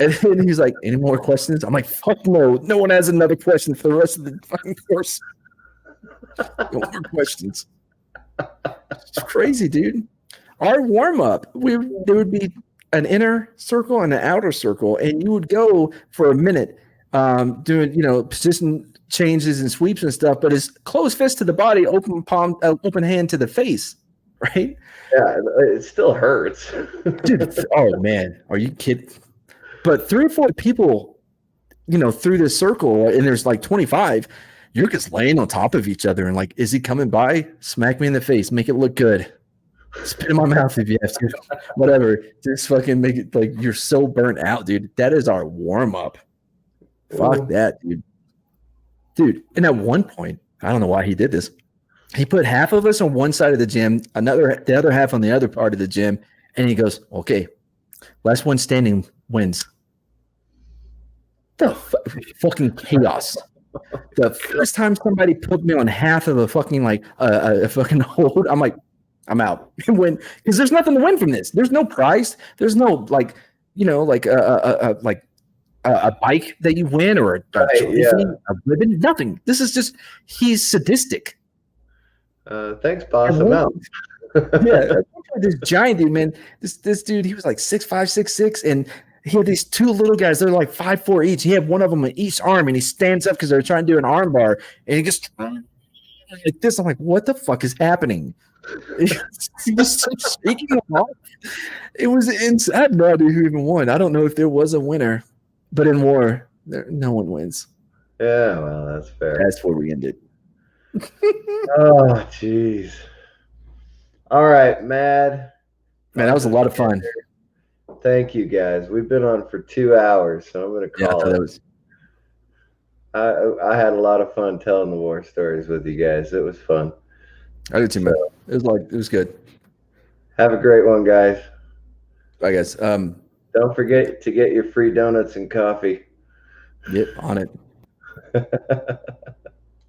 S2: And then he's like, "Any more questions?" I'm like, "Fuck no. No one has another question for the rest of the fucking course." No more questions. It's crazy, dude. Our warm-up, there would be an inner circle and an outer circle, and you would go for a minute doing, position changes and sweeps and stuff, but it's closed fist to the body, open palm, open hand to the face, right?
S1: Yeah, it still hurts.
S2: Dude, oh man, are you kidding? But 3 or 4 people, through this circle, and there's like 25, you're just laying on top of each other and like, is he coming by? Smack me in the face, make it look good. Spit in my mouth if you have to. Whatever. Just fucking make it like you're so burnt out, dude. That is our warm-up. Fuck that, dude. Dude, and at one point, I don't know why he did this. He put half of us on one side of the gym, the other half on the other part of the gym, and he goes, "Okay, last one standing wins." The fucking chaos. The first time somebody put me on half of a fucking a fucking hold, I'm like, I'm out. Because there's nothing to win from this. There's no prize. There's no a bike that you win or a trophy, a ribbon. Nothing. This is just he's sadistic.
S1: Thanks, boss.
S2: And
S1: I'm
S2: one-
S1: out.
S2: yeah, this giant dude, man. This dude, he was like 6'5", 6'6", and he had these two little guys. They're like 5'4" each. He had one of them in each arm, and he stands up because they're trying to do an arm bar, and he gets like this. I'm like, what the fuck is happening? He just starts shaking them off. It was insane. I had no idea who even won. I don't know if there was a winner, but in war, no one wins.
S1: Yeah, well, that's fair.
S2: That's where we ended.
S1: Oh, jeez. All right, Mad.
S2: Man, that was a lot of fun.
S1: Thank you, guys. We've been on for 2 hours, so I'm going to
S2: Yeah, I
S1: call
S2: thought
S1: it.
S2: that was.
S1: I had a lot of fun telling the war stories with you guys. It was fun.
S2: I did too, man. It was good.
S1: Have a great one, guys.
S2: I guess.
S1: Don't forget to get your free donuts and coffee.
S2: Yep, on it.